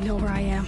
know where I am.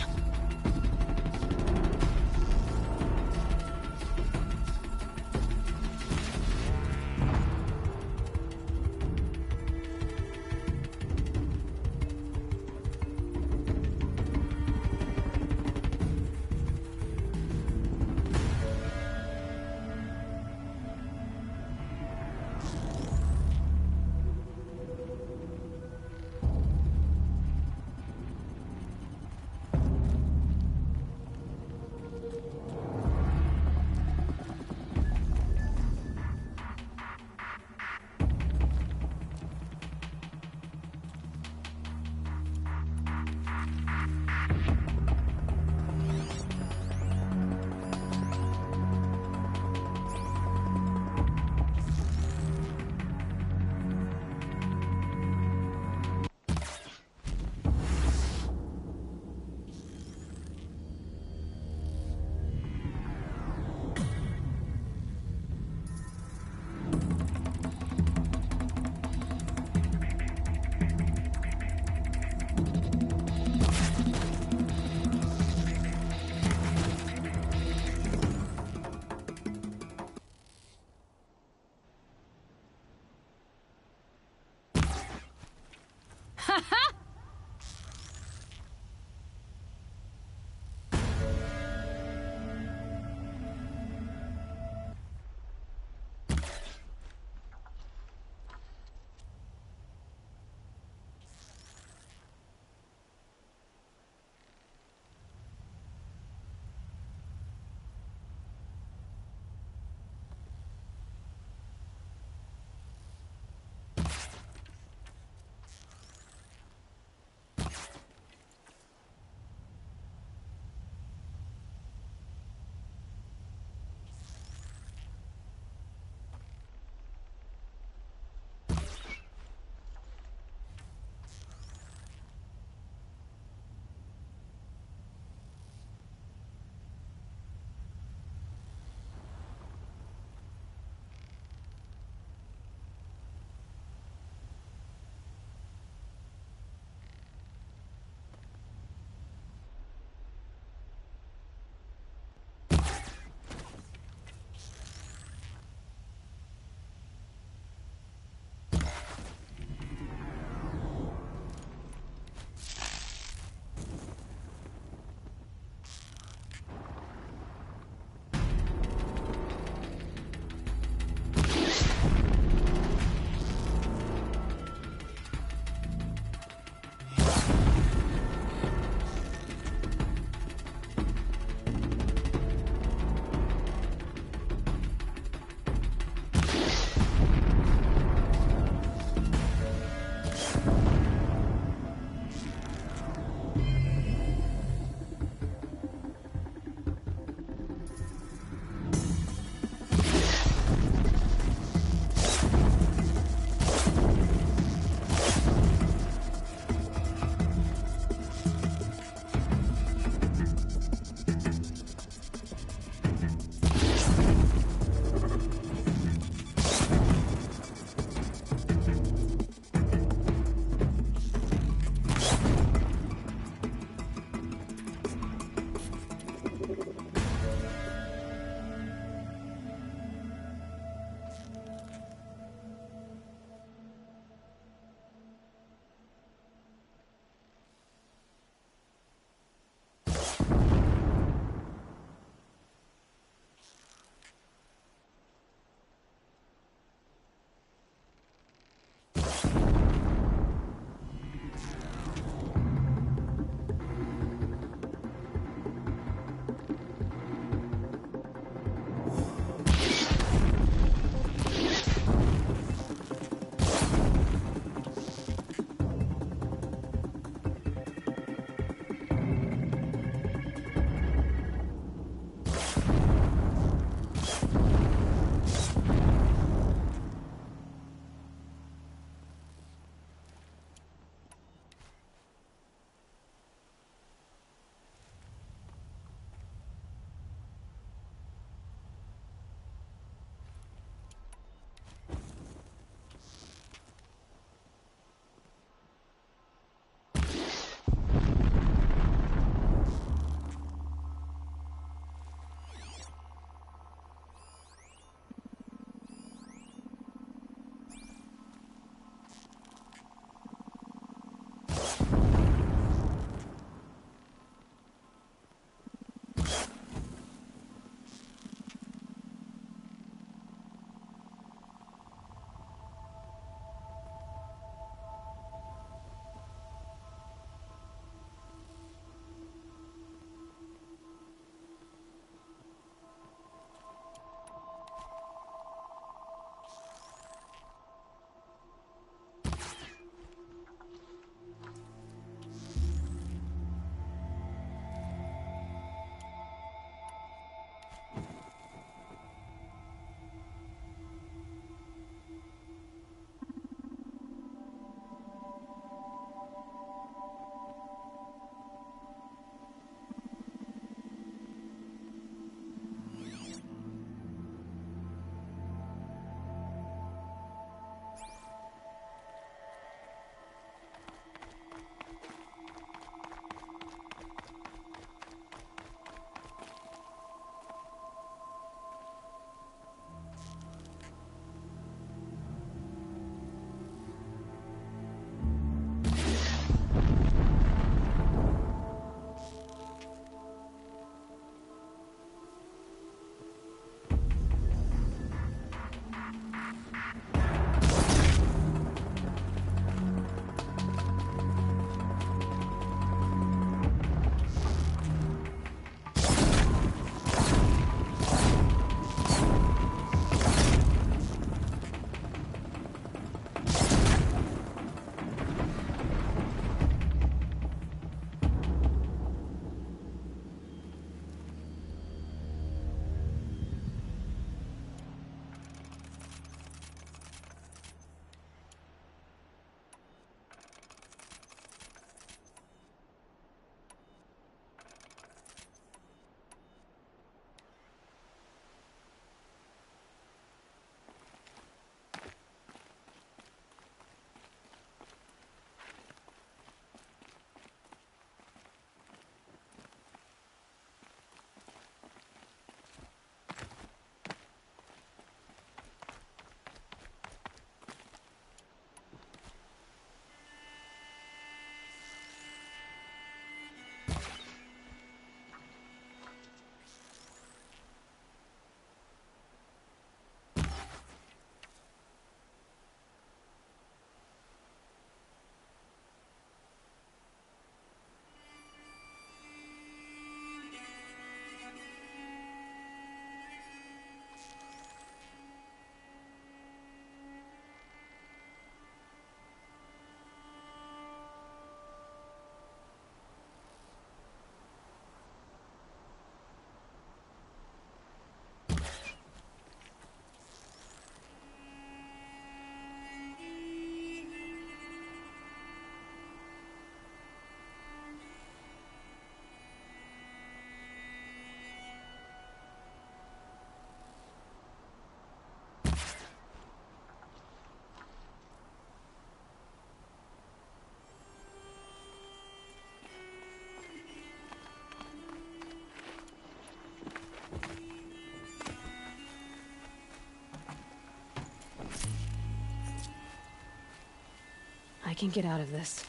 can get out of this.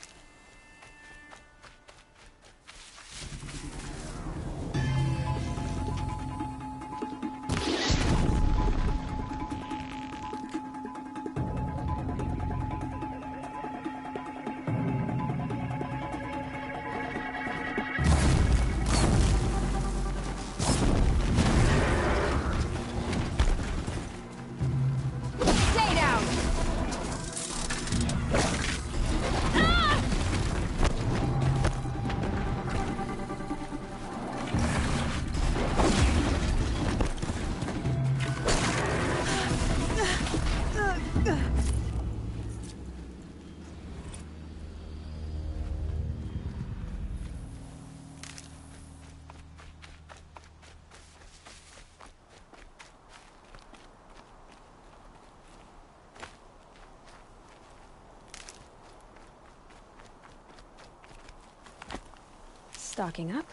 Stocking up.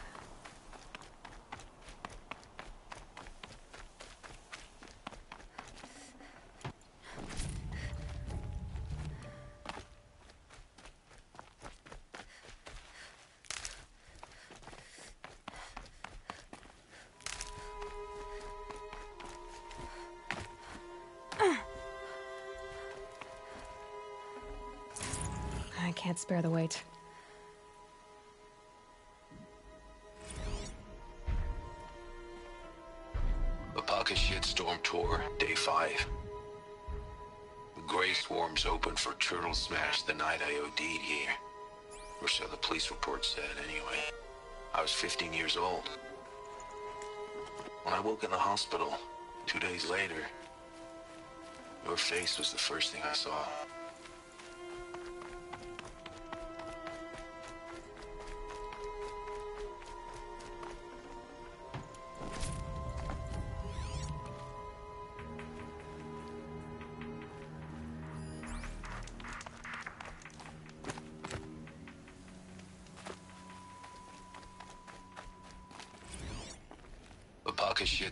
I can't spare the weight. Storm Tour, Day 5. The gray swarms opened for turtle smash the night I OD'd here. Or so the police report said, anyway. I was 15 years old. When I woke in the hospital, 2 days later, your face was the first thing I saw.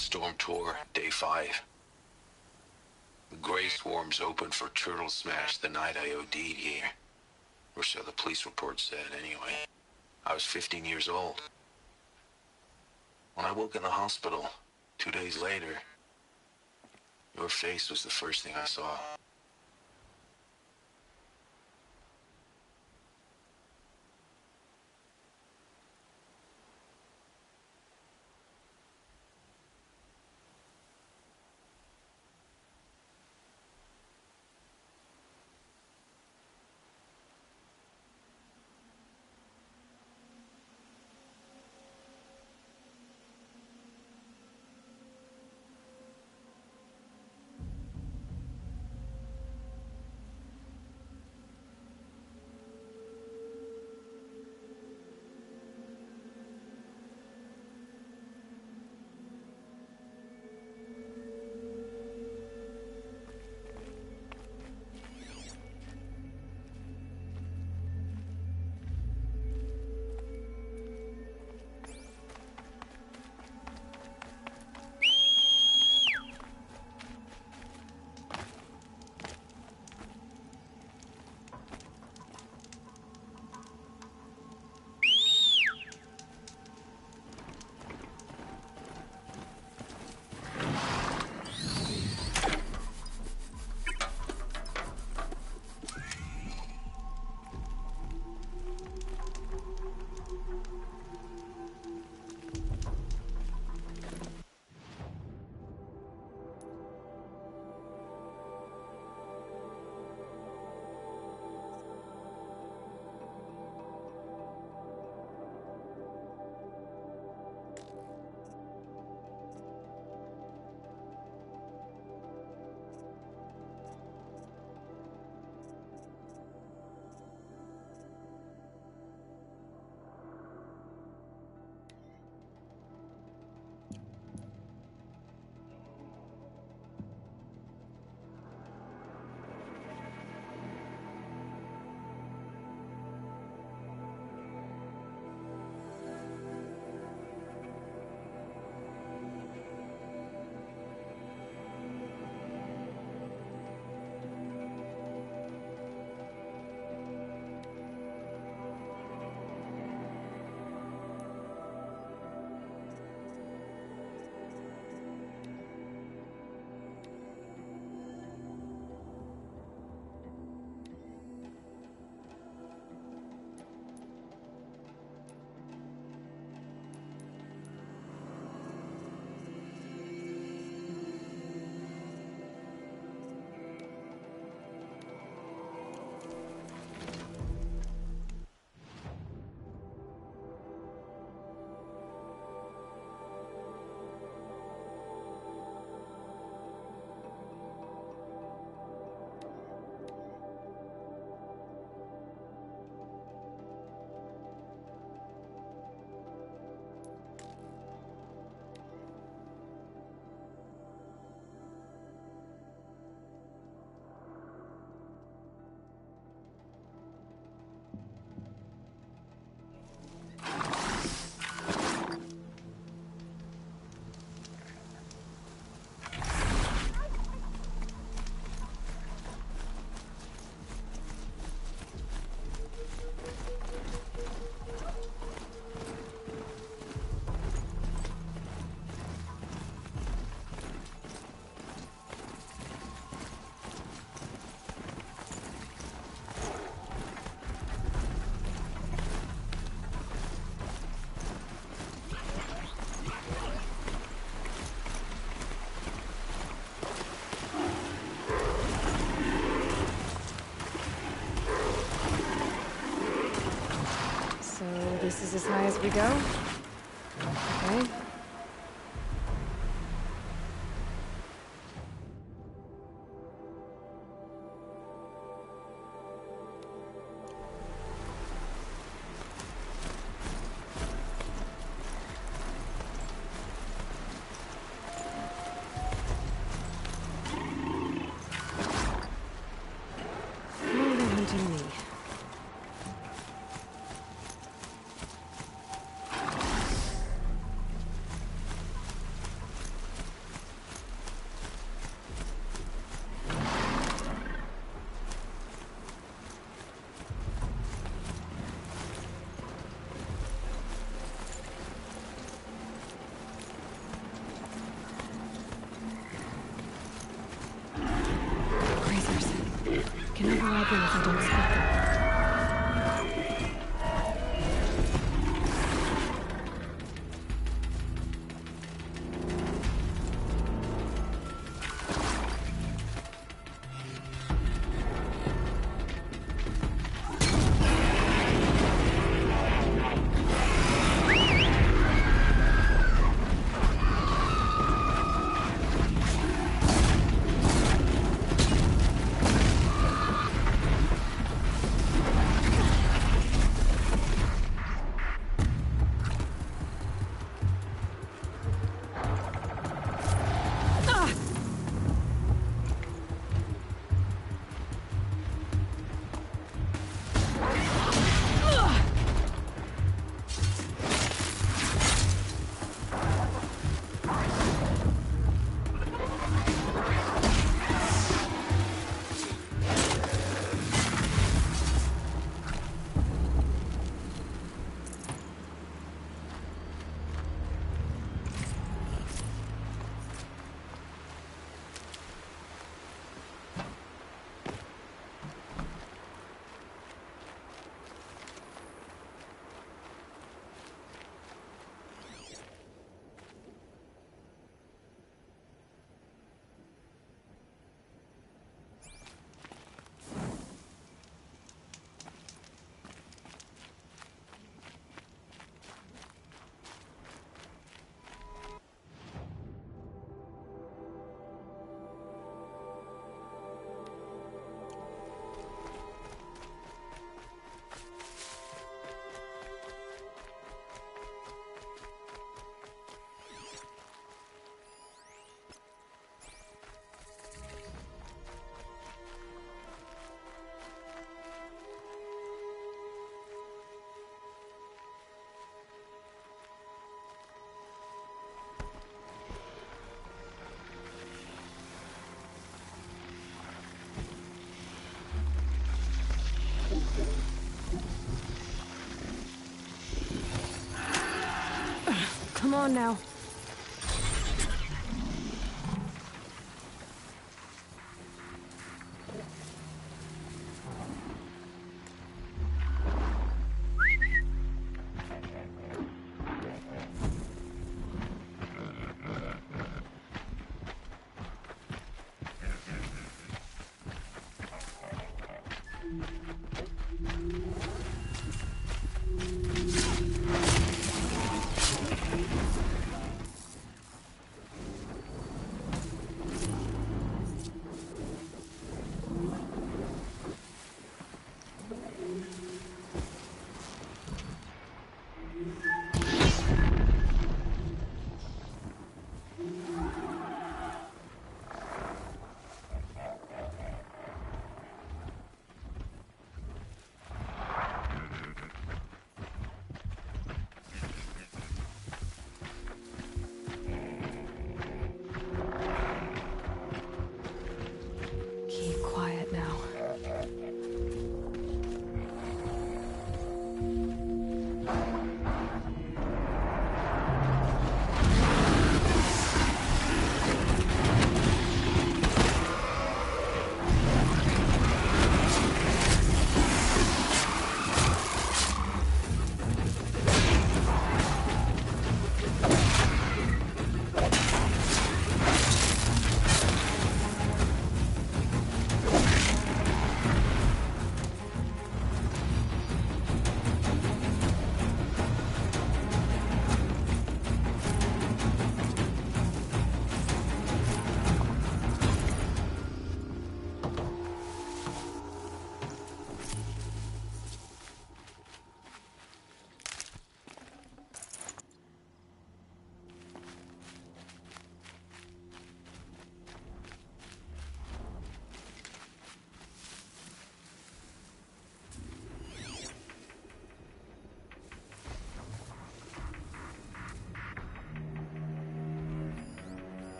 Storm Tour, Day 5. The gray swarms opened for turtle smash the night I OD'd here. Or so the police report said, anyway. I was 15 years old. When I woke in the hospital, 2 days later, your face was the first thing I saw. is as high as we go. Okay. Oh, they're hunting me. Grazers. Can override them if I don't spot them. Come on now.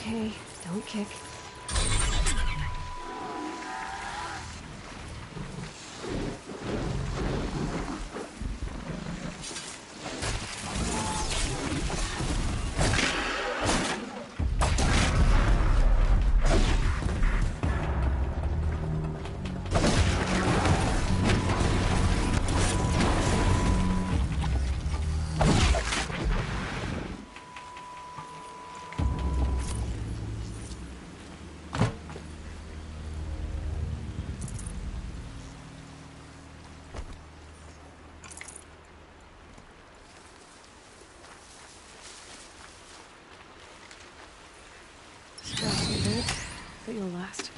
Okay, don't kick. Scratchy a bit, but you'll last.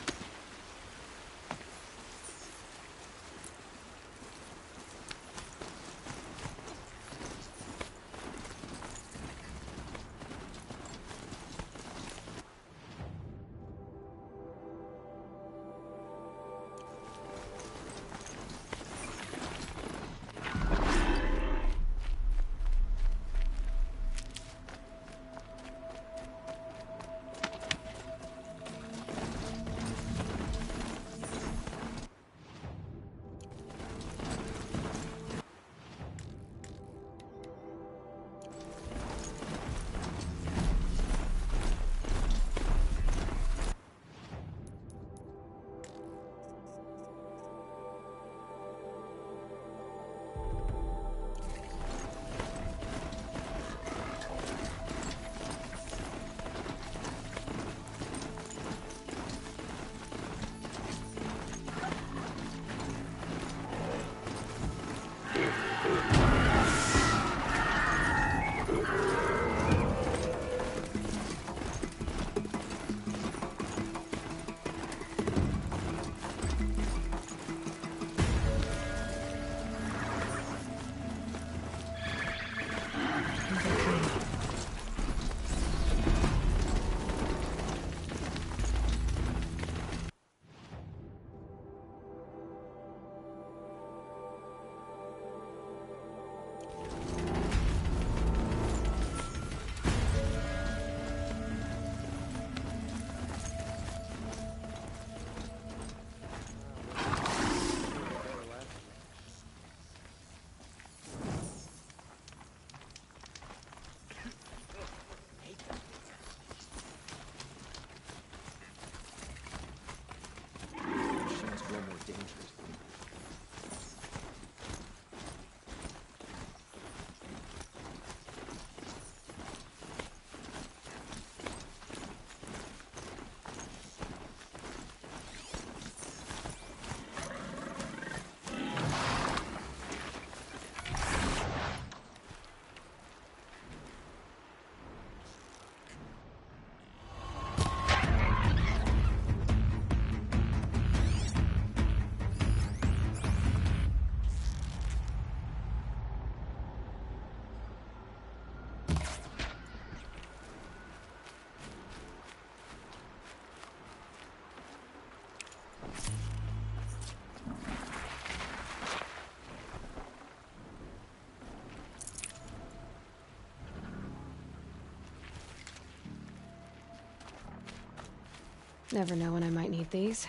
Never know when I might need these.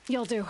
You'll do.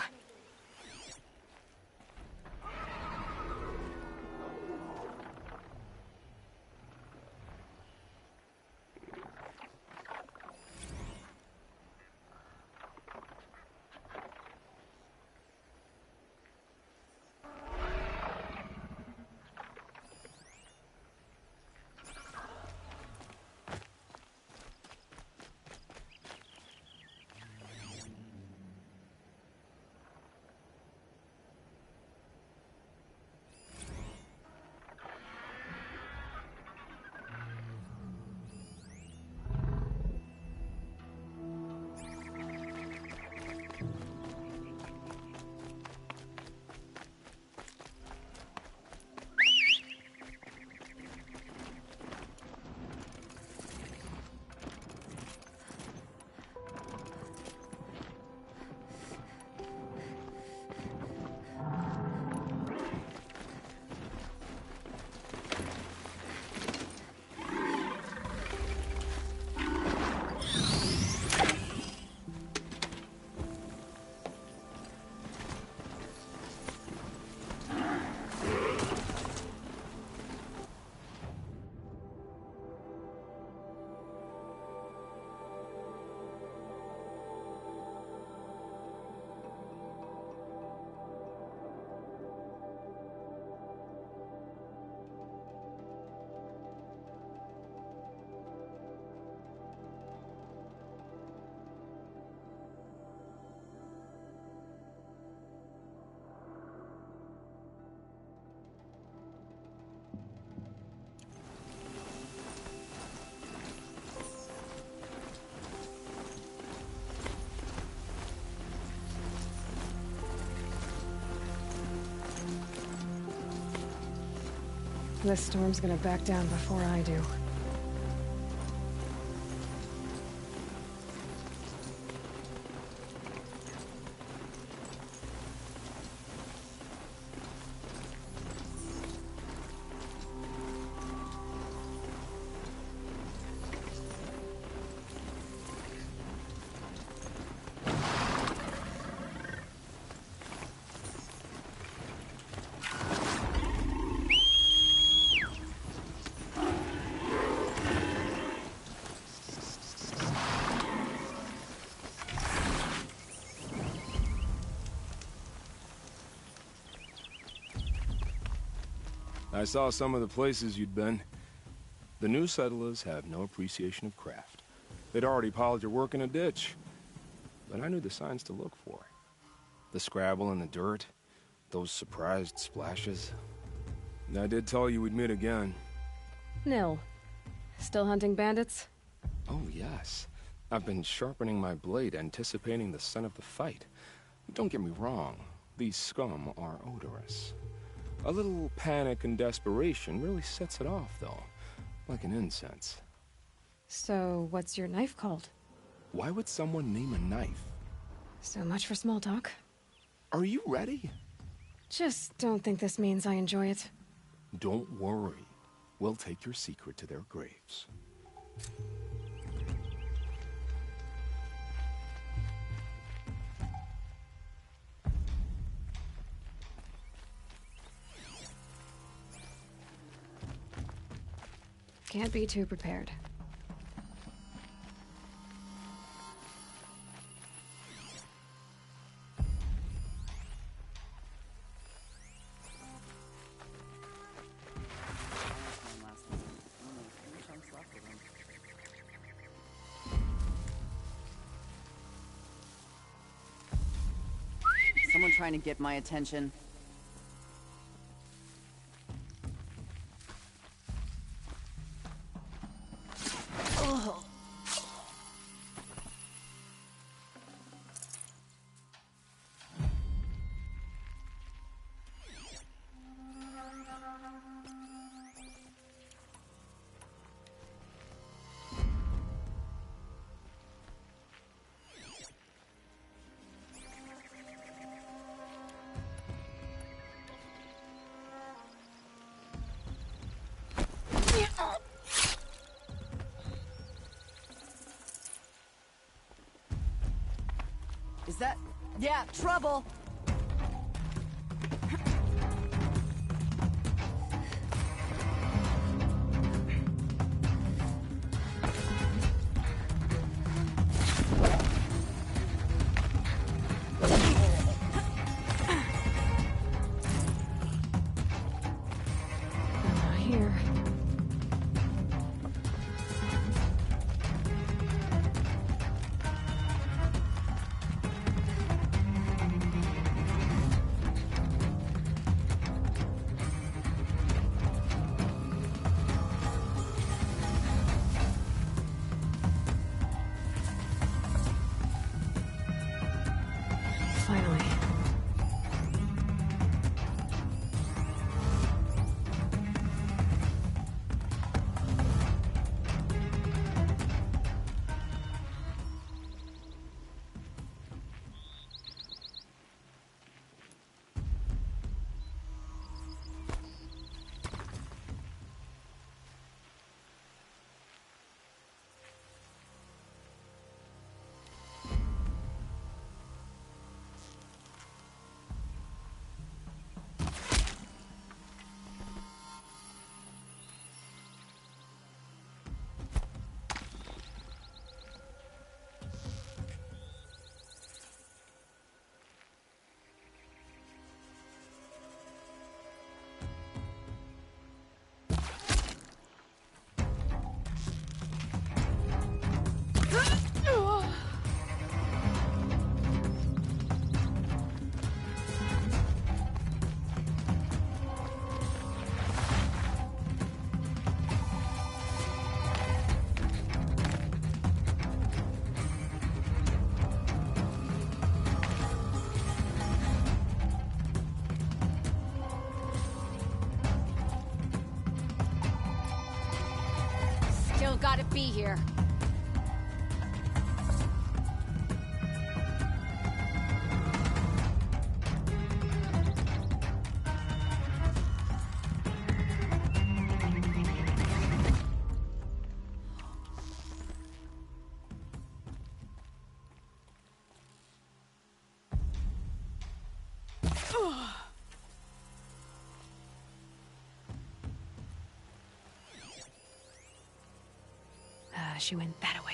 This storm's gonna back down before I do. I saw some of the places you'd been. The new settlers have no appreciation of craft. They'd already piled your work in a ditch. But I knew the signs to look for. The scrabble in the dirt, those surprised splashes. I did tell you we'd meet again. Nil. Still hunting bandits? Oh, yes. I've been sharpening my blade, anticipating the scent of the fight. Don't get me wrong. These scum are odorous. A little panic and desperation really sets it off, though. Like an incense. So, what's your knife called? Why would someone name a knife? So much for small talk. Are you ready? Just don't think this means I enjoy it. Don't worry. We'll take your secret to their graves. Can't be too prepared. Someone trying to get my attention. Is that Yeah, trouble! Here. Finally. Still gotta be here. She went that way.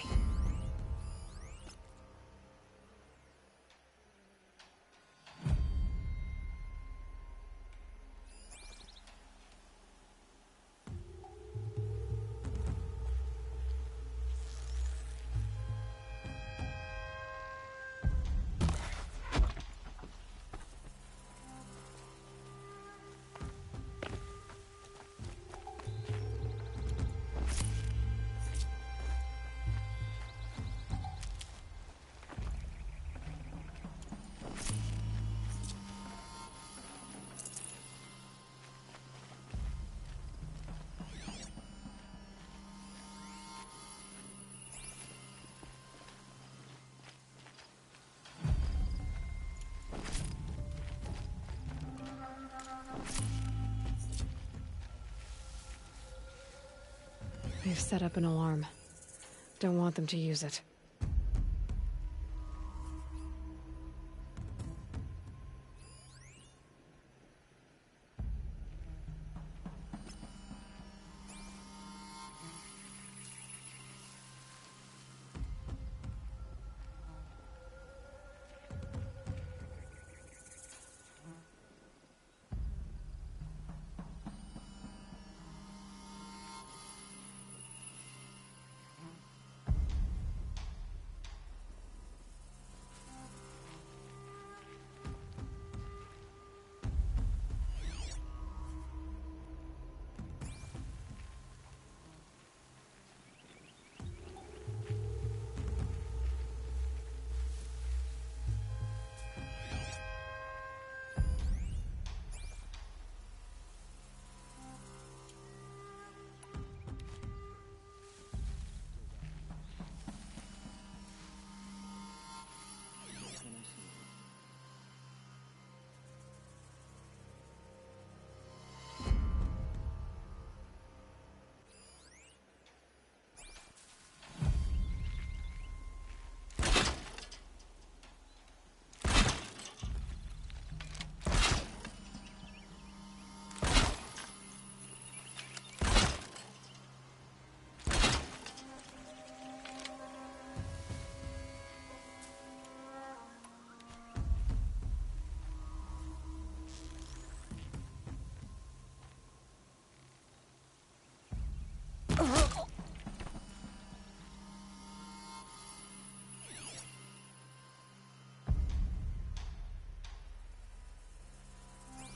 They've set up an alarm. Don't want them to use it.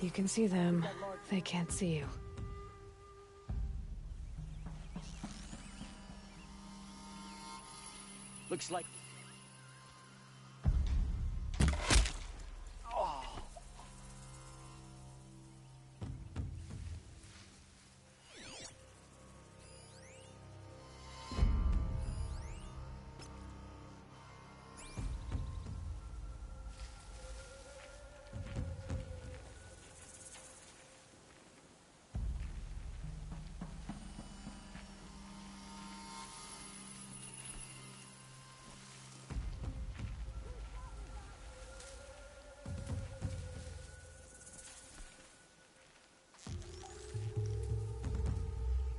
You can see them. They can't see you. Looks like...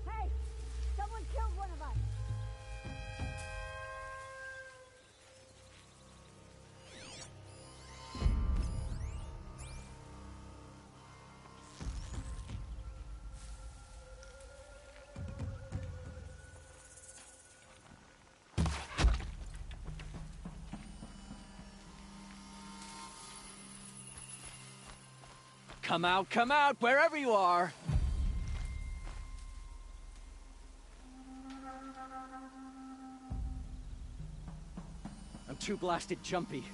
Hey! Someone killed one of us! Come out, wherever you are! I'm too blasted jumpy.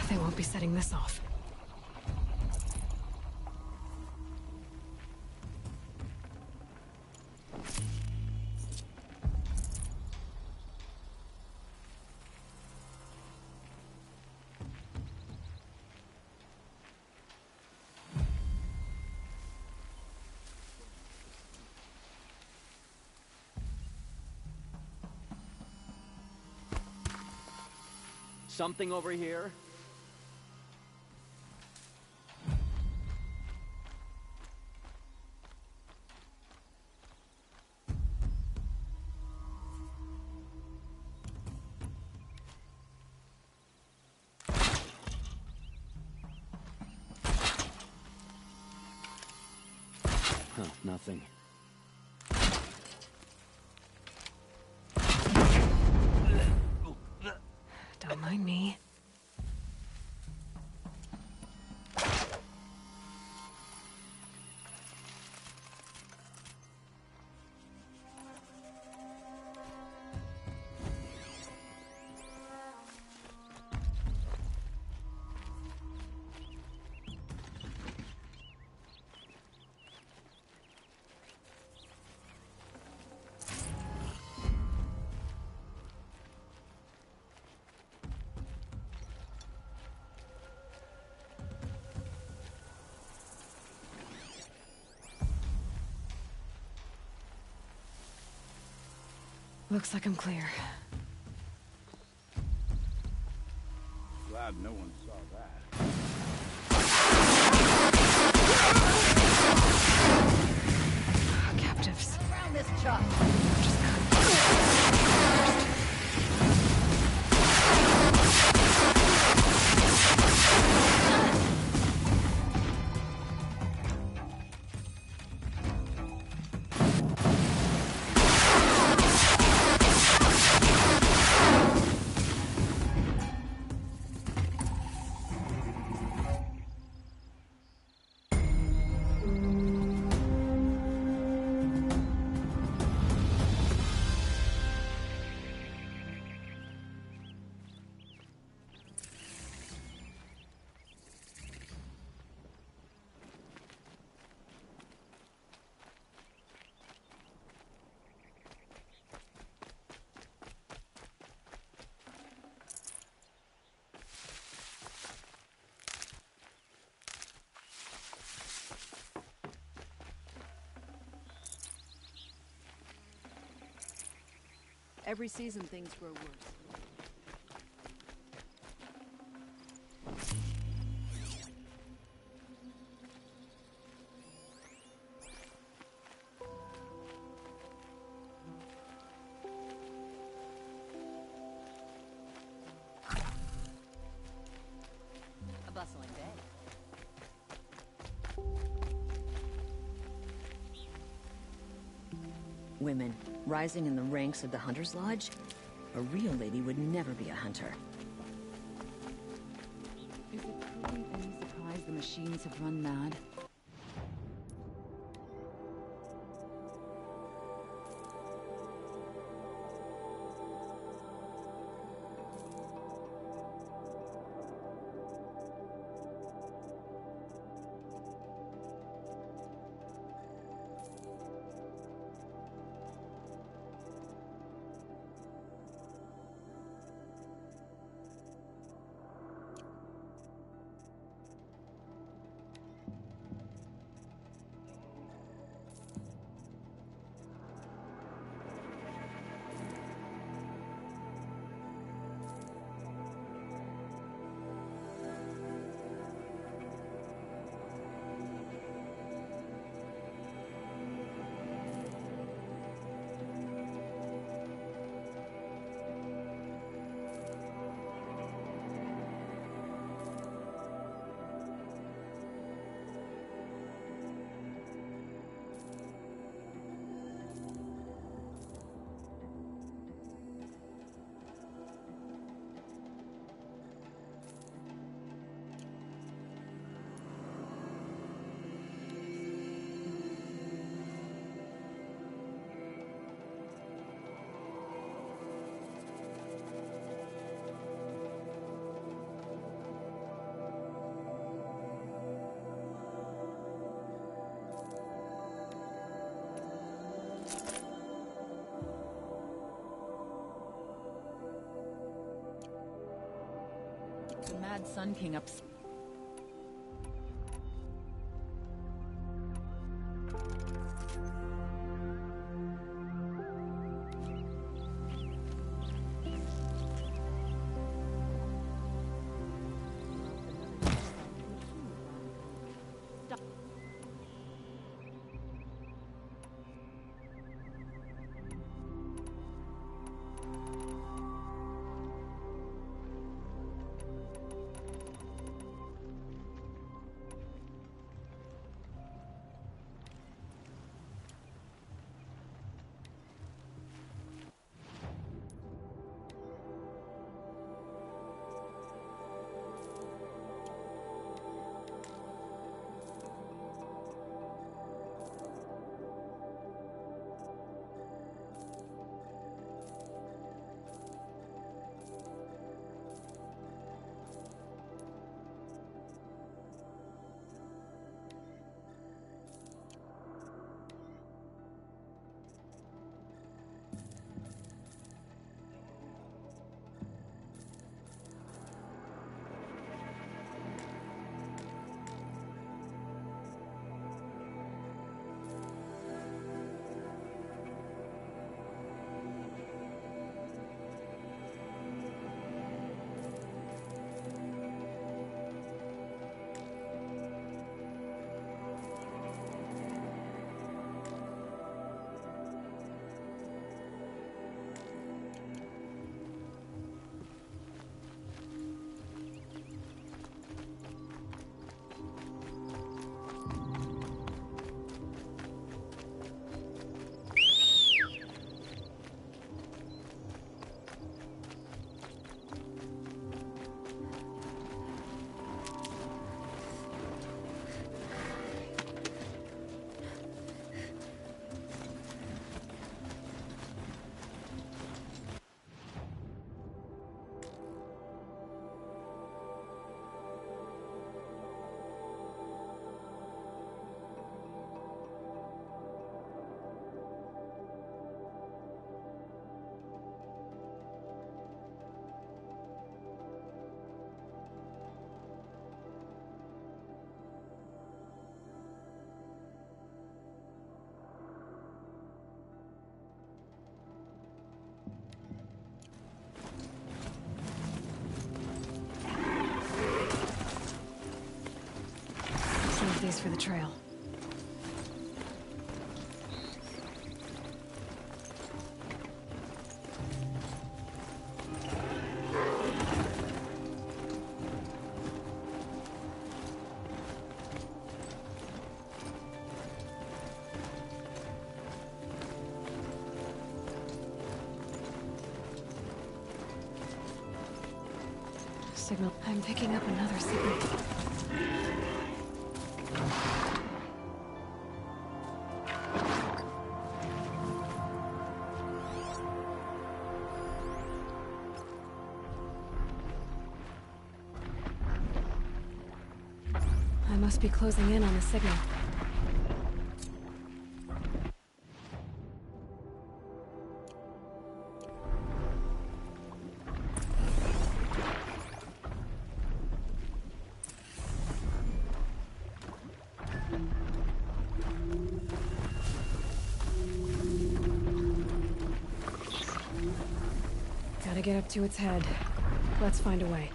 They won't be setting this off. Something over here? Huh, nothing. Don't mind me. Looks like I'm clear. Glad no one saw that. Captives. Around this chuck! Every season, things grow worse. bustling day. Women, rising in the ranks of the Hunter's Lodge? A real lady would never be a hunter. Is it truly any surprise the machines have run mad? The Mad Sun King ups. Save these for the trail. signal. I'm picking up another signal. I must be closing in on the signal. Gotta get up to its head. Let's find a way.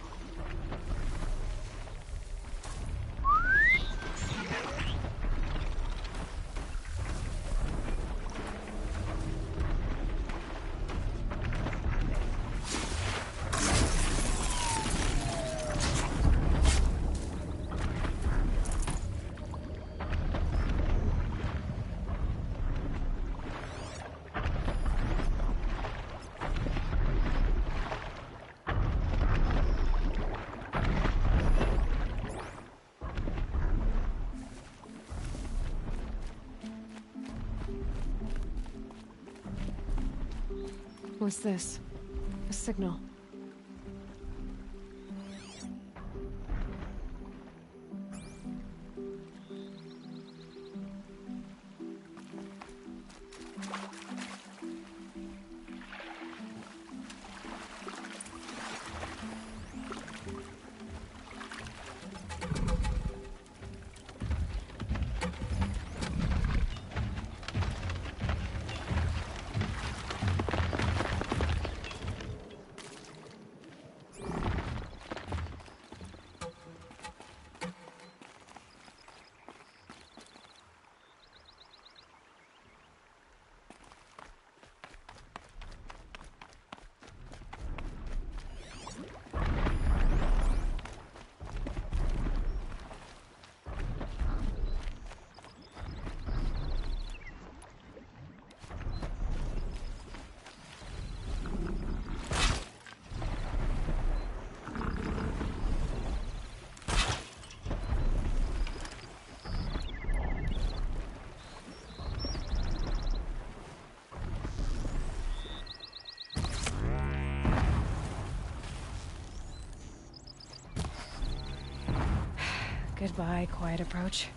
What's this? A signal. Goodbye, quiet approach.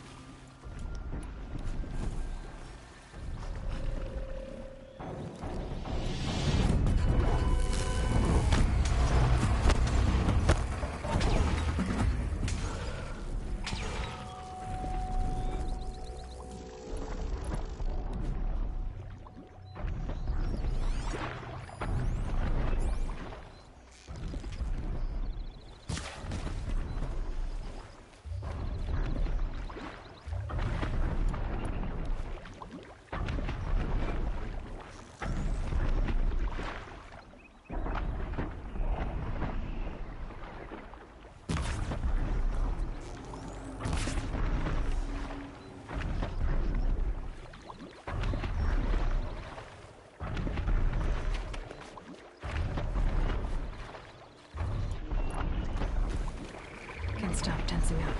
Stop tensing up.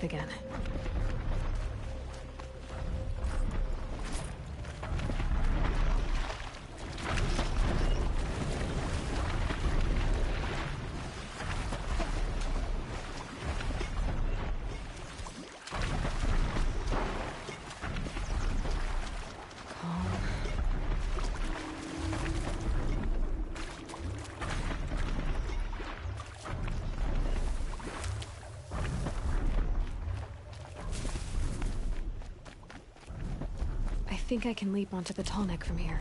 breathe again. I think I can leap onto the tall neck from here.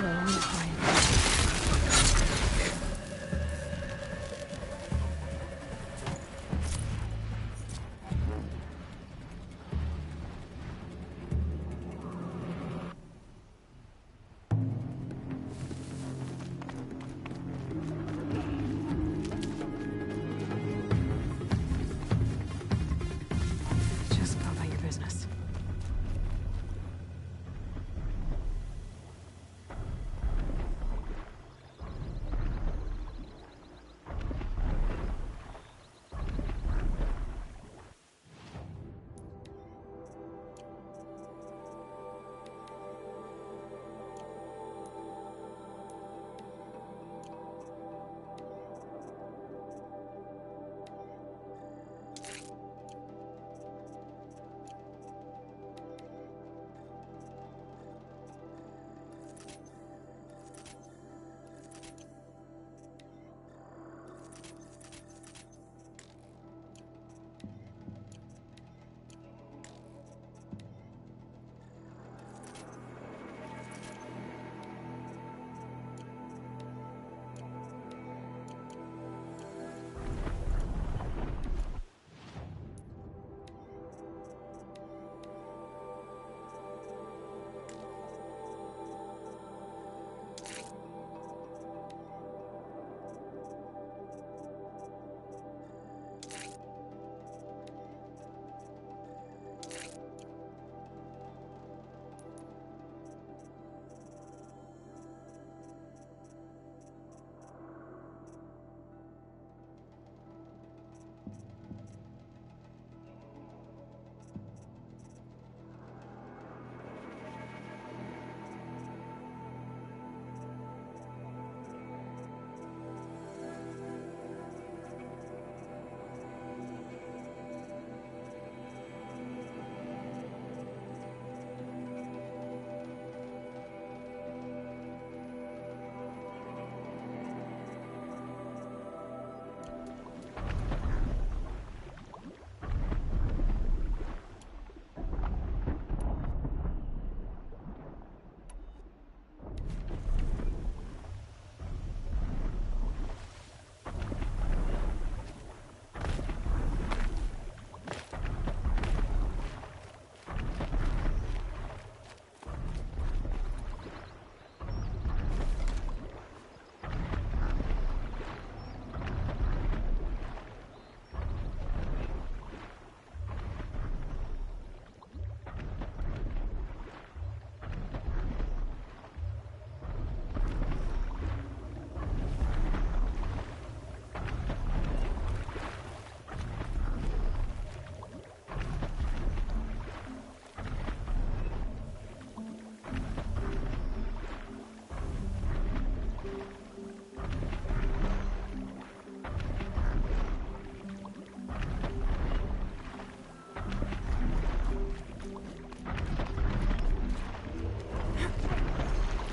Low and quiet. Just go about your business.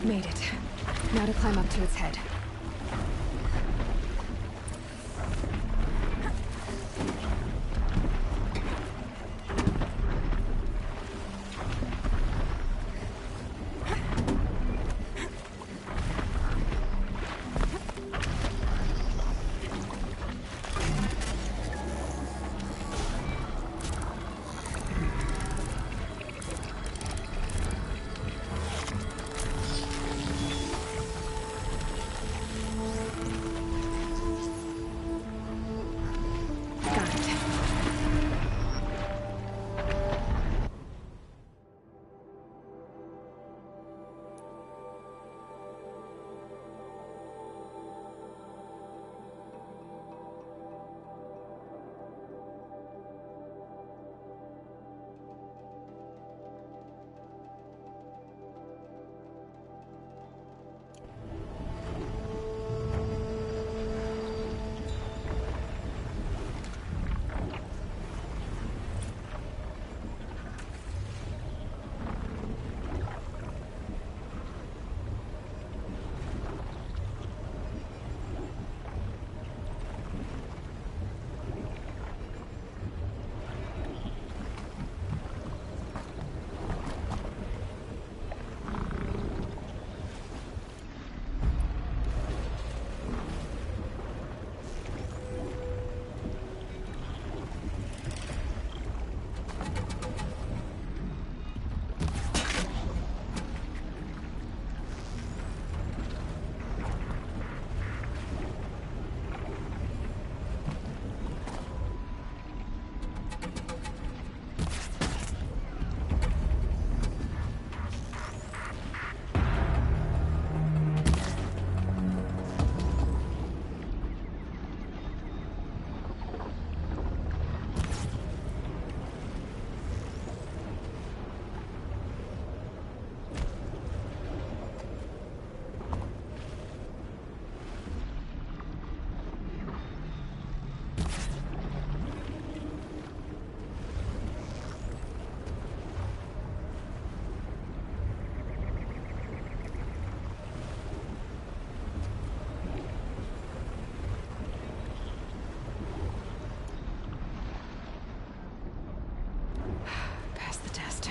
Made it. Now to climb up to its head. Got it. Pass the test.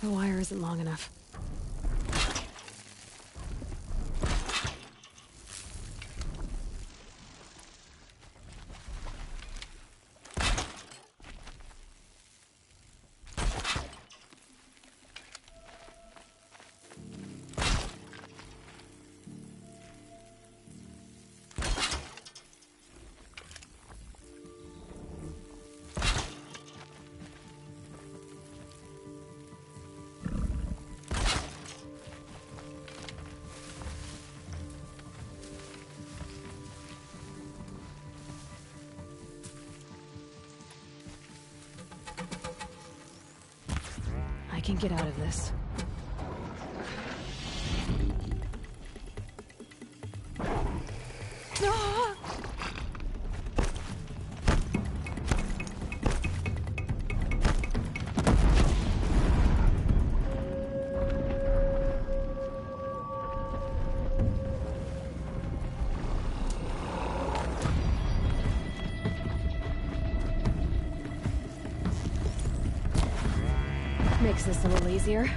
The wire isn't long enough. can get out of this. Ah! Makes this a little easier.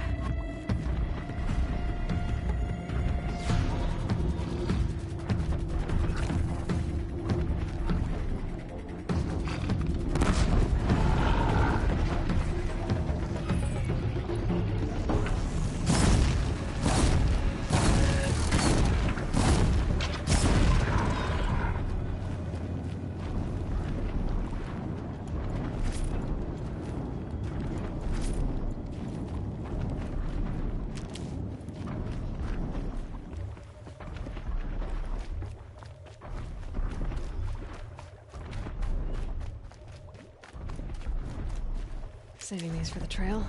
Saving these for the trail.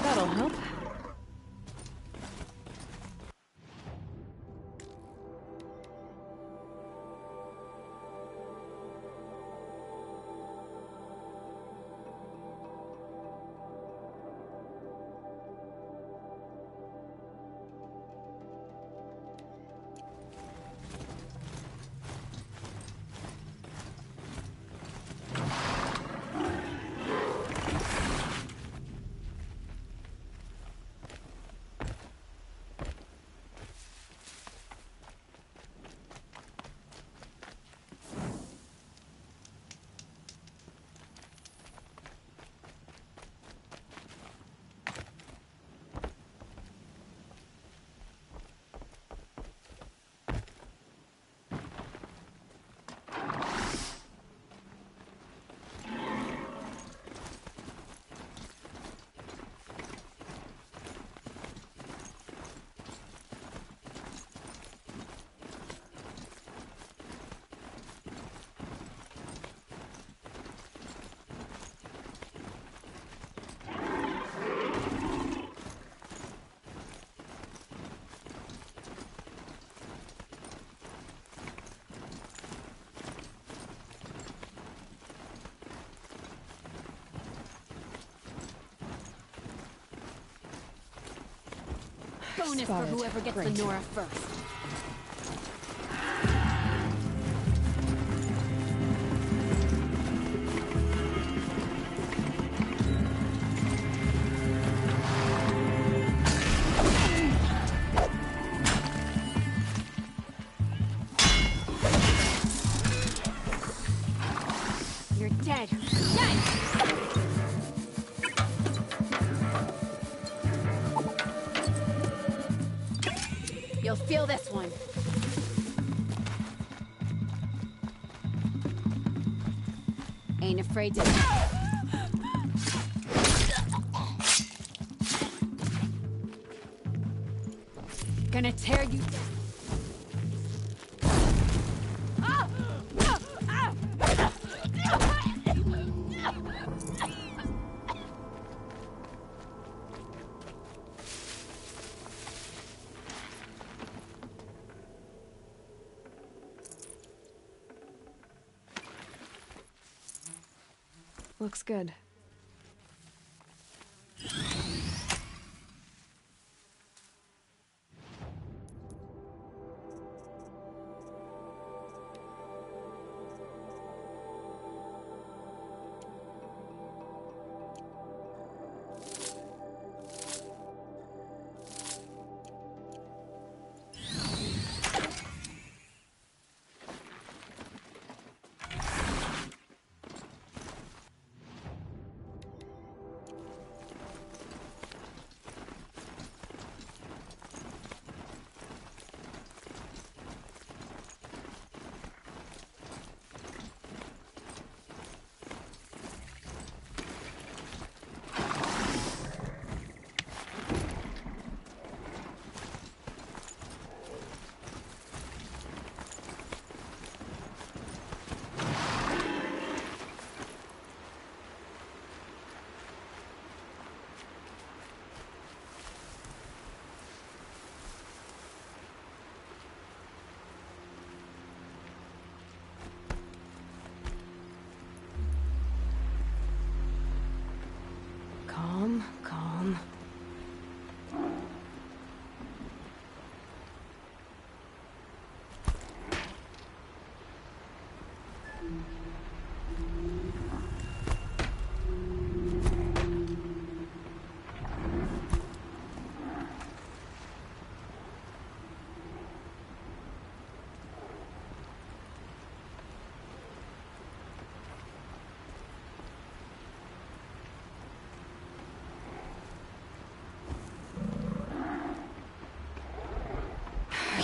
That'll help. Bonus for whoever gets the Nora first. You're dead. Dead! You'll feel this one. Ain't afraid to... Gonna tear you down. Looks good. Calm, calm.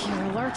You're alert?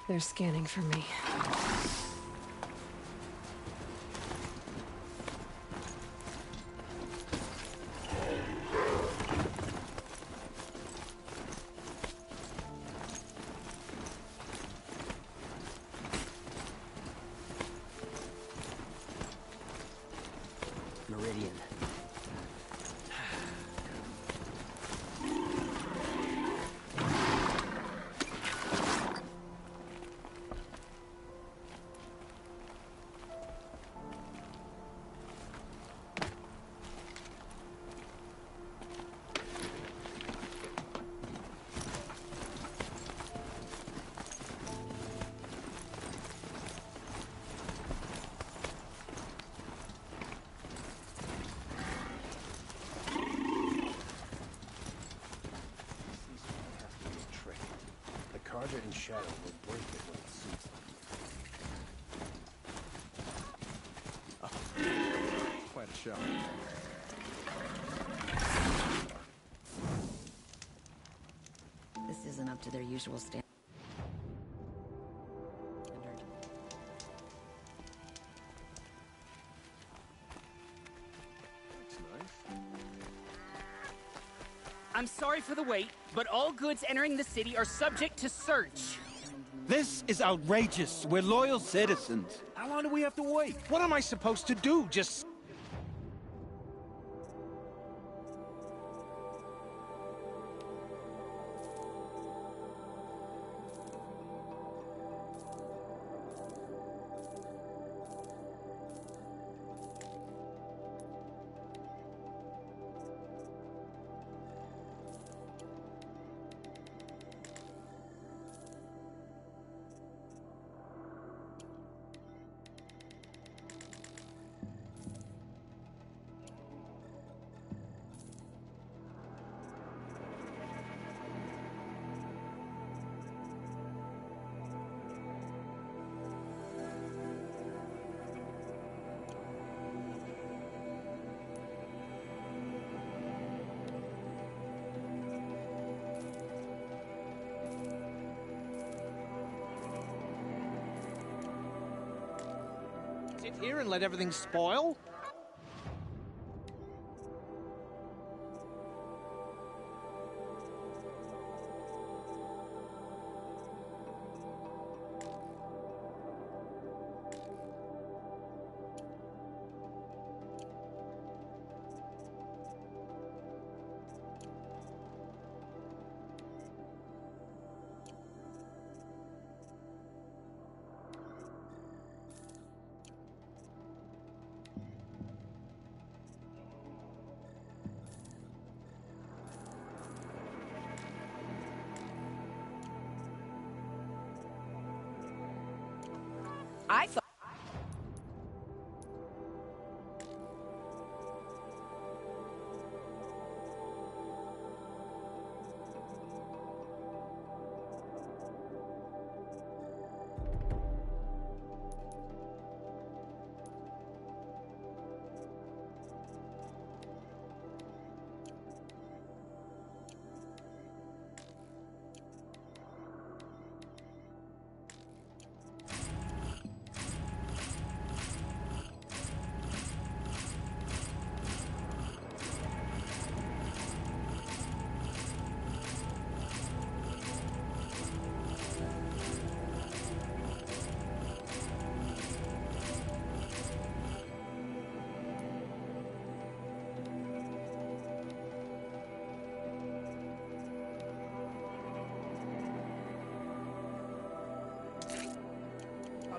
They're scanning for me. Meridian. Carja and Shadow will break it when it suits them. Oh, quite a show. This isn't up to their usual standard. That's nice. I'm sorry for the wait, but all goods entering the city are subject to search. This is outrageous. We're loyal citizens. How long do we have to wait? What am I supposed to do? Just... sit here and let everything spoil? I thought...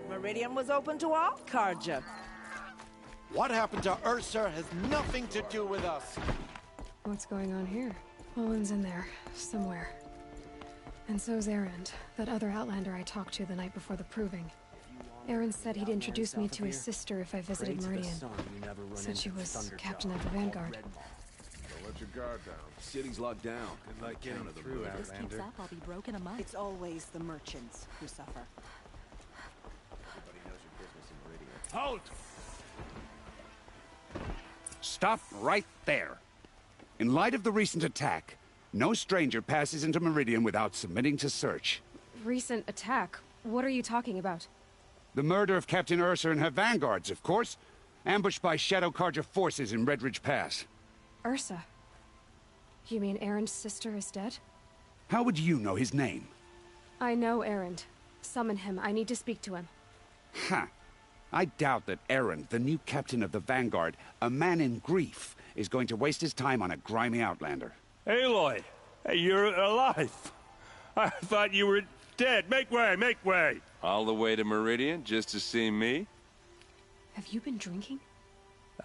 Meridian was open to all, Karja. What happened to Ursa has nothing to do with us. What's going on here? Owen's in there, somewhere. And so's Erend, that other Outlander I talked to the night before the proving. Erend said he'd introduce me to his sister if I visited Meridian. Said she was captain of the Vanguard. Don't let your guard down. City's locked down. Good luck getting through, If this keeps up, I'll be broken a month. It's always the merchants who suffer. Everybody knows your business in Meridian. Halt! Stop right there. In light of the recent attack, no stranger passes into Meridian without submitting to search. Recent attack? What are you talking about? The murder of Captain Ursa and her vanguards, of course. Ambushed by Shadow Carja forces in Red Ridge Pass. Ursa? You mean Erend's sister is dead? How would you know his name? I know Erend. Summon him. I need to speak to him. Ha! I doubt that Erend, the new captain of the Vanguard, a man in grief, is going to waste his time on a grimy outlander. Aloy! Hey, you're alive! I thought you were dead. Make way, make way! All the way to Meridian just to see me? Have you been drinking?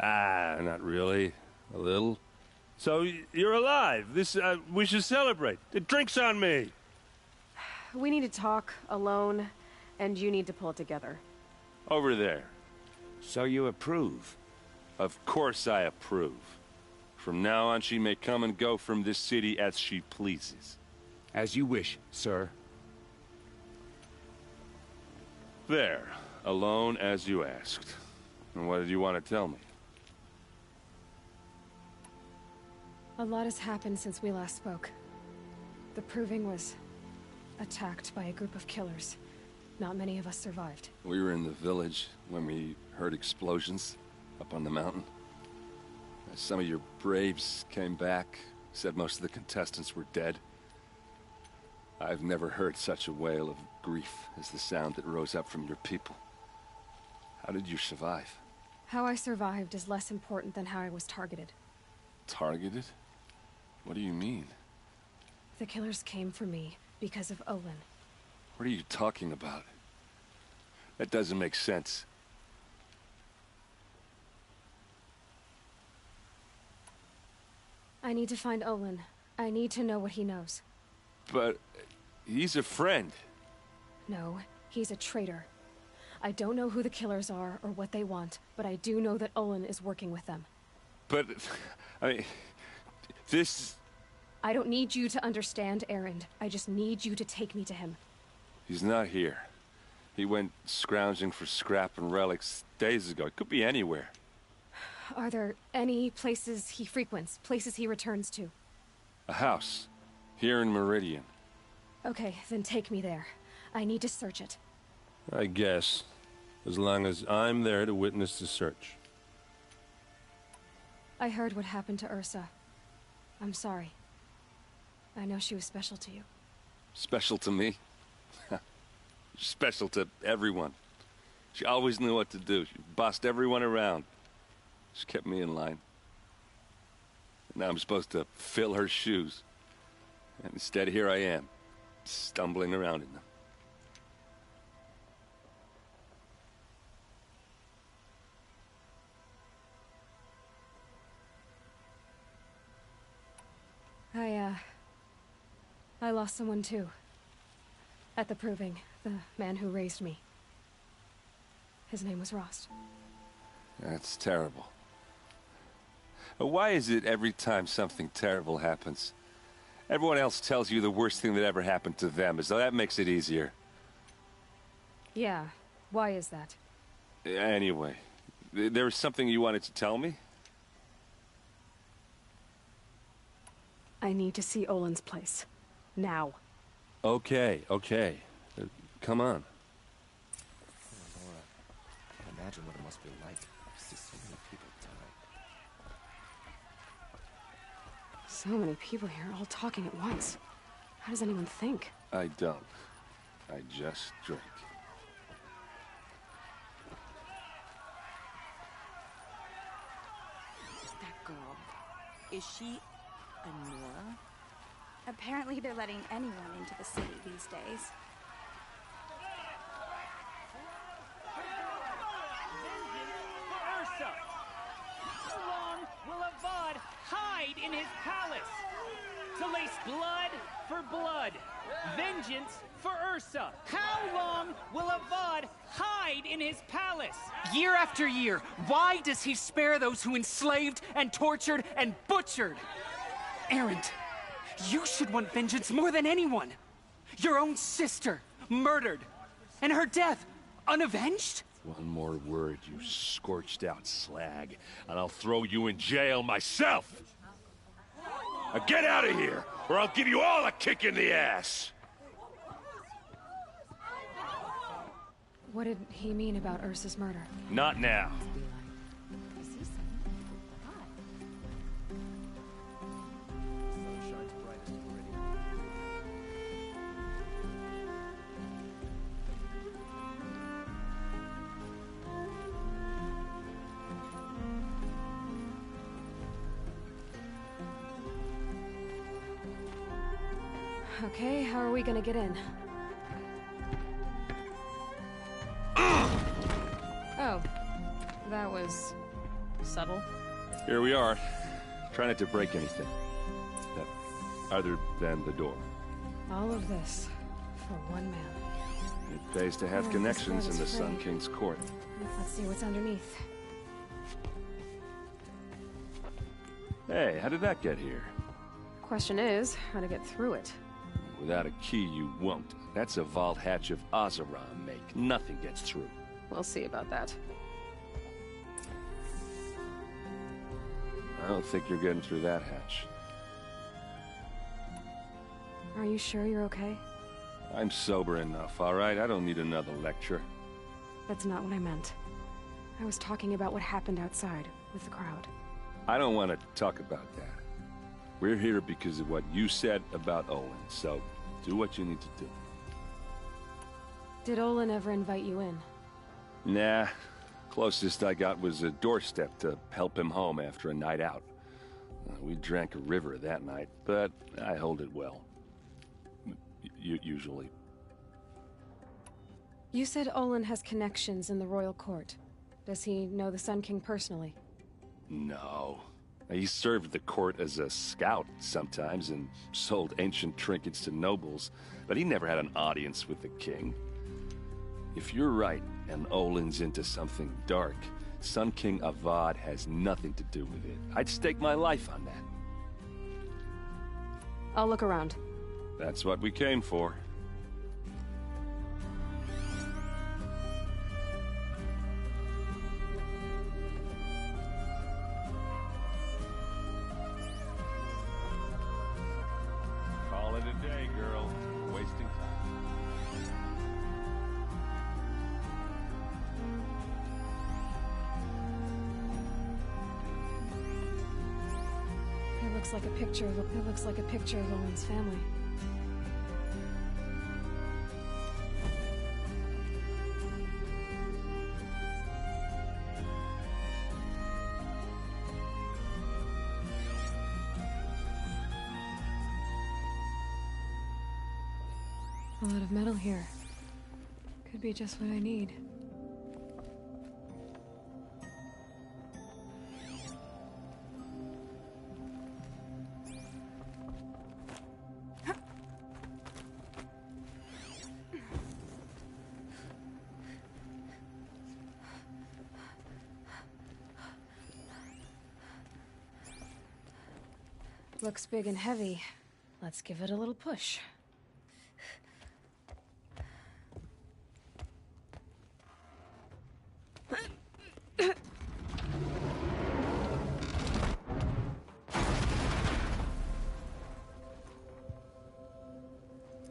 Ah, not really. A little. So, you're alive. We should celebrate. The drink's on me! We need to talk, alone, and you need to pull it together. Over there. So you approve? Of course I approve. From now on, she may come and go from this city as she pleases. As you wish, sir. There. Alone as you asked. And what did you want to tell me? A lot has happened since we last spoke. The Proving was attacked by a group of killers. Not many of us survived. We were in the village when we heard explosions up on the mountain. Some of your braves came back, said most of the contestants were dead. I've never heard such a wail of grief as the sound that rose up from your people. How did you survive? How I survived is less important than how I was targeted. Targeted? What do you mean? The killers came for me because of Olin. What are you talking about? That doesn't make sense. I need to find Olin. I need to know what he knows. But he's a friend. No, he's a traitor. I don't know who the killers are or what they want, but I do know that Olin is working with them. But, I mean, this... I don't need you to understand, Erend. I just need you to take me to him. He's not here. He went scrounging for scrap and relics days ago. It could be anywhere. Are there any places he frequents, places he returns to? A house. Here in Meridian. Okay, then take me there. I need to search it. I guess. as long as I'm there to witness the search. I heard what happened to Ursa. I'm sorry. I know she was special to you. Special to me? Special to everyone. She always knew what to do. She bossed everyone around. She kept me in line. Now I'm supposed to fill her shoes. And instead, here I am, stumbling around in them. I lost someone too. At the proving, the man who raised me. His name was Rost. That's terrible. But why is it every time something terrible happens, everyone else tells you the worst thing that ever happened to them, as though that makes it easier? Yeah, why is that? Anyway, there was something you wanted to tell me? I need to see Olin's place. Now. Okay. Come on. Imagine what it must be like to see so many people die. So many people here, all talking at once. How does anyone think? I don't. I just drink. That girl. Is she Anora? Apparently they're letting anyone into the city these days. Ursa! How long will Avad hide in his palace? To lace blood for blood. Vengeance for Ursa. How long will Avad hide in his palace? Year after year, why does he spare those who enslaved and tortured and butchered? Erend, you should want vengeance more than anyone. Your own sister, murdered. And her death, unavenged? One more word, you scorched out slag, and I'll throw you in jail myself! Now get out of here, or I'll give you all a kick in the ass! What did he mean about Ursa's murder? Not now. Okay, how are we gonna get in? Oh, that was subtle. Here we are. Try not to break anything. Other than the door. All of this for one man. It pays to have Yeah, connections in the this Sun free. King's court. Let's see what's underneath. Hey, how did that get here? Question is, how to get through it. Without a key, you won't. That's a vault hatch of Azeron make. Nothing gets through. We'll see about that. I don't think you're getting through that hatch. Are you sure you're okay? I'm sober enough, all right? I don't need another lecture. That's not what I meant. I was talking about what happened outside, with the crowd. I don't want to talk about that. We're here because of what you said about Olin, so do what you need to do. Did Olin ever invite you in? Nah. Closest I got was a doorstep to help him home after a night out. We drank a river that night, but I hold it well. Usually. You said Olin has connections in the royal court. Does he know the Sun King personally? No. He served the court as a scout sometimes and sold ancient trinkets to nobles, but he never had an audience with the king. If you're right, and Olin's into something dark, Sun King Avad has nothing to do with it. I'd stake my life on that. I'll look around. That's what we came for. Call it a day, girl. We're wasting time. looks like a picture of Owen's family. A lot of metal here. Could be just what I need. Looks big and heavy. Let's give it a little push.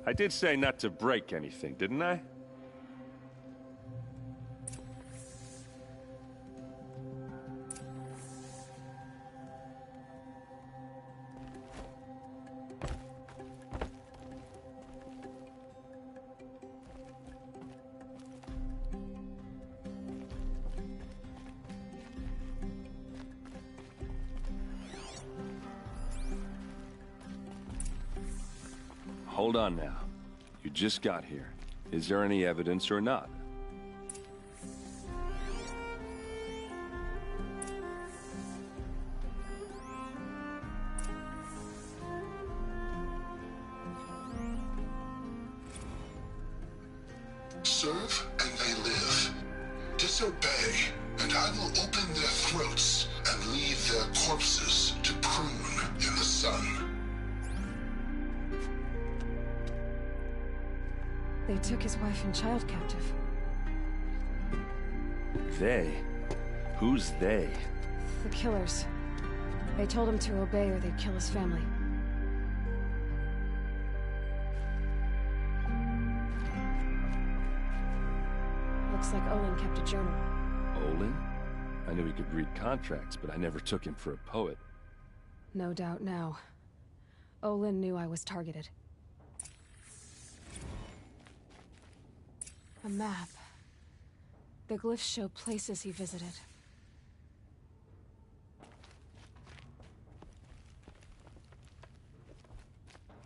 I did say not to break anything, didn't I? Hold on now. You just got here. Is there any evidence or not? Serve and they live. Disobey, and I will open their throats and leave their corpses to prune in the sun. They took his wife and child captive. They? Who's they? The killers. They told him to obey or they'd kill his family. Looks like Olin kept a journal. Olin? I knew he could read contracts, but I never took him for a poet. No doubt now. Olin knew I was targeted. A map. The glyphs show places he visited.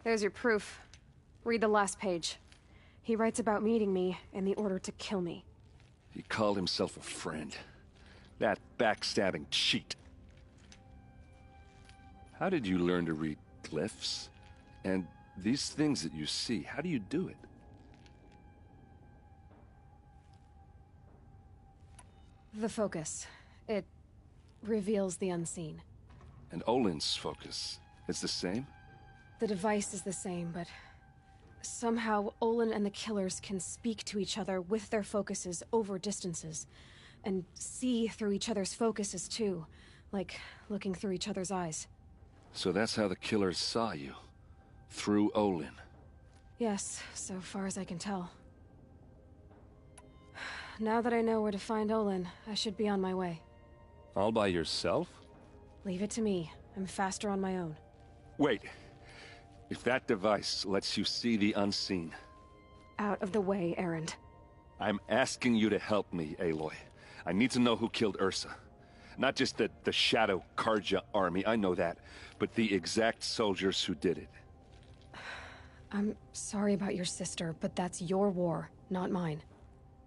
There's your proof. Read the last page. He writes about meeting me and the order to kill me. He called himself a friend. That backstabbing cheat. How did you learn to read glyphs? And these things that you see, how do you do it? The focus. It reveals the unseen. And Olin's focus is the same? The device is the same, but somehow Olin and the killers can speak to each other with their focuses over distances, and see through each other's focuses too, like looking through each other's eyes. So that's how the killers saw you? Through Olin? Yes, so far as I can tell. Now that I know where to find Olin, I should be on my way. All by yourself? Leave it to me. I'm faster on my own. Wait. If that device lets you see the unseen... Out of the way, Erend. I'm asking you to help me, Aloy. I need to know who killed Ursa. Not just the Shadow Karja army, I know that, but the exact soldiers who did it. I'm sorry about your sister, but that's your war, not mine.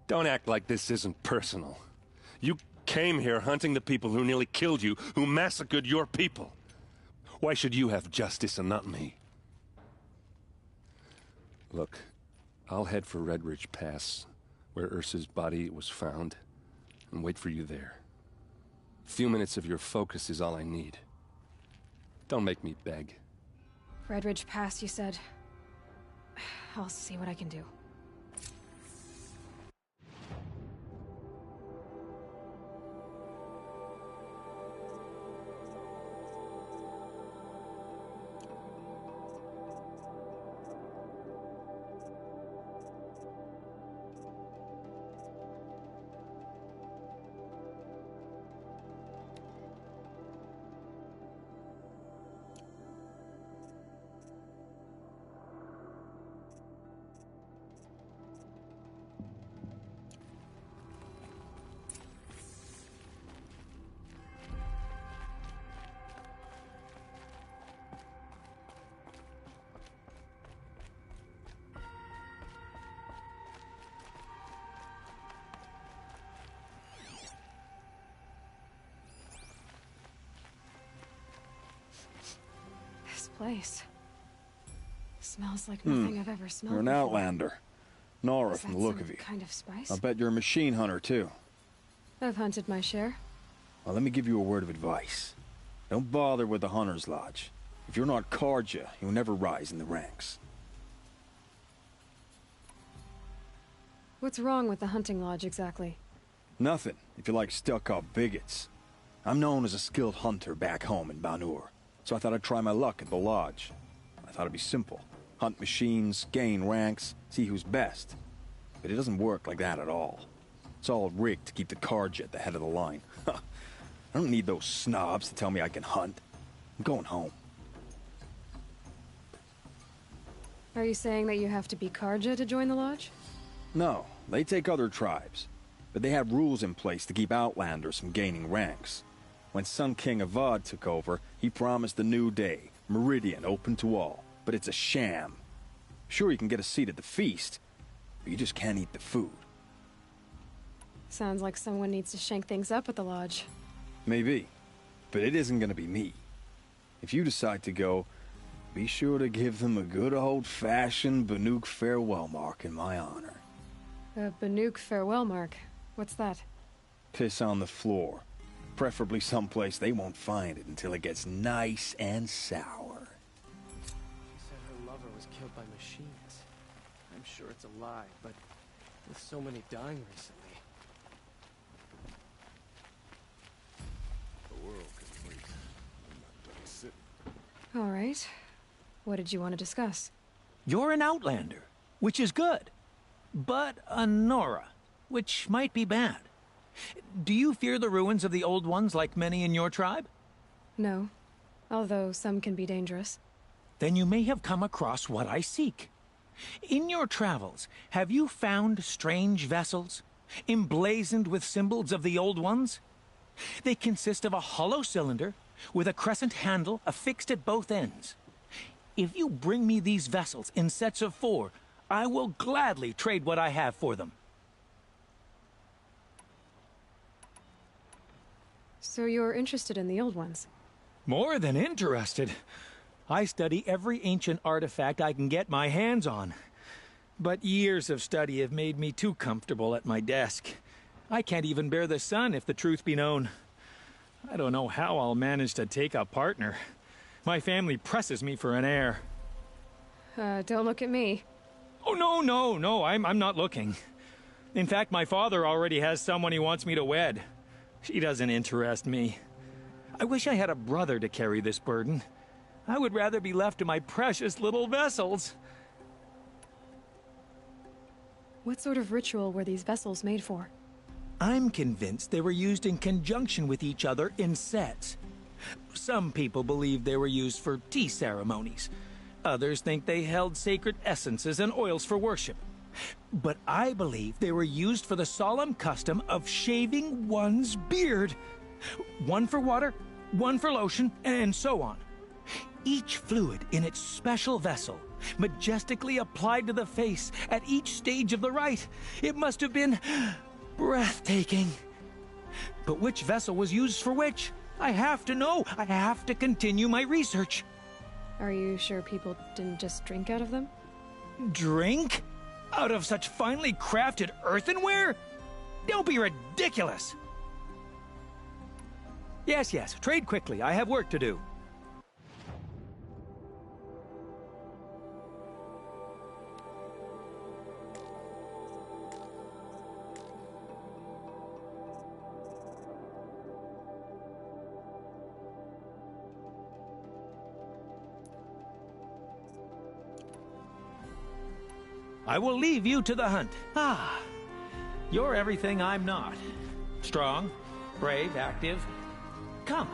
Don't act like this isn't personal. You came here hunting the people who nearly killed you, who massacred your people. Why should you have justice and not me? Look, I'll head for Red Ridge Pass, where Ursa's body was found, and wait for you there. A few minutes of your focus is all I need. Don't make me beg. Red Ridge Pass, you said? I'll see what I can do. place. Smells like nothing I've ever smelled You're an before. outlander. Nora Is from that the look some of you. kind of spice? I bet you're a machine hunter, too. I've hunted my share. Well, let me give you a word of advice. Don't bother with the Hunter's Lodge. If you're not Karja, you'll never rise in the ranks. What's wrong with the hunting lodge, exactly? Nothing, if you like stuck-up bigots. I'm known as a skilled hunter back home in Banur, so I thought I'd try my luck at the lodge. I thought it'd be simple. Hunt machines, gain ranks, see who's best. But it doesn't work like that at all. It's all rigged to keep the Karja at the head of the line. I don't need those snobs to tell me I can hunt. I'm going home. Are you saying that you have to be Karja to join the lodge? No, they take other tribes. But they have rules in place to keep outlanders from gaining ranks. When Sun King Avad took over, he promised a new day, Meridian open to all. But it's a sham. Sure, you can get a seat at the feast, but you just can't eat the food. Sounds like someone needs to shank things up at the lodge. Maybe, but it isn't gonna be me. If you decide to go, be sure to give them a good old-fashioned Banuk farewell mark in my honor. A Banuk farewell mark. What's that? Piss on the floor. Preferably someplace they won't find it until it gets nice and sour. She said her lover was killed by machines. I'm sure it's a lie, but with so many dying recently. The world can wait. I'm not done sitting. All right. What did you want to discuss? You're an outlander, which is good. But a Nora, which might be bad. Do you fear the ruins of the old ones like many in your tribe? No. Although some can be dangerous. Then you may have come across what I seek. In your travels, have you found strange vessels, emblazoned with symbols of the old ones? They consist of a hollow cylinder with a crescent handle affixed at both ends. If you bring me these vessels in sets of 4, I will gladly trade what I have for them. So you're interested in the old ones? More than interested. I study every ancient artifact I can get my hands on. But years of study have made me too comfortable at my desk. I can't even bear the sun, if the truth be known. I don't know how I'll manage to take a partner. My family presses me for an heir. Don't look at me. Oh, no, I'm not looking. In fact, my father already has someone he wants me to wed. She doesn't interest me. I wish I had a brother to carry this burden. I would rather be left to my precious little vessels. What sort of ritual were these vessels made for? I'm convinced they were used in conjunction with each other in sets. Some people believe they were used for tea ceremonies. Others think they held sacred essences and oils for worship. But I believe they were used for the solemn custom of shaving one's beard. One for water, one for lotion, and so on. Each fluid in its special vessel, majestically applied to the face at each stage of the rite. It must have been breathtaking. But which vessel was used for which? I have to know. I have to continue my research. Are you sure people didn't just drink out of them? Drink? Out of such finely crafted earthenware? Don't be ridiculous! Yes, trade quickly. I have work to do. I will leave you to the hunt. Ah, you're everything I'm not. Strong, brave, active. Come.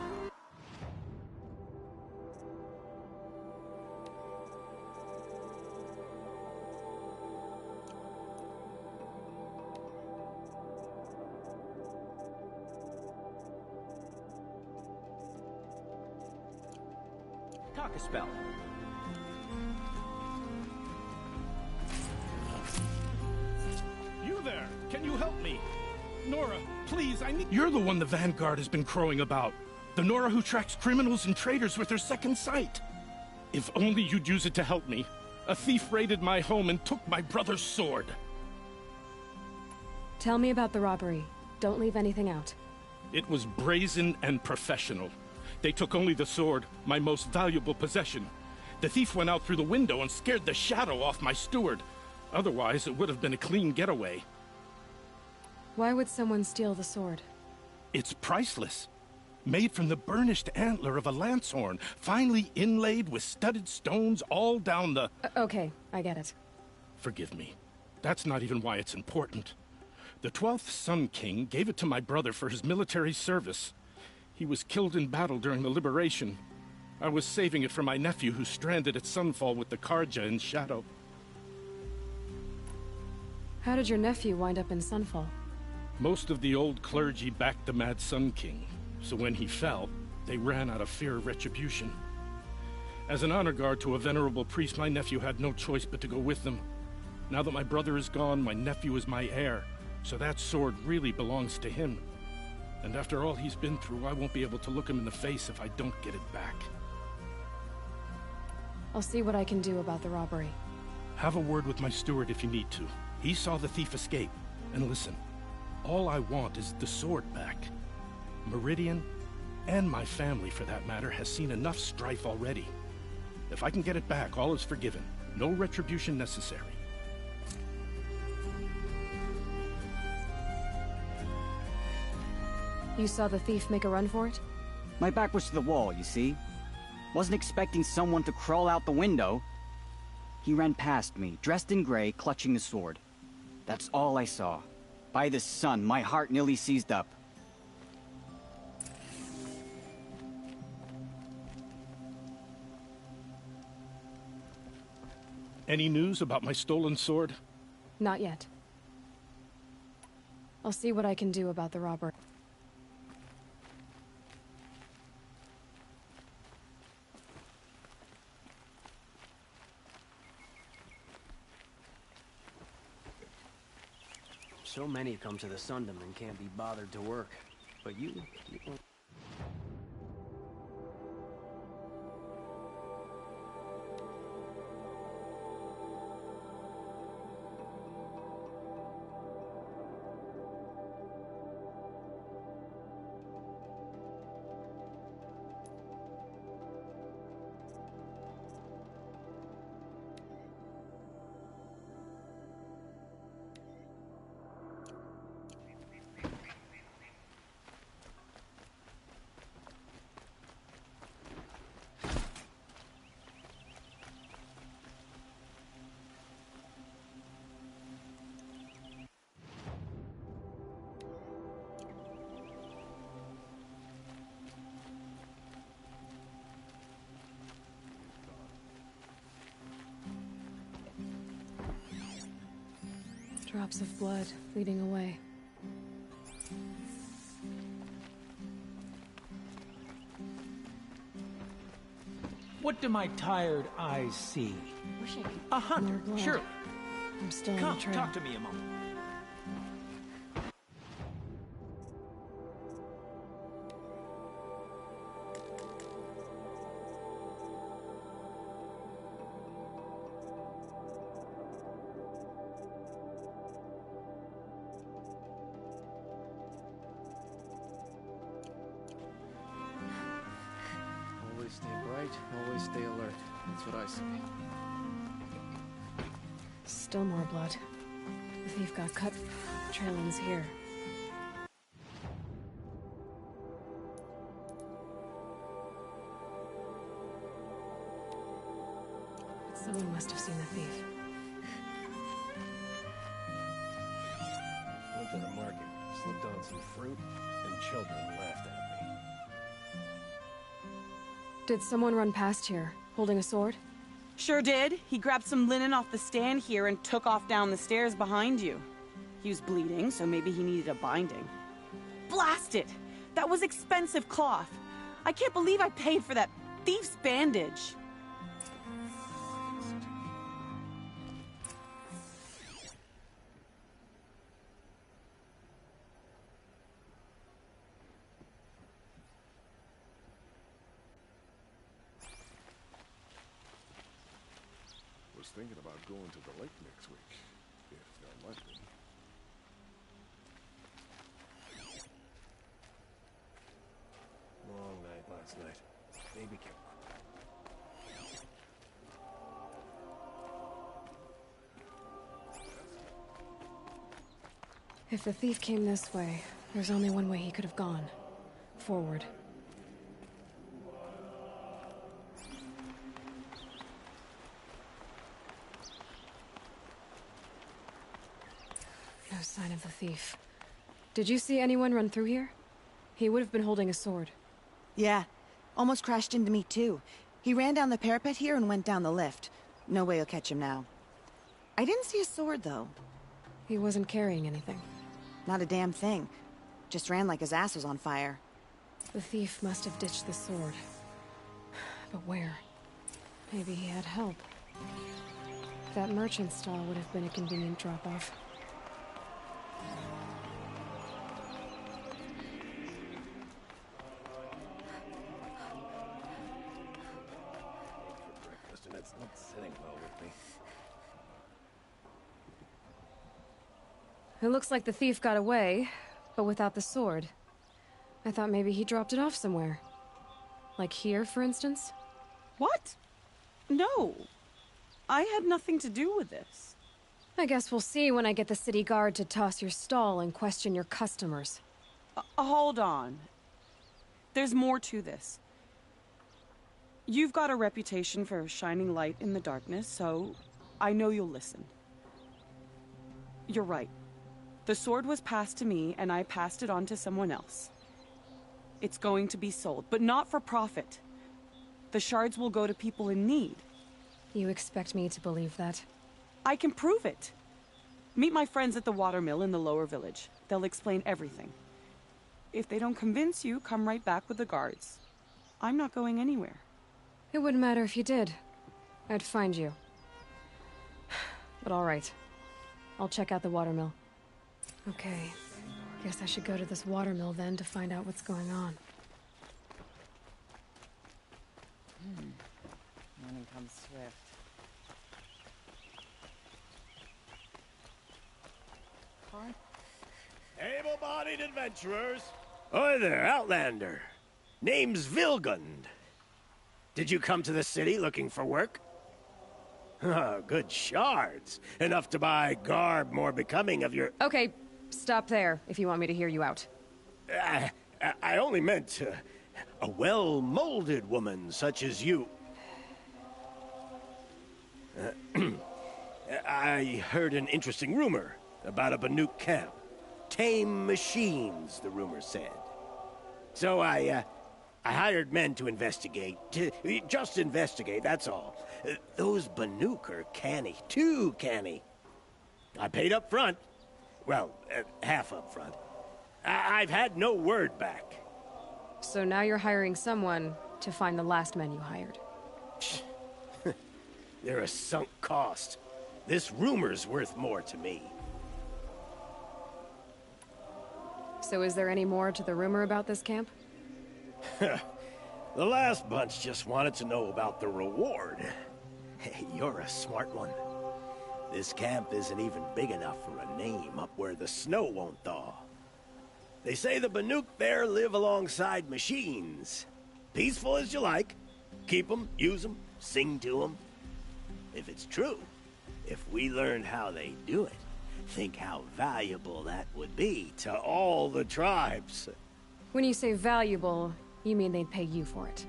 Talk a spell. You there! Can you help me? Nora, please, I need— You're the one the Vanguard has been crowing about. The Nora who tracks criminals and traitors with her second sight. If only you'd use it to help me. A thief raided my home and took my brother's sword. Tell me about the robbery. Don't leave anything out. It was brazen and professional. They took only the sword, my most valuable possession. The thief went out through the window and scared the shadow off my steward. Otherwise, it would have been a clean getaway. Why would someone steal the sword? It's priceless. Made from the burnished antler of a lancehorn, finely inlaid with studded stones all down the... Okay, I get it. Forgive me. That's not even why it's important. The 12th Sun King gave it to my brother for his military service. He was killed in battle during the liberation. I was saving it for my nephew who's stranded at Sunfall with the Karja in Shadow. How did your nephew wind up in Sunfall? Most of the old clergy backed the Mad Sun King. So when he fell, they ran out of fear of retribution. As an honor guard to a venerable priest, my nephew had no choice but to go with them. Now that my brother is gone, my nephew is my heir, so that sword really belongs to him. And after all he's been through, I won't be able to look him in the face if I don't get it back. I'll see what I can do about the robbery. Have a word with my steward if you need to. He saw the thief escape. And listen, all I want is the sword back. Meridian, and my family for that matter, has seen enough strife already. If I can get it back, all is forgiven. No retribution necessary. You saw the thief make a run for it? My back was to the wall, you see. Wasn't expecting someone to crawl out the window. He ran past me, dressed in gray, clutching the sword. That's all I saw. By the sun, my heart nearly seized up. Any news about my stolen sword? Not yet. I'll see what I can do about the robbery. So many come to the Sundom and can't be bothered to work. But you won't. Drops of blood leading away. What do my tired eyes see? A hunter, surely. I'm still Come, on the trail. talk to me a moment. Always stay bright, always stay alert. That's what I say. Still more blood. The thief got cut. The trail ends here. Someone must have seen the thief. Went to the market, slipped on some fruit, and children laughed at me. Did someone run past here, holding a sword? Sure did. He grabbed some linen off the stand here and took off down the stairs behind you. He was bleeding, so maybe he needed a binding. Blast it! That was expensive cloth. I can't believe I paid for that thief's bandage. thinking about going to the lake next week, if they'll let me. Long night last night. Baby kept... If the thief came this way, there's only one way he could have gone. Forward. No sign of the thief. Did you see anyone run through here? He would have been holding a sword. Yeah. Almost crashed into me, too. He ran down the parapet here and went down the lift. No way you'll catch him now. I didn't see a sword, though. He wasn't carrying anything. Not a damn thing. Just ran like his ass was on fire. The thief must have ditched the sword. But where? Maybe he had help. That merchant stall would have been a convenient drop-off. And it's not sitting well with me. It looks like the thief got away, but without the sword. I thought maybe he dropped it off somewhere. Like here, for instance? What? No. I had nothing to do with this. I guess we'll see when I get the city guard to toss your stall and question your customers. Hold on. There's more to this. You've got a reputation for shining light in the darkness, so I know you'll listen. You're right. The sword was passed to me, and I passed it on to someone else. It's going to be sold, but not for profit. The shards will go to people in need. You expect me to believe that? I can prove it. Meet my friends at the watermill in the lower village. They'll explain everything. If they don't convince you, come right back with the guards. I'm not going anywhere. It wouldn't matter if you did. I'd find you. But all right. I'll check out the watermill. Okay. Guess I should go to this watermill then to find out what's going on. Morning comes swift. Able-bodied adventurers. Oi there, Outlander. Name's Vilgund. Did you come to the city looking for work? Oh, good shards. Enough to buy garb more becoming of your... Okay, stop there if you want me to hear you out. I only meant a well-molded woman such as you. I heard an interesting rumor about a Banuk camp. Tame machines, the rumor said. So I hired men to investigate. Just investigate, that's all. Those Banuk are canny, too canny. I paid up front. Well, half up front. I've had no word back. So now you're hiring someone to find the last men you hired. They're a sunk cost. This rumor's worth more to me. So is there any more to the rumor about this camp? The last bunch just wanted to know about the reward. Hey, you're a smart one. This camp isn't even big enough for a name up where the snow won't thaw. They say the Banuk there live alongside machines. Peaceful as you like. Keep them, use them, sing to them. If it's true, if we learned how they do it, think how valuable that would be to all the tribes. When you say valuable, you mean they'd pay you for it.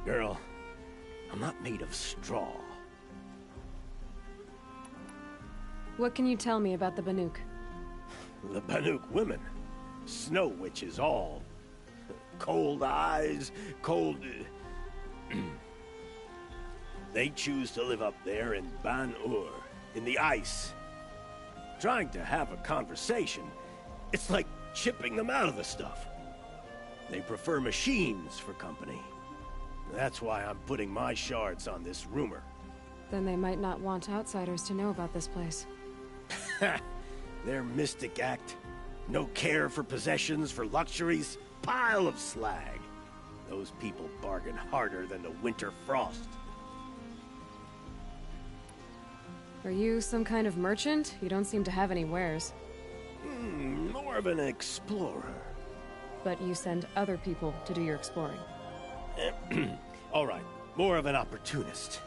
Girl, I'm not made of straw. What can you tell me about the Banuk? The Banuk women. Snow witches all. Cold eyes, cold... They choose to live up there in Ban-Ur, in the ice. Trying to have a conversation, it's like chipping them out of the stuff. They prefer machines for company. That's why I'm putting my shards on this rumor. Then they might not want outsiders to know about this place. Their mystic act. No care for possessions, for luxuries. Pile of slag. Those people bargain harder than the winter frost. Are you some kind of merchant? You don't seem to have any wares. More of an explorer. But you send other people to do your exploring. All right, more of an opportunist.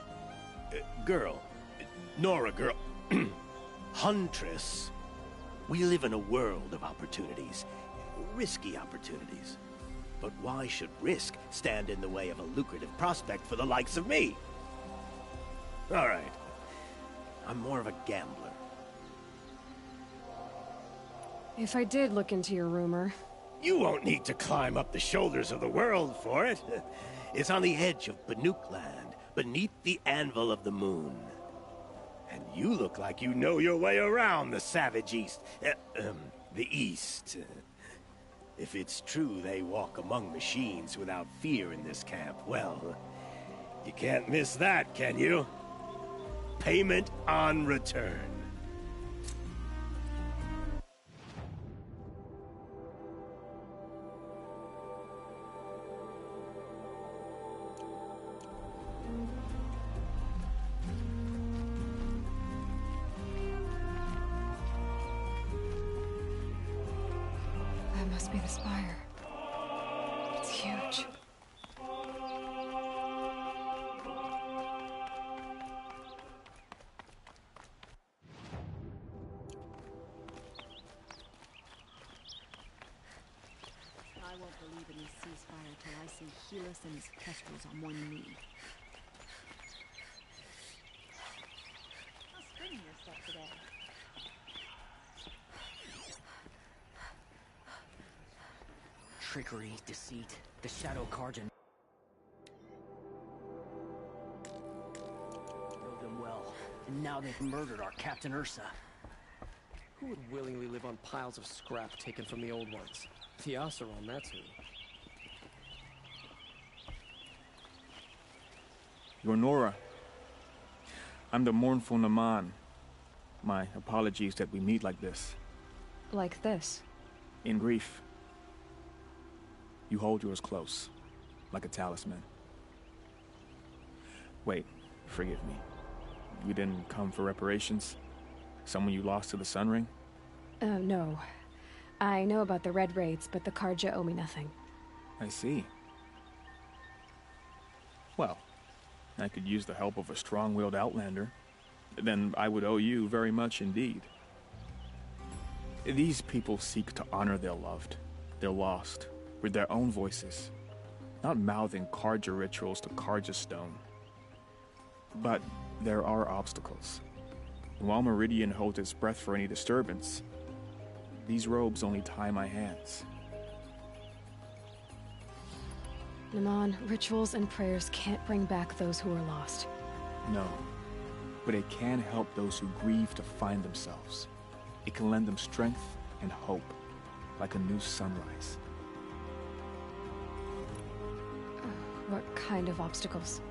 Girl. Nora girl. Huntress. We live in a world of opportunities. Risky opportunities. But why should risk stand in the way of a lucrative prospect for the likes of me? All right. I'm more of a gambler. If I did look into your rumor... You won't need to climb up the shoulders of the world for it. It's on the edge of Banuk land, beneath the anvil of the moon. And you look like you know your way around the savage east. The east. If it's true they walk among machines without fear in this camp, well, you can't miss that, can you? Payment on return. That must be the spire. It's huge. I won't believe in this ceasefire till I see Helis and his kestrels on one knee. How's spinning your stuff today? Trickery, deceit, the Shadow Carja know them well, and now they've murdered our Captain Ursa. Who would willingly live on piles of scrap taken from the old ones? The Oseram, that's who. You're Nora. I'm the mournful Naman. My apologies that we meet like this. Like this? In grief. You hold yours close, like a talisman. Wait, forgive me. You didn't come for reparations? Someone you lost to the Sun Ring? No. I know about the Red Raids, but the Carja owe me nothing. I see. Well, I could use the help of a strong-willed outlander. Then I would owe you very much indeed. These people seek to honor their loved, their lost, with their own voices, not mouthing Carja rituals to Carja stone. But there are obstacles. While Meridian holds its breath for any disturbance, these robes only tie my hands. Naman, rituals and prayers can't bring back those who are lost. No, but it can help those who grieve to find themselves. It can lend them strength and hope, like a new sunrise. What kind of obstacles?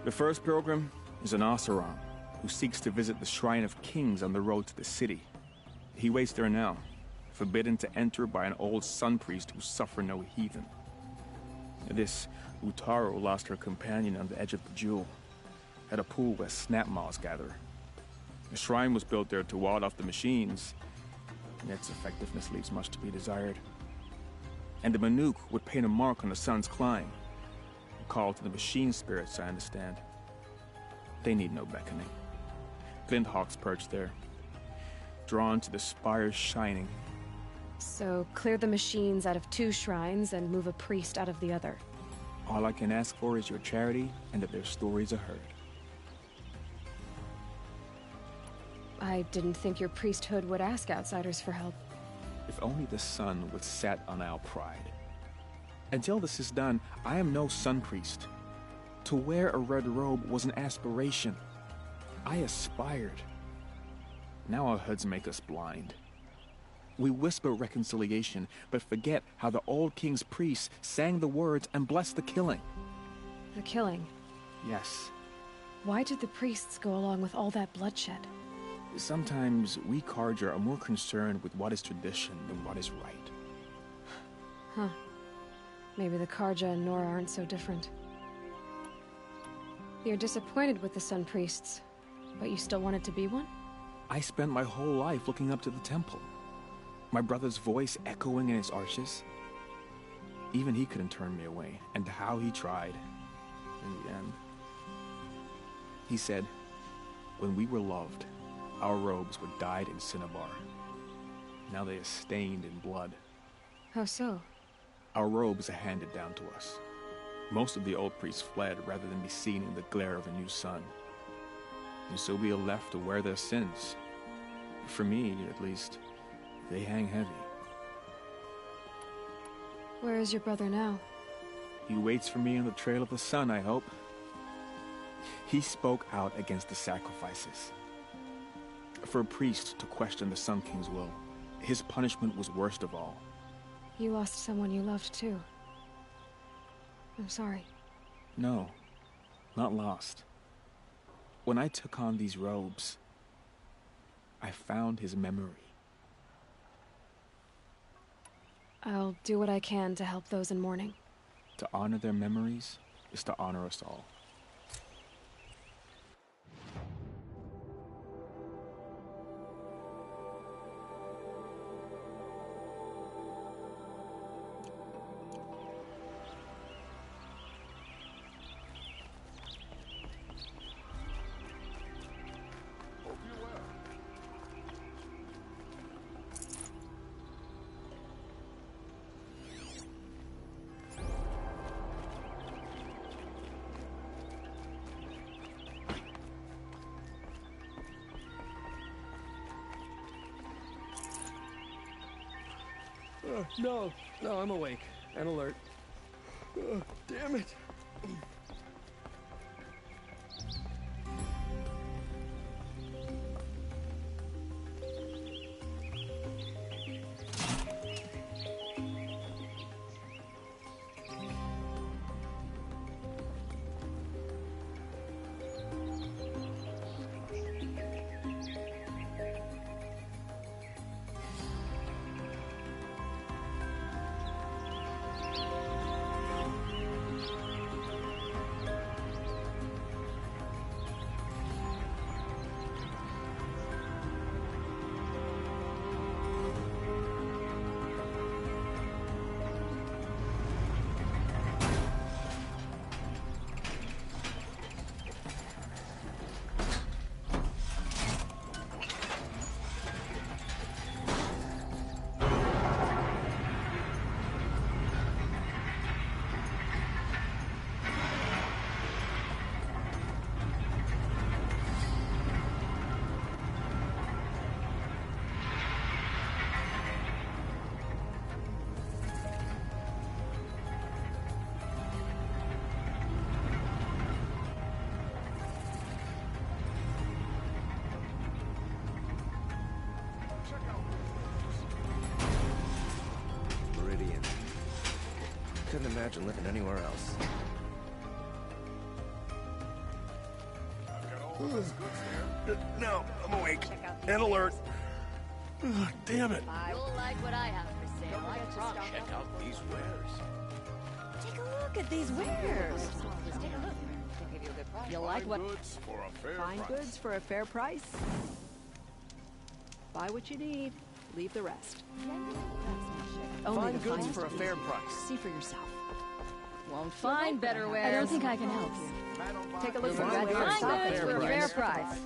The first pilgrim is an Oseram, who seeks to visit the Shrine of Kings on the road to the city. He waits there now, forbidden to enter by an old sun priest who suffered no heathen. This Utaru lost her companion on the edge of the Jewel, at a pool where snap moths gather. The shrine was built there to ward off the machines, and its effectiveness leaves much to be desired. And the Banuk would paint a mark on the sun's climb, a call to the machine spirits, I understand. They need no beckoning. Glint hawks perch there, drawn to the spire's shining. So, clear the machines out of 2 shrines and move a priest out of the other. All I can ask for is your charity and that their stories are heard. I didn't think your priesthood would ask outsiders for help. If only the sun would set on our pride. Until this is done, I am no sun priest. To wear a red robe was an aspiration. I aspired. Now our hoods make us blind. We whisper reconciliation, but forget how the old king's priests sang the words and blessed the killing. The killing? Yes. Why did the priests go along with all that bloodshed? Sometimes we Carja are more concerned with what is tradition than what is right. Huh. Maybe the Carja and Nora aren't so different. You're disappointed with the Sun Priests. But you still wanted to be one? I spent my whole life looking up to the temple. My brother's voice echoing in its arches. Even he couldn't turn me away, and how he tried. In the end, he said, when we were loved, our robes were dyed in cinnabar. Now they are stained in blood. How so? Our robes are handed down to us. Most of the old priests fled rather than be seen in the glare of a new sun. And so we are left to wear their sins. For me, at least, they hang heavy. Where is your brother now? He waits for me on the trail of the sun, I hope. He spoke out against the sacrifices. For a priest to question the Sun King's will, his punishment was worst of all. You lost someone you loved too. I'm sorry. No, not lost. When I took on these robes, I found his memory. I'll do what I can to help those in mourning. To honor their memories is to honor us all. No, I'm awake and alert. Damn it. Couldn't imagine living anywhere else. No, I'm awake and alert. Damn it. You'll like what I have for sale. Check out these wares. Take a look at these wares. Just take a look. They'll give you a good price. You like what? Goods for a fair Fine price. goods for a fair price. Buy what you need, leave the rest. Only Fine the goods finest for a fair pieces. price. See for yourself. Won't find better wares. I don't think I can help you. Take a look at Fine the goods for a wares. fair price.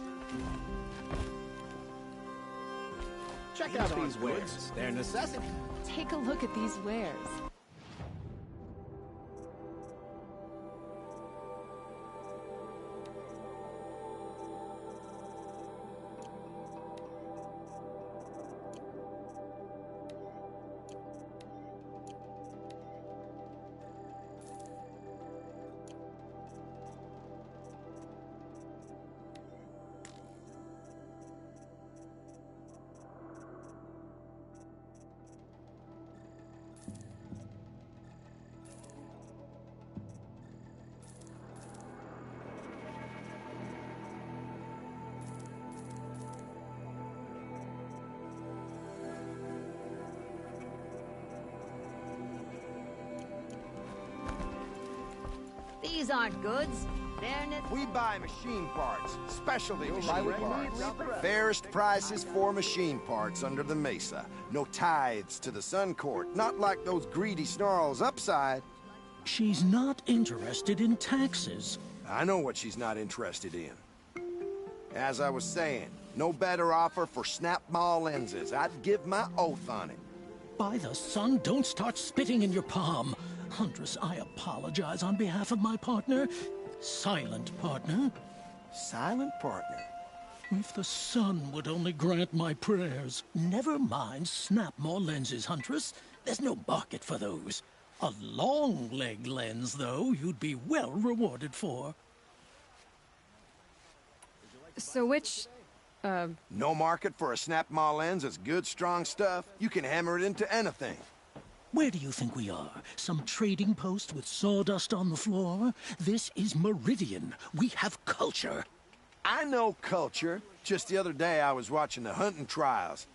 Check out these wares. They're necessity. Take a look at these wares. These aren't goods. We buy machine parts, specialty machine parts. Fairest prices for machine parts under the mesa. No tithes to the Sun Court, not like those greedy snarls upside. She's not interested in taxes. I know what she's not interested in. As I was saying, no better offer for snap maw lenses. I'd give my oath on it. By the sun, don't start spitting in your palm. Huntress, I apologize on behalf of my partner. Silent partner. Silent partner? If the sun would only grant my prayers. Never mind snap maw lenses, Huntress. There's no market for those. A long leg lens, though, you'd be well rewarded for. So which, No market for a snap maw lens is good, strong stuff. You can hammer it into anything. Where do you think we are? Some trading post with sawdust on the floor? This is Meridian. We have culture. I know culture. Just the other day I was watching the hunting trials.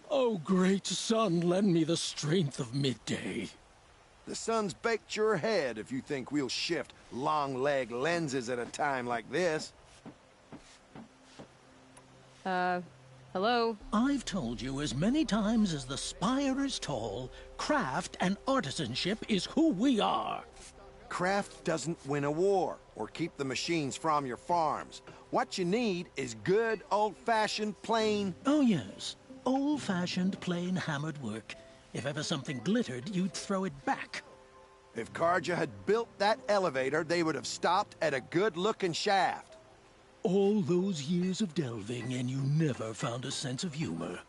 Oh, great sun, lend me the strength of midday. The sun's baked your head if you think we'll shift long leg lenses at a time like this. Hello? I've told you as many times as the spire is tall, craft and artisanship is who we are. Craft doesn't win a war or keep the machines from your farms. What you need is good, old-fashioned, plain... Oh, yes. Old-fashioned, plain hammered work. If ever something glittered, you'd throw it back. If Karja had built that elevator, they would have stopped at a good-looking shaft. All those years of delving, and you never found a sense of humor.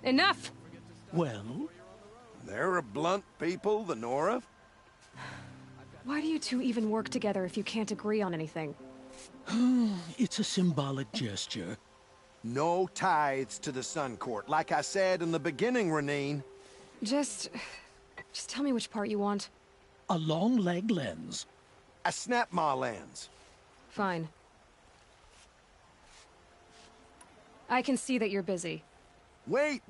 Enough! Well? They're a blunt people, the Nora. Why do you two even work together if you can't agree on anything? It's a symbolic gesture. No tithes to the Sun Court, like I said in the beginning, Renine. Just tell me which part you want. A long leg lens. A snap maw lens. Fine. I can see that you're busy. Wait.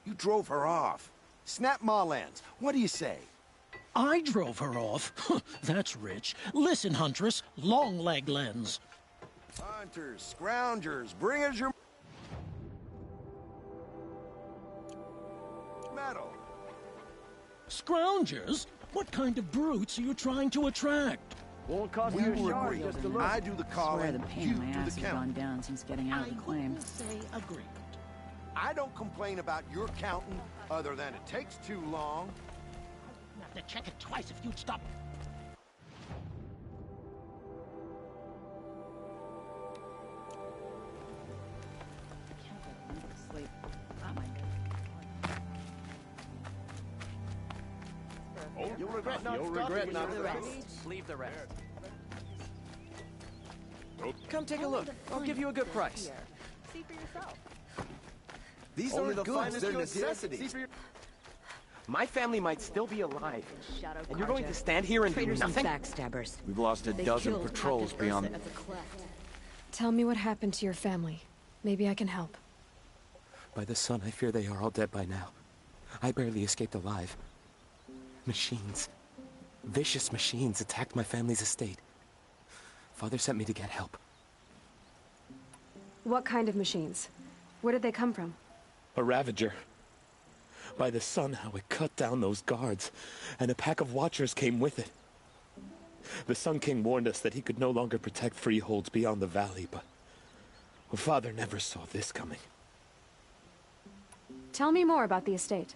You drove her off. Snap maw lens. What do you say? I drove her off? That's rich. Listen, Huntress. Long leg lens. Hunters, scroungers, bring us your... metal. Scroungers? What kind of brutes are you trying to attract? Won't cost We you a will shard. agree. Just a look. I do the I calling, swear the pain you in my do ass the has counting. gone down since getting out of the claim. Say agreement. I don't complain about your counting, other than it takes too long. I'd have to check it twice if you'd stop. Sleep. Oh my God. You'll regret not Leave the rest. Come take a look. I'll give you a good price. See for yourself. These Only aren't the goods, finest they're goods necessities. My family might still be alive. Shadow And you're going Karja. to stand here and do Traitors nothing? and backstabbers. We've lost a They dozen killed patrols Captain beyond... Ursa at the cleft. Tell me what happened to your family. Maybe I can help. By the sun, I fear they are all dead by now. I barely escaped alive. Machines. Vicious machines attacked my family's estate. Father sent me to get help. What kind of machines? Where did they come from? A Ravager. By the sun, how it cut down those guards, and a pack of watchers came with it. The Sun King warned us that he could no longer protect freeholds beyond the valley, but Father never saw this coming. Tell me more about the estate.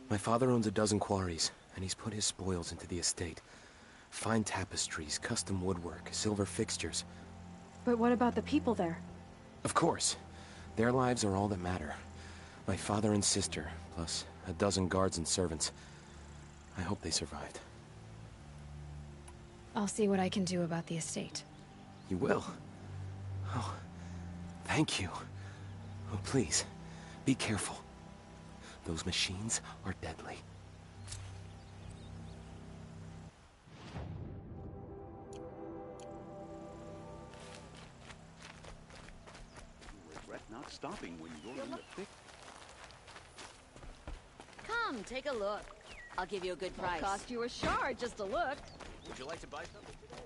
My father owns a dozen quarries, and he's put his spoils into the estate. Fine tapestries, custom woodwork, silver fixtures. But what about the people there? Of course. Their lives are all that matter. My father and sister, plus a dozen guards and servants. I hope they survived. I'll see what I can do about the estate. You will? Oh, thank you. Oh, please, be careful. Those machines are deadly. Regret not stopping when you're in the thick. Come, take a look. I'll give you a good price. Cost you a shard just to look. Would you like to buy something today?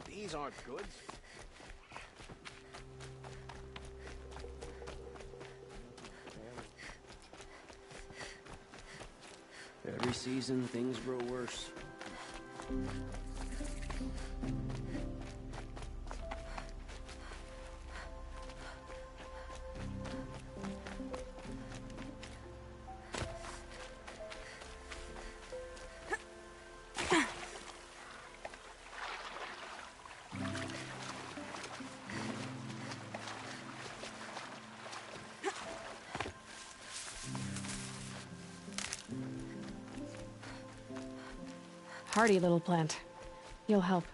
These aren't goods. Every season, things grow worse. Hardy little plant. You'll help.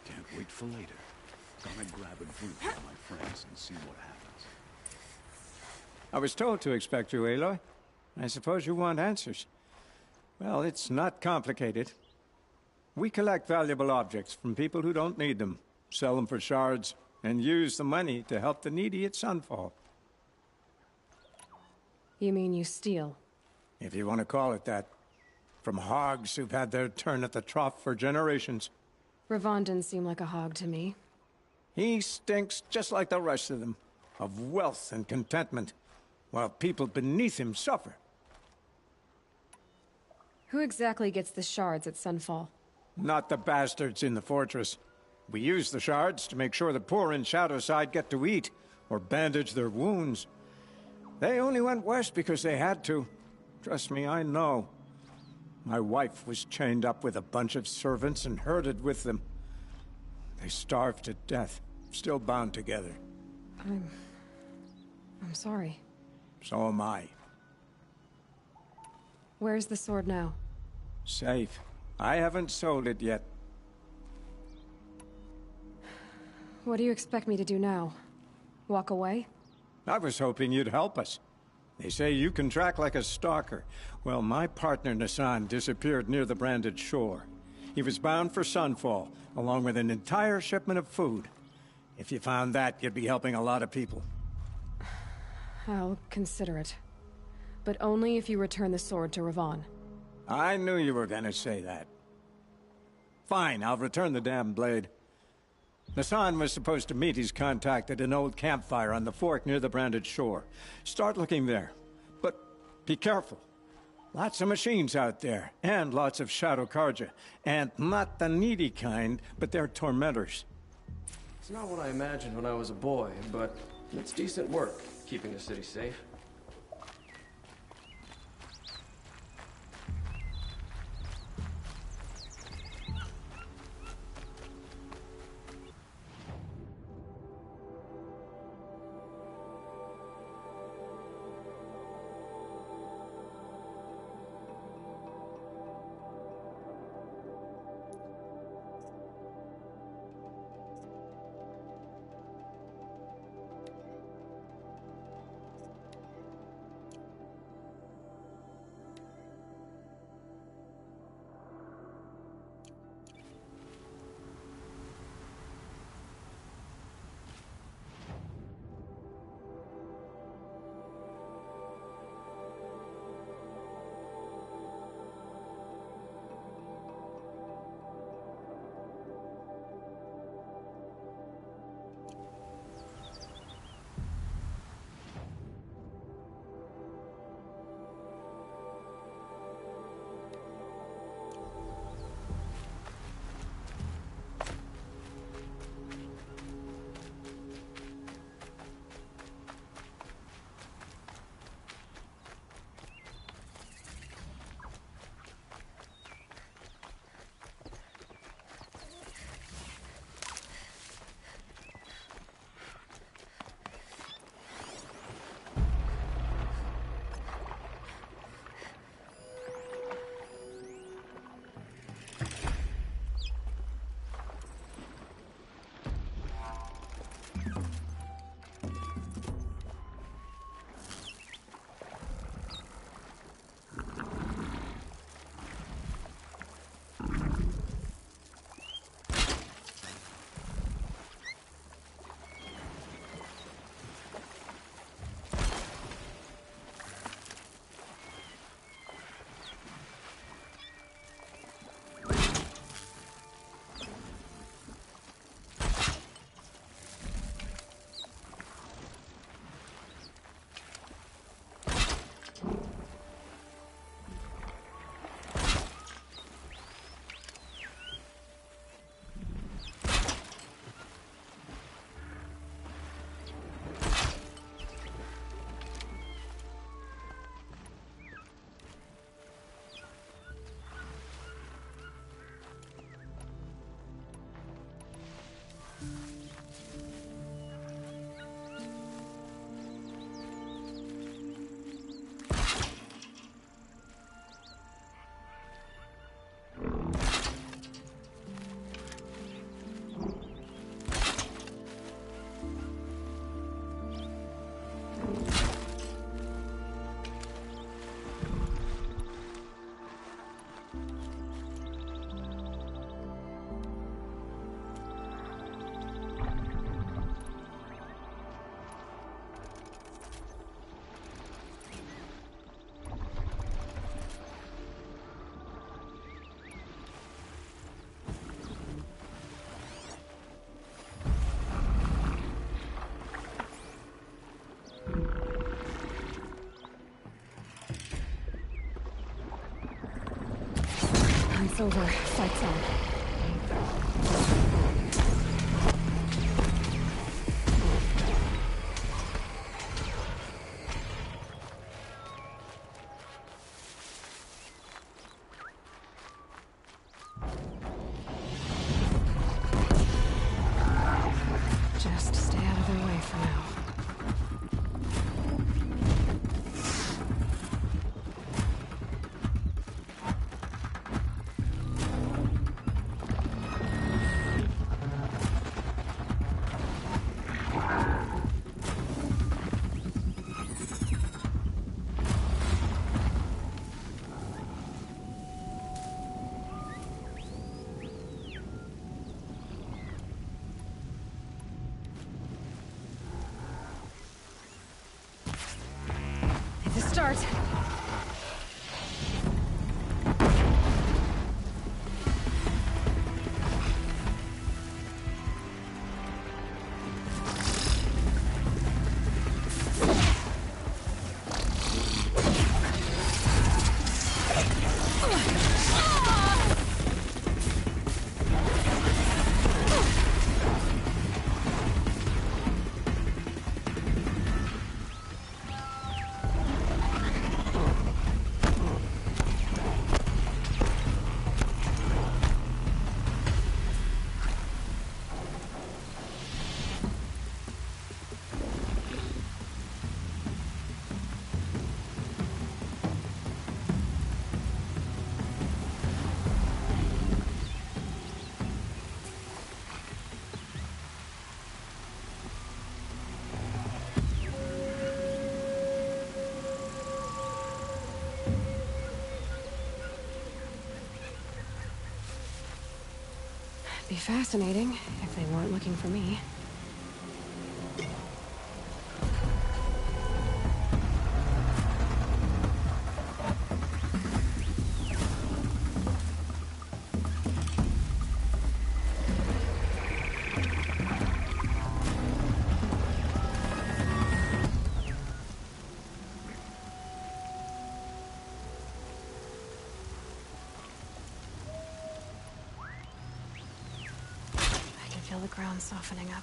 Can't wait for later. Gonna grab a drink with my friends and see what happens. I was told to expect you, Aloy. I suppose you want answers. Well, it's not complicated. We collect valuable objects from people who don't need them, sell them for shards, and use the money to help the needy at Sunfall. You mean you steal? If you want to call it that. From hogs who've had their turn at the trough for generations. Ravon didn't seem like a hog to me. He stinks just like the rest of them, of wealth and contentment, while people beneath him suffer. Who exactly gets the shards at Sunfall? Not the bastards in the fortress. We use the shards to make sure the poor in Shadowside get to eat, or bandage their wounds. They only went west because they had to. Trust me, I know. My wife was chained up with a bunch of servants and herded with them. They starved to death, still bound together. I'm sorry. So am I. Where's the sword now? Safe. I haven't sold it yet. What do you expect me to do now? Walk away? I was hoping you'd help us. They say you can track like a stalker. Well, my partner Nassan disappeared near the branded shore. He was bound for Sunfall, along with an entire shipment of food. If you found that, you'd be helping a lot of people. I'll consider it. But only if you return the sword to Ravon. I knew you were gonna say that. Fine, I'll return the damn blade. Nassan was supposed to meet his contact at an old campfire on the fork near the branded shore. Start looking there. But be careful. Lots of machines out there, and lots of Shadow Karja. And not the needy kind, but they're tormentors. It's not what I imagined when I was a boy, but it's decent work, keeping the city safe. over. Fight's on. Just stay out of their way for now. It's a start. Be fascinating if they weren't looking for me. Feel the ground softening up.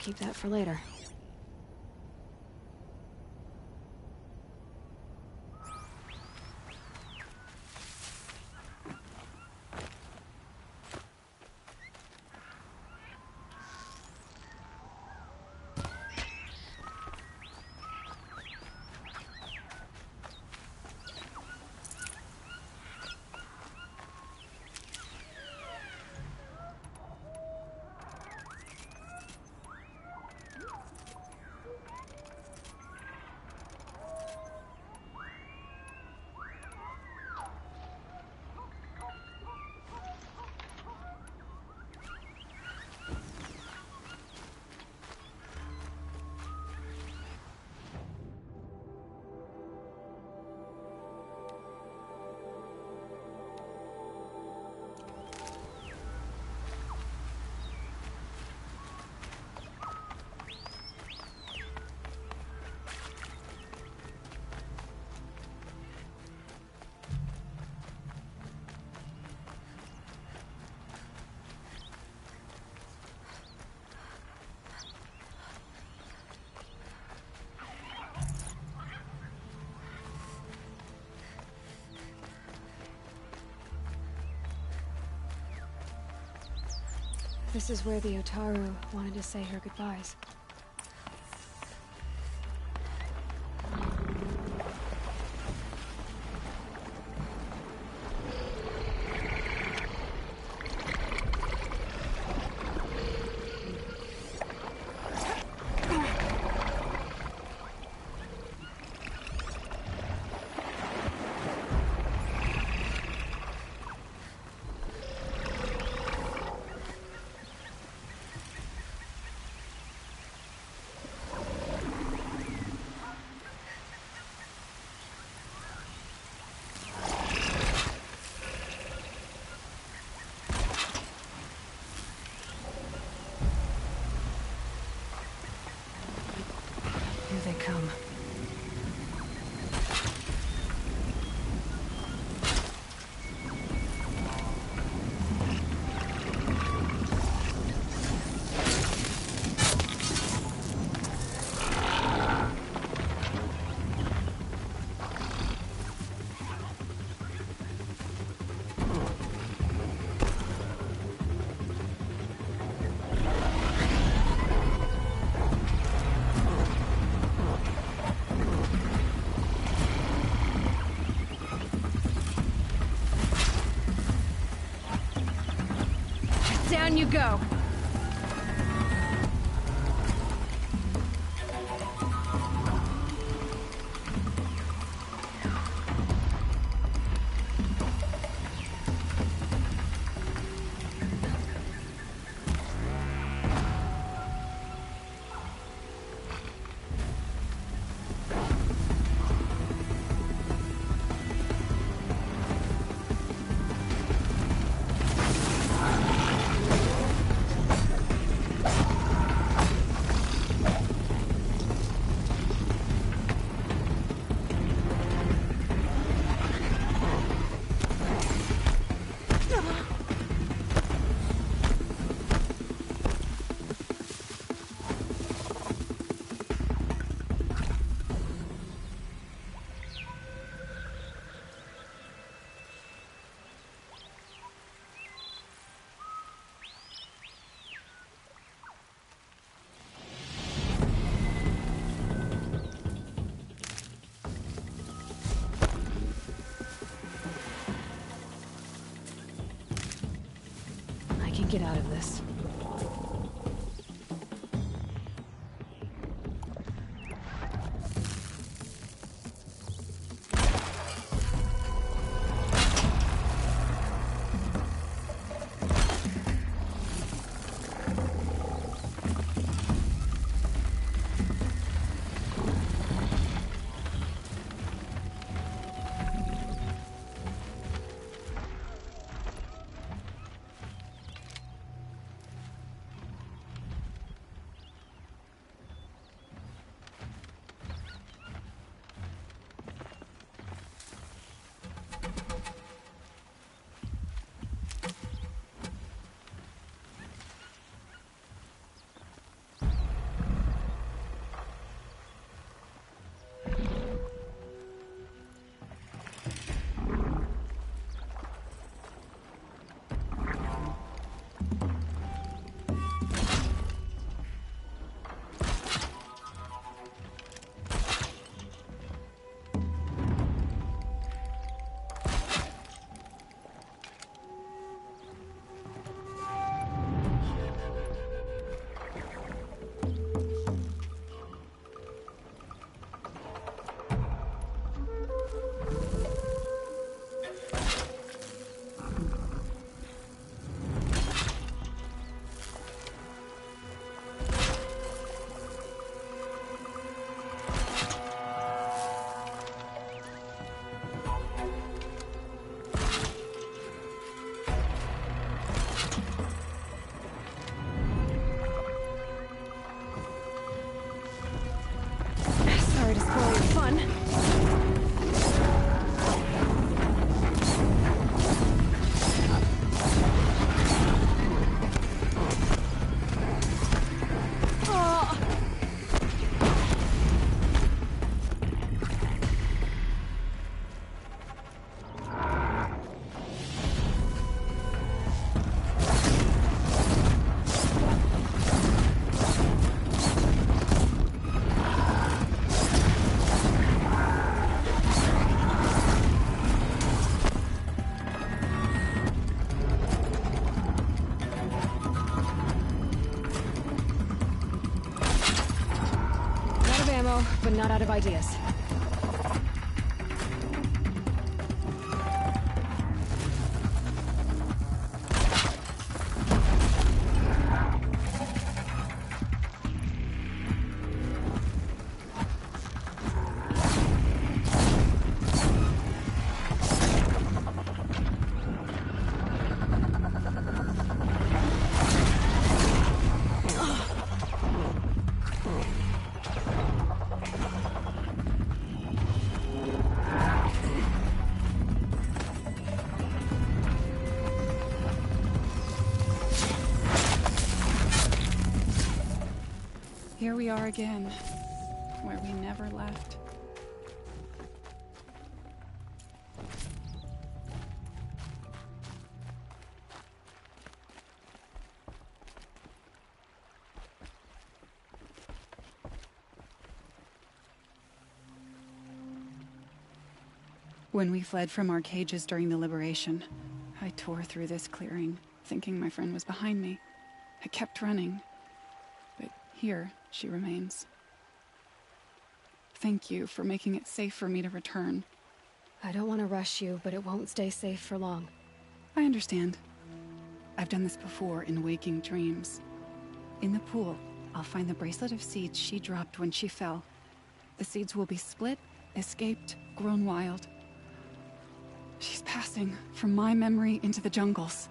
keep that for later. This is where the Otaru wanted to say her goodbyes. Here they come. Down you go. Get out of this. ammo, but not out of ideas. Here we are again, where we never left. When we fled from our cages during the liberation, I tore through this clearing, thinking my friend was behind me. I kept running, but here she remains. Thank you for making it safe for me to return. I don't want to rush you, but it won't stay safe for long. I understand. I've done this before in waking dreams. In the pool, I'll find the bracelet of seeds she dropped when she fell. The seeds will be split, escaped, grown wild. She's passing from my memory into the jungles.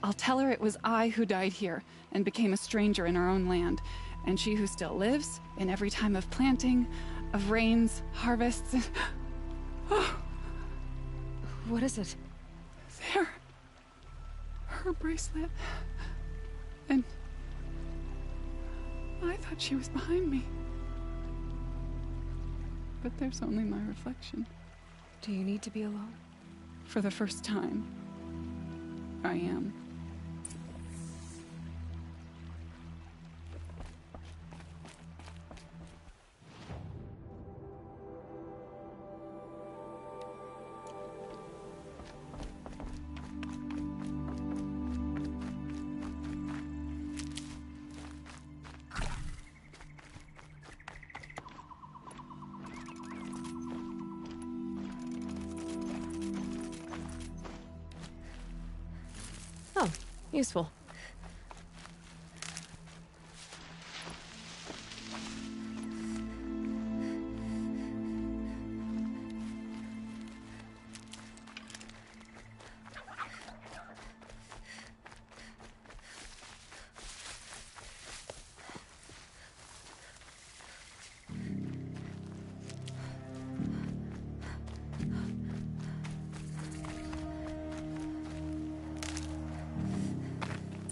I'll tell her it was I who died here and became a stranger in our own land, and she who still lives in every time of planting, of rains, harvests, and... Oh. What is it? There. Her bracelet. And... I thought she was behind me. But there's only my reflection. Do you need to be alone? For the first time, I am. Oh, useful.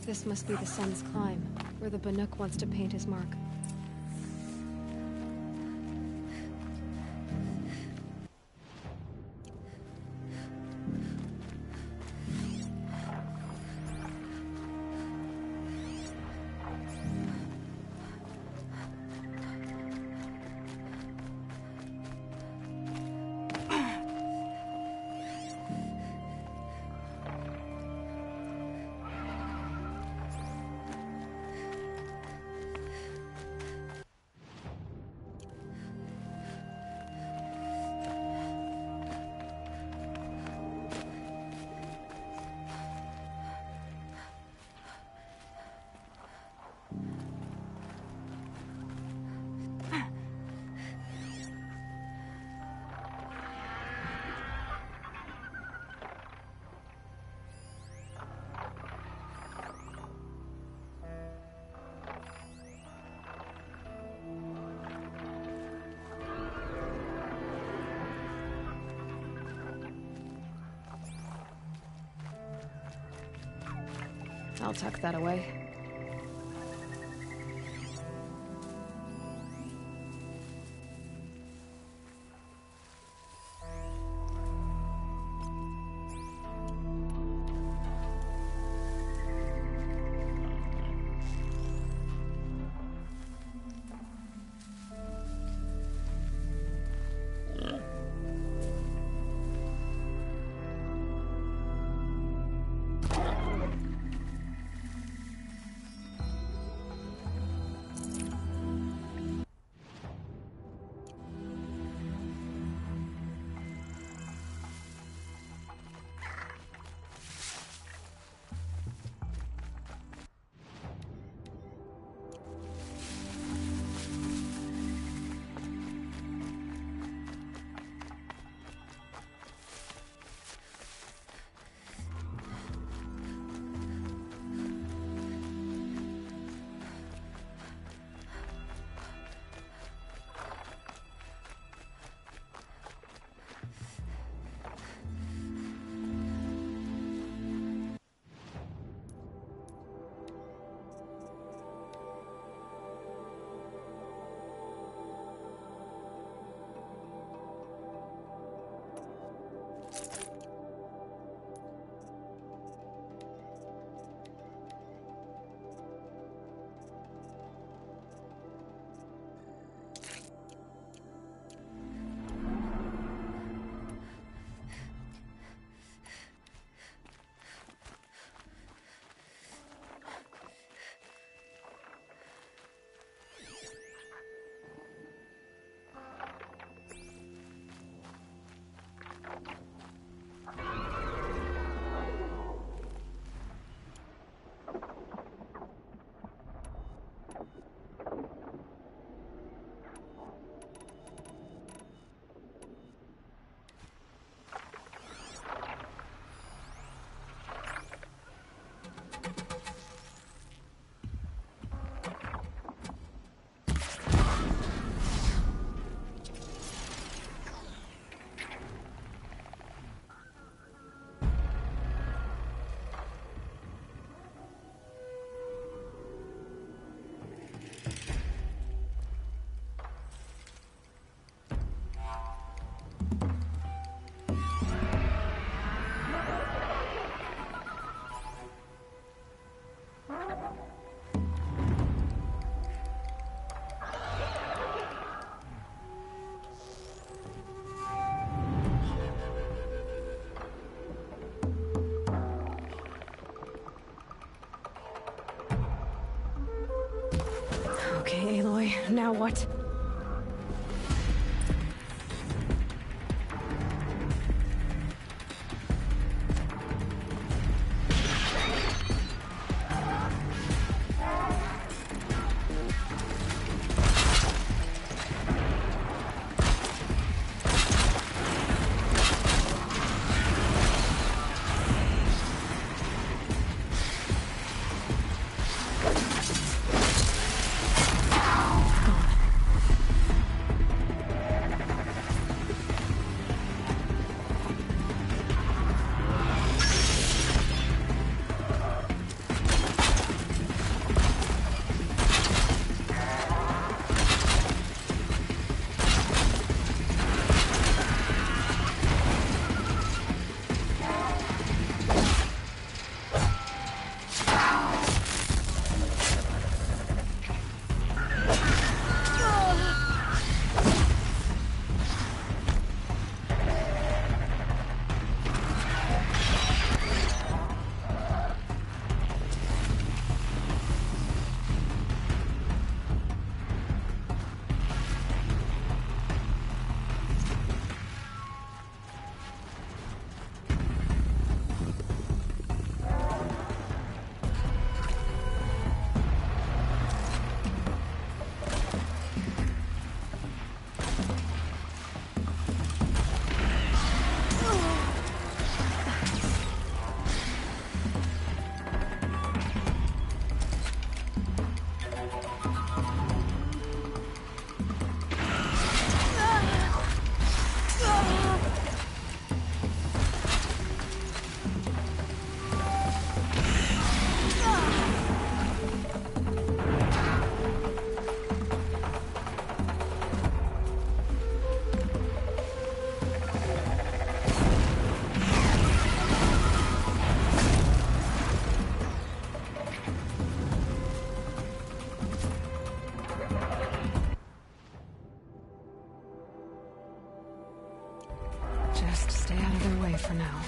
This must be the sun's climb, where the Banuk wants to paint his mark. I'll tuck that away. Okay, Aloy, now what? Just stay out of their way for now.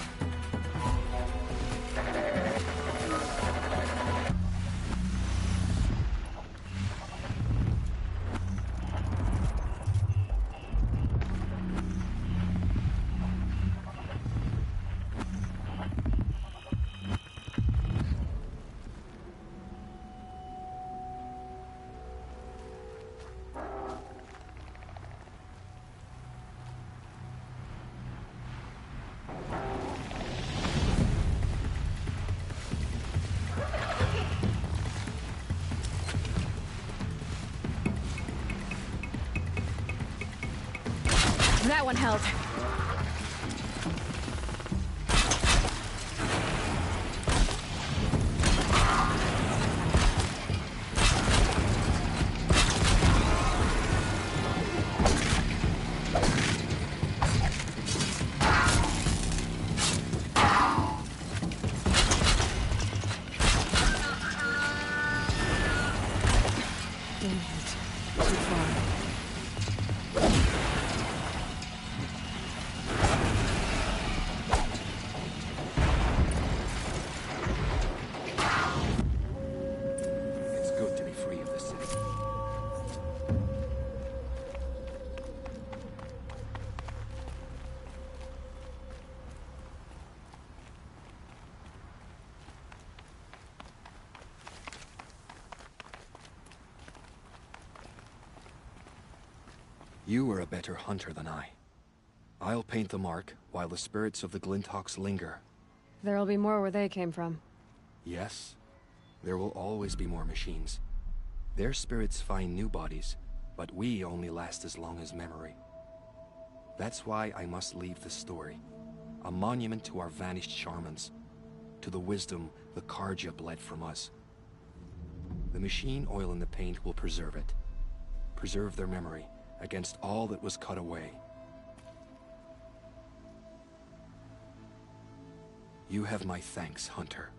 That one held. You are a better hunter than I. I'll paint the mark while the spirits of the Glinthawks linger. There'll be more where they came from. Yes, there will always be more machines. Their spirits find new bodies, but we only last as long as memory. That's why I must leave this story. A monument to our vanished shamans, to the wisdom the Karja bled from us. The machine oil in the paint will preserve it. Preserve their memory against all that was cut away. You have my thanks, Hunter.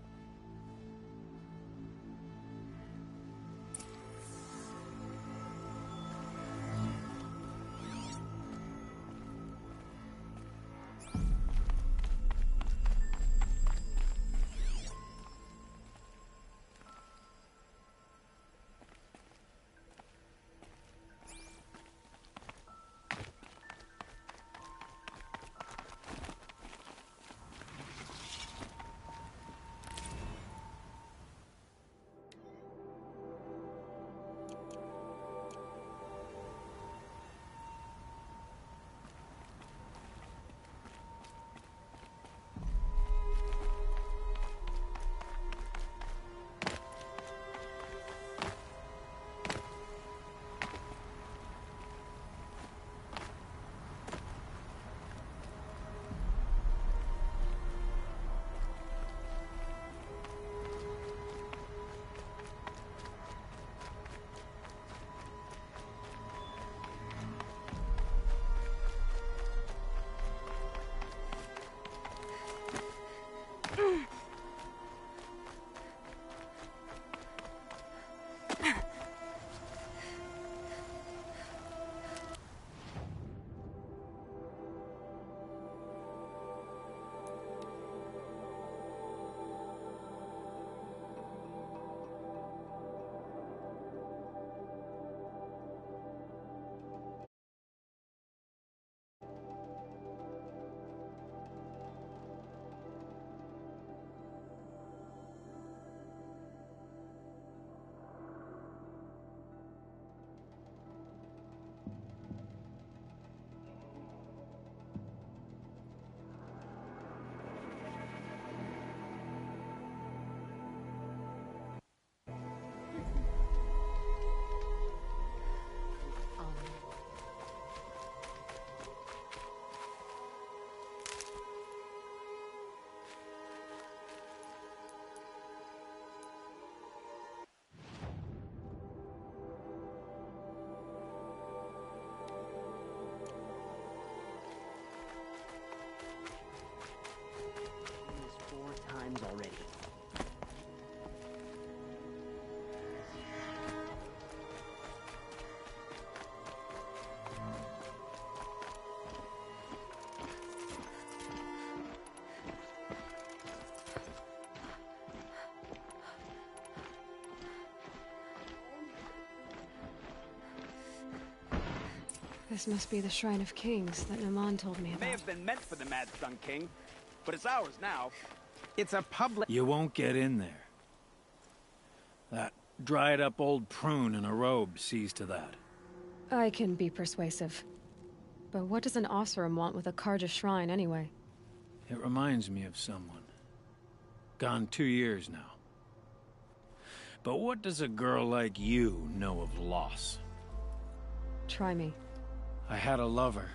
This must be the Shrine of Kings that Naman told me It about. may have been meant for the Mad Sun King, but it's ours now. It's a public... You won't get in there. That dried-up old prune in a robe sees to that. I can be persuasive. But what does an Oseram want with a Karja shrine, anyway? It reminds me of someone. Gone 2 years now. But what does a girl like you know of loss? Try me. I had a lover.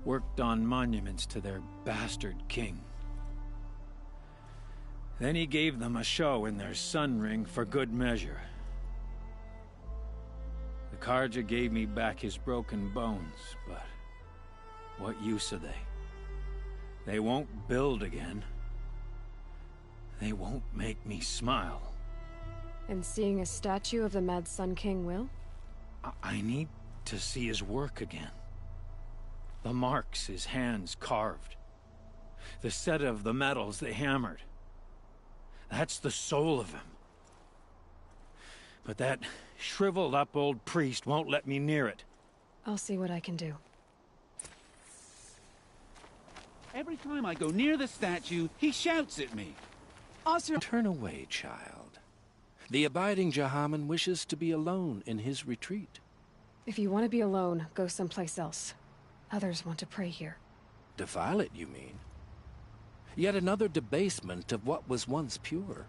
Worked on monuments to their bastard king. Then he gave them a show in their sun ring for good measure. The Karja gave me back his broken bones, but what use are they? They won't build again. They won't make me smile. And seeing a statue of the Mad Sun King will? I need to see his work again. The marks his hands carved. The set of the metals they hammered. That's the soul of him. But that shriveled up old priest won't let me near it. I'll see what I can do. Every time I go near the statue, he shouts at me. Turn away, child. The abiding Jahaman wishes to be alone in his retreat. If you want to be alone, go someplace else. Others want to pray here. Defile it, you mean? Yet another debasement of what was once pure.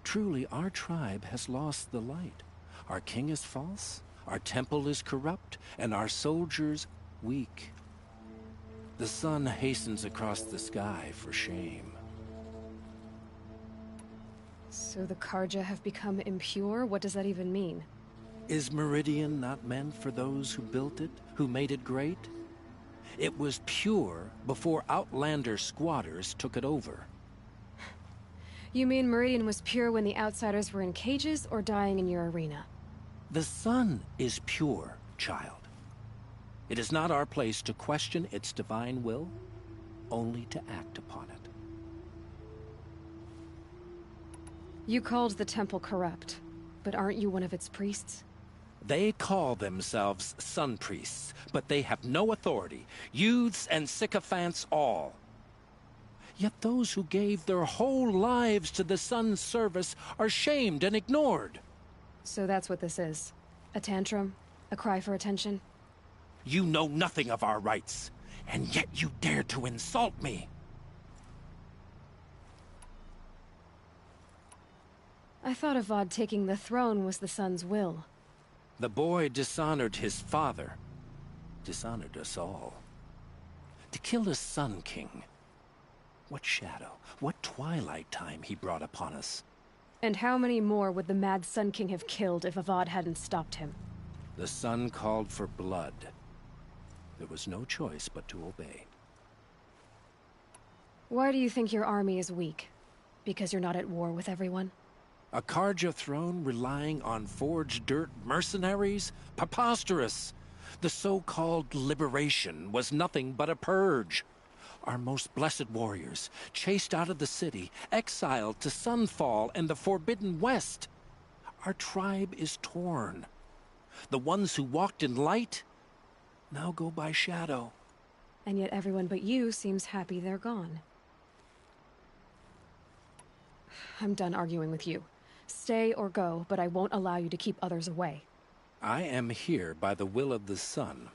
Truly, our tribe has lost the light. Our king is false, our temple is corrupt, and our soldiers weak. The sun hastens across the sky for shame. So the Karja have become impure? What does that even mean? Is Meridian not meant for those who built it, who made it great? It was pure before Outlander squatters took it over. You mean Meridian was pure when the outsiders were in cages or dying in your arena? The sun is pure, child. It is not our place to question its divine will, only to act upon it. You called the temple corrupt, but aren't you one of its priests? They call themselves sun priests, but they have no authority, youths and sycophants all. Yet those who gave their whole lives to the sun's service are shamed and ignored. So that's what this is. A tantrum? A cry for attention? You know nothing of our rights, and yet you dare to insult me. I thought Avad taking the throne was the sun's will. The boy dishonored his father, dishonored us all. To kill a Sun King. What shadow, what twilight time he brought upon us. And how many more would the Mad Sun King have killed if Avad hadn't stopped him? The sun called for blood. There was no choice but to obey. Why do you think your army is weak? Because you're not at war with everyone? A Karja throne relying on forged dirt mercenaries? Preposterous! The so-called liberation was nothing but a purge. Our most blessed warriors, chased out of the city, exiled to Sunfall and the Forbidden West. Our tribe is torn. The ones who walked in light now go by shadow. And yet everyone but you seems happy they're gone. I'm done arguing with you. Stay or go, but I won't allow you to keep others away. I am here by the will of the sun.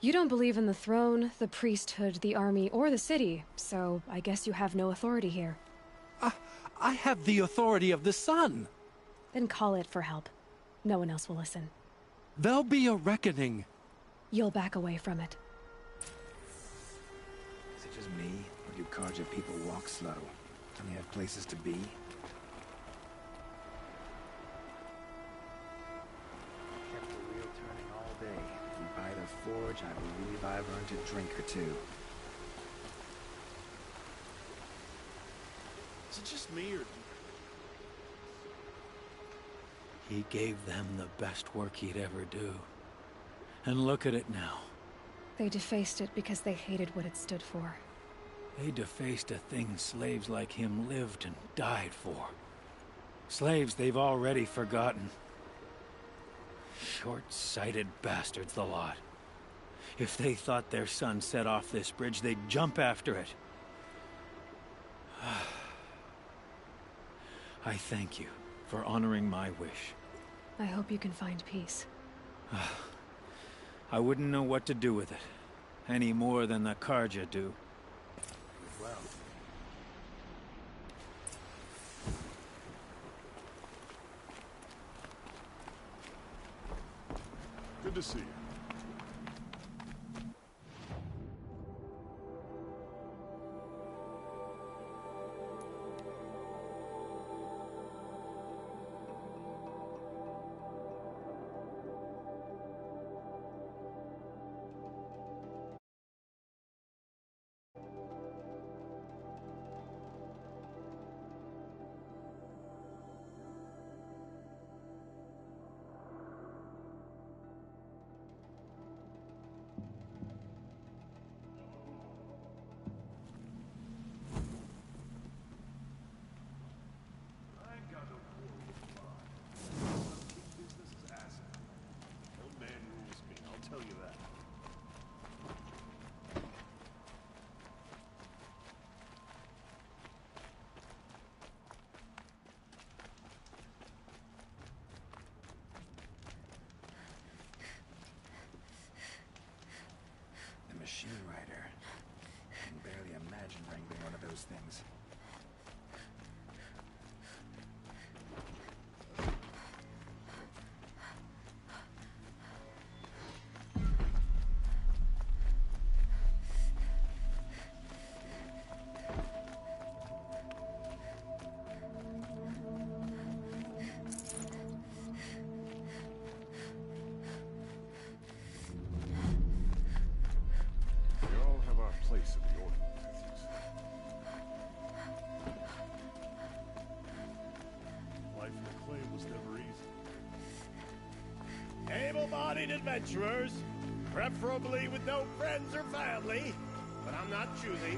You don't believe in the throne, the priesthood, the army, or the city, so I guess you have no authority here. I have the authority of the sun. Then call it for help. No one else will listen. There'll be a reckoning. You'll back away from it. Is it just me, or do Karja people walk slow? Don't they have places to be? Kept the wheel turning all day. And by the forge, I believe I've earned a drink or two. Is it just me, or... He gave them the best work he'd ever do. And look at it now. They defaced it because they hated what it stood for. They defaced a thing slaves like him lived and died for. Slaves they've already forgotten. Short-sighted bastards, the lot. If they thought their son set off this bridge, they'd jump after it. I thank you for honoring my wish. I hope you can find peace. I wouldn't know what to do with it, any more than the Karja do. Well. Good to see you. Machine rider. I can barely imagine wrangling one of those things. Place in the organizations. Life in the claim was never easy. Able-bodied adventurers, preferably with no friends or family, but I'm not choosy.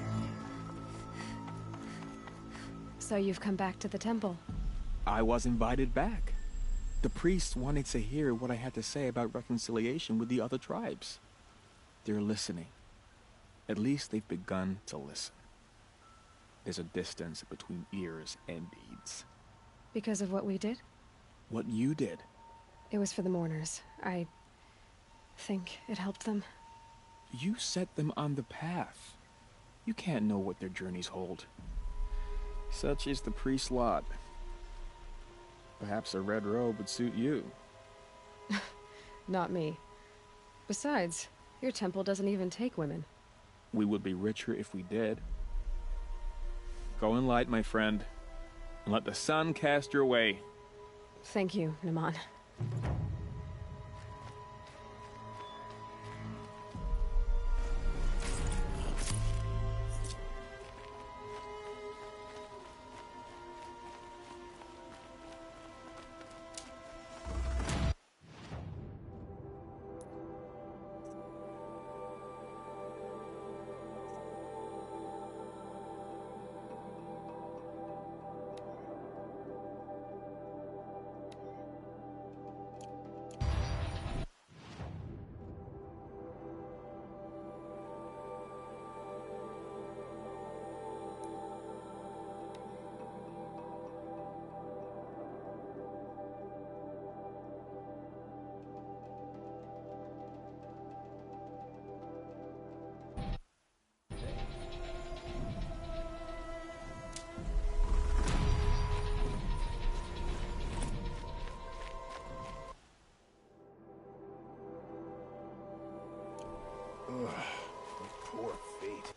So you've come back to the temple? I was invited back. The priests wanted to hear what I had to say about reconciliation with the other tribes. They're listening. At least they've begun to listen. There's a distance between ears and deeds. Because of what we did? What you did. It was for the mourners. I think it helped them. You set them on the path. You can't know what their journeys hold. Such is the priest's lot. Perhaps a red robe would suit you. Not me. Besides, your temple doesn't even take women. We would be richer if we did. Go in light, my friend, and let the sun cast your way. Thank you, Naman. Ugh, poor feet.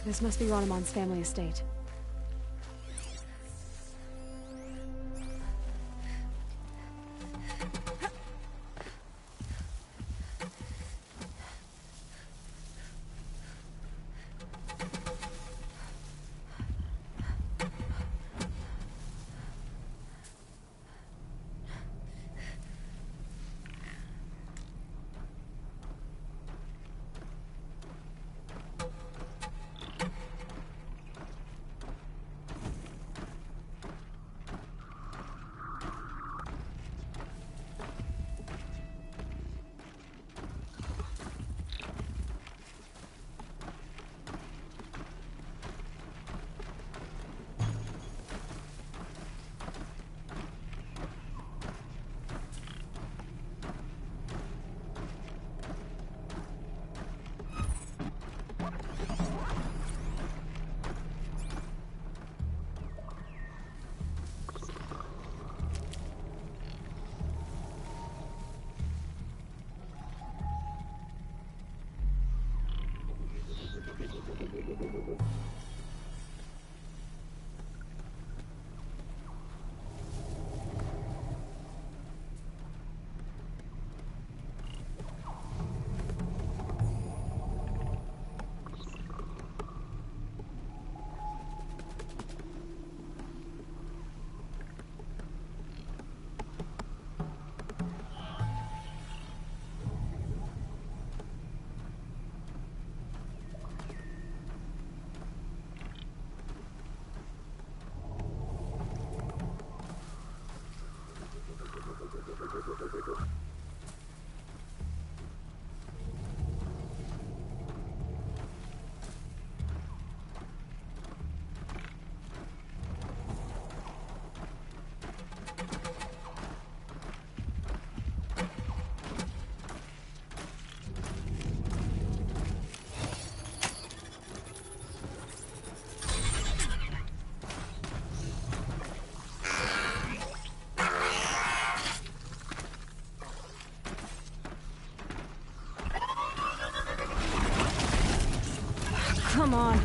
This must be Ronamon's family estate. Come on.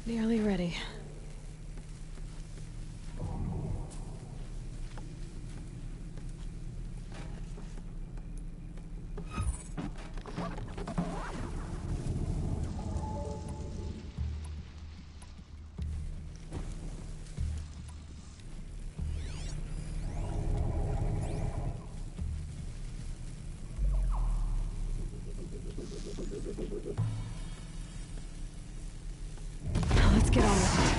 Nearly ready. Let's get on with it.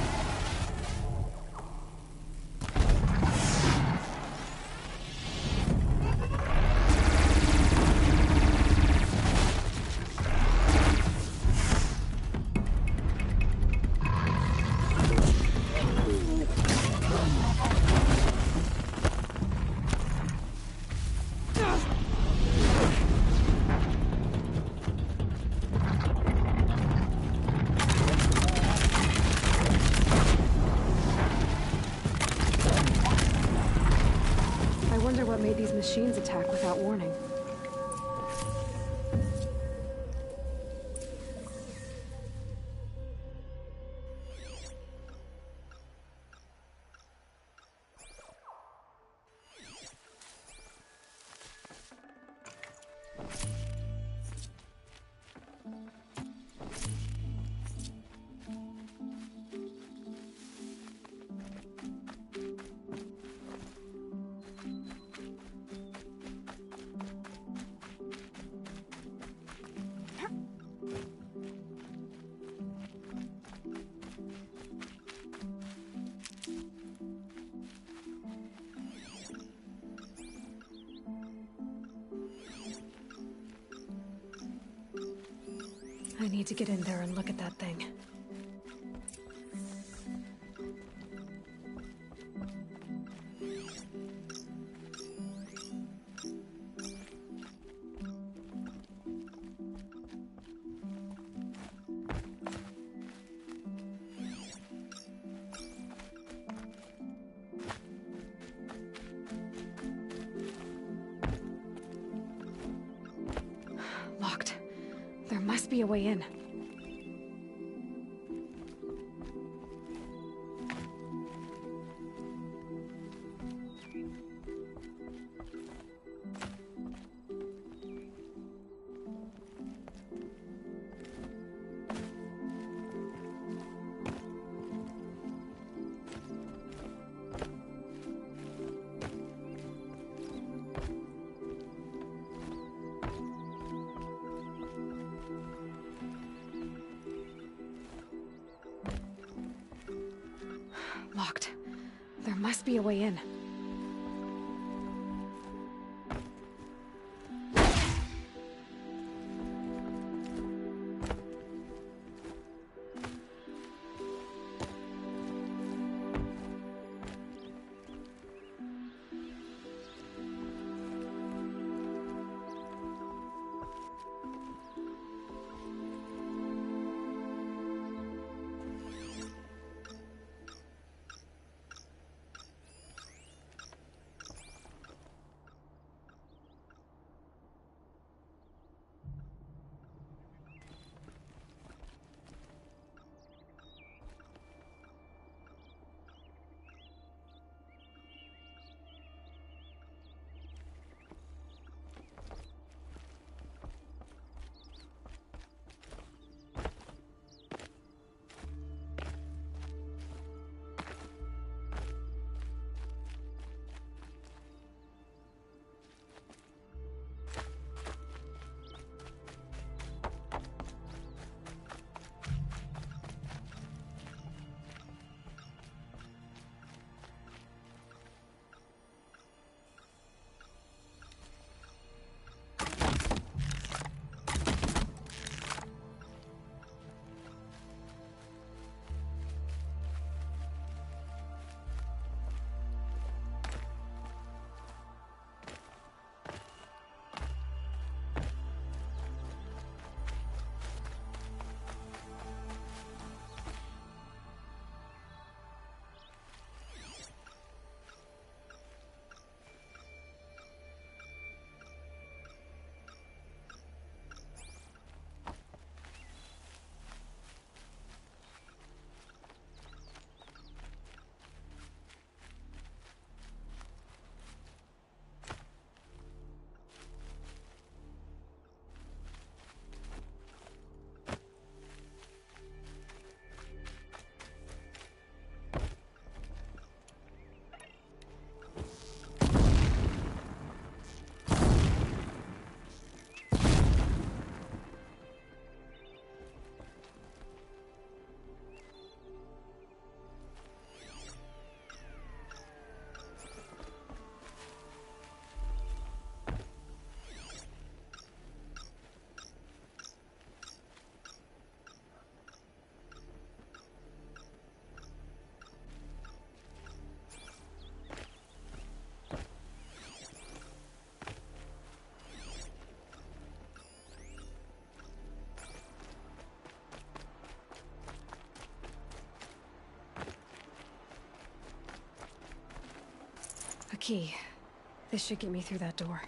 machines attack without warning. I need to get in there and look at that thing. Locked. There must be a way in. Locked. There must be a way in. A key. This should get me through that door.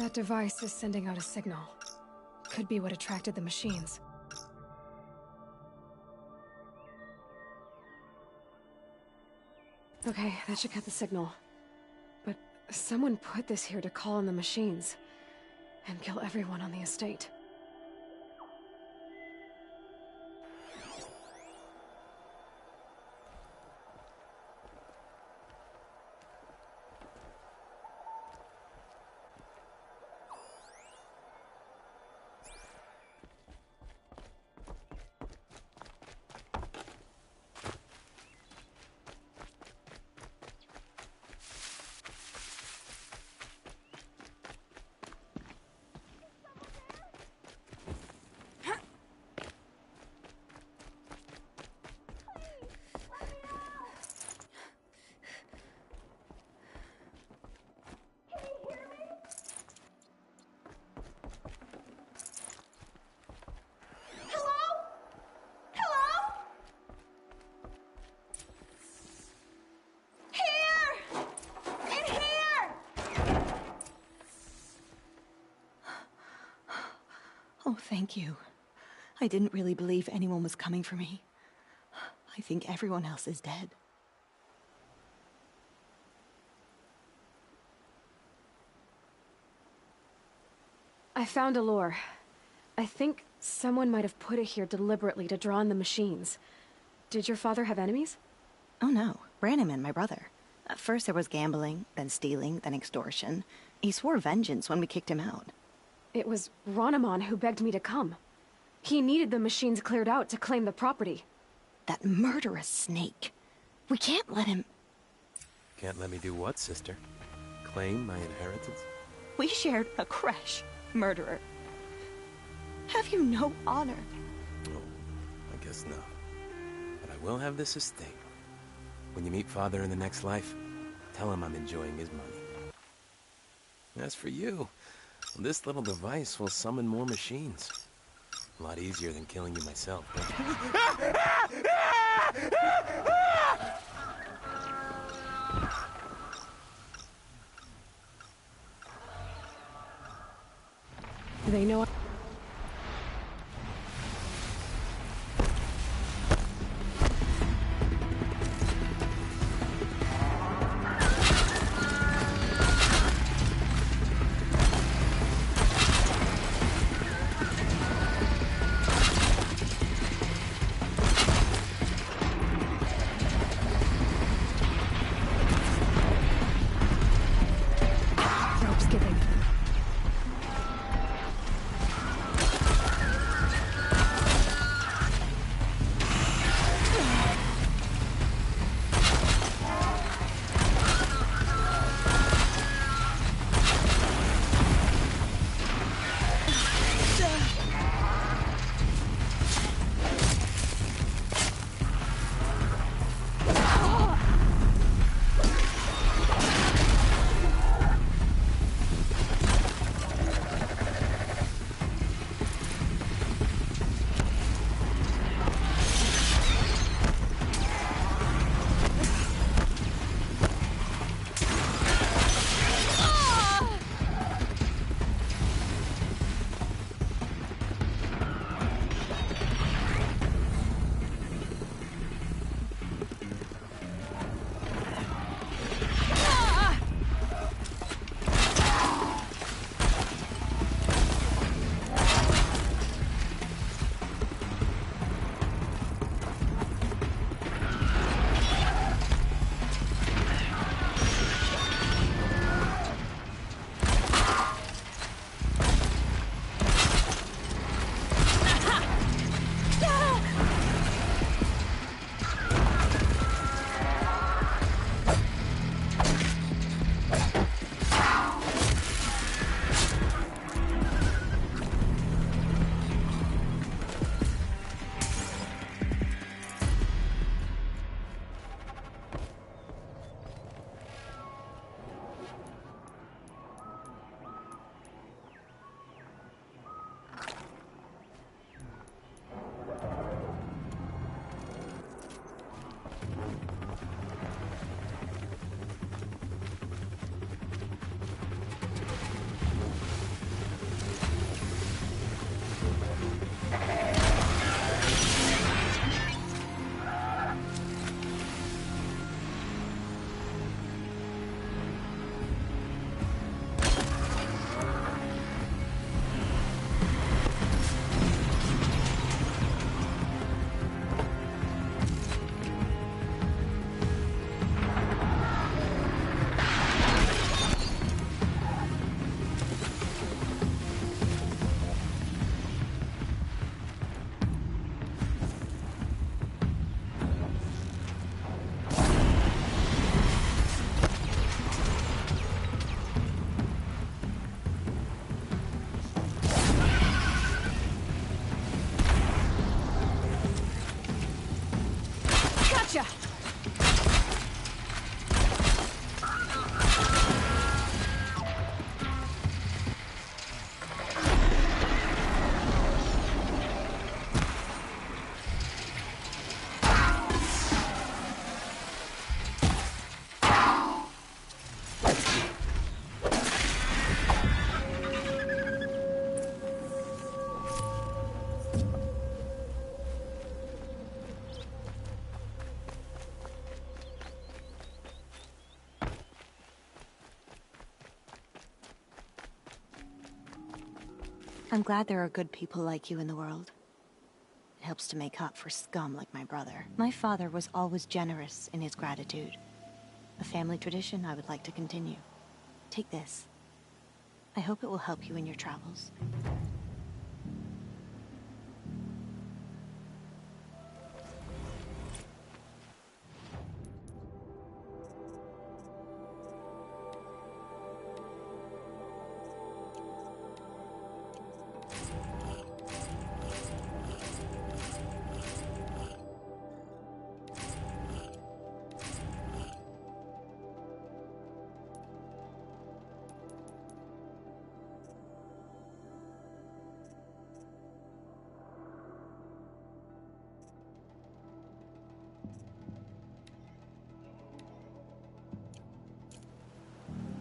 That device is sending out a signal. Could be what attracted the machines. Okay, that should cut the signal. But someone put this here to call on the machines and kill everyone on the estate. Oh, thank you. I didn't really believe anyone was coming for me. I think everyone else is dead. I found a lure. I think someone might have put it here deliberately to draw on the machines. Did your father have enemies? Oh no, Branham and my brother. At first there was gambling, then stealing, then extortion. He swore vengeance when we kicked him out. It was Ronamon who begged me to come. He needed the machines cleared out to claim the property. That murderous snake. We can't let him... Can't let me do what, sister? Claim my inheritance? We shared a creche, murderer. Have you no honor? Oh, I guess not. But I will have this estate. When you meet Father in the next life, tell him I'm enjoying his money. As for you, this little device will summon more machines. A lot easier than killing you myself, They know... Gotcha! I'm glad there are good people like you in the world. It helps to make up for scum like my brother. My father was always generous in his gratitude. A family tradition I would like to continue. Take this. I hope it will help you in your travels.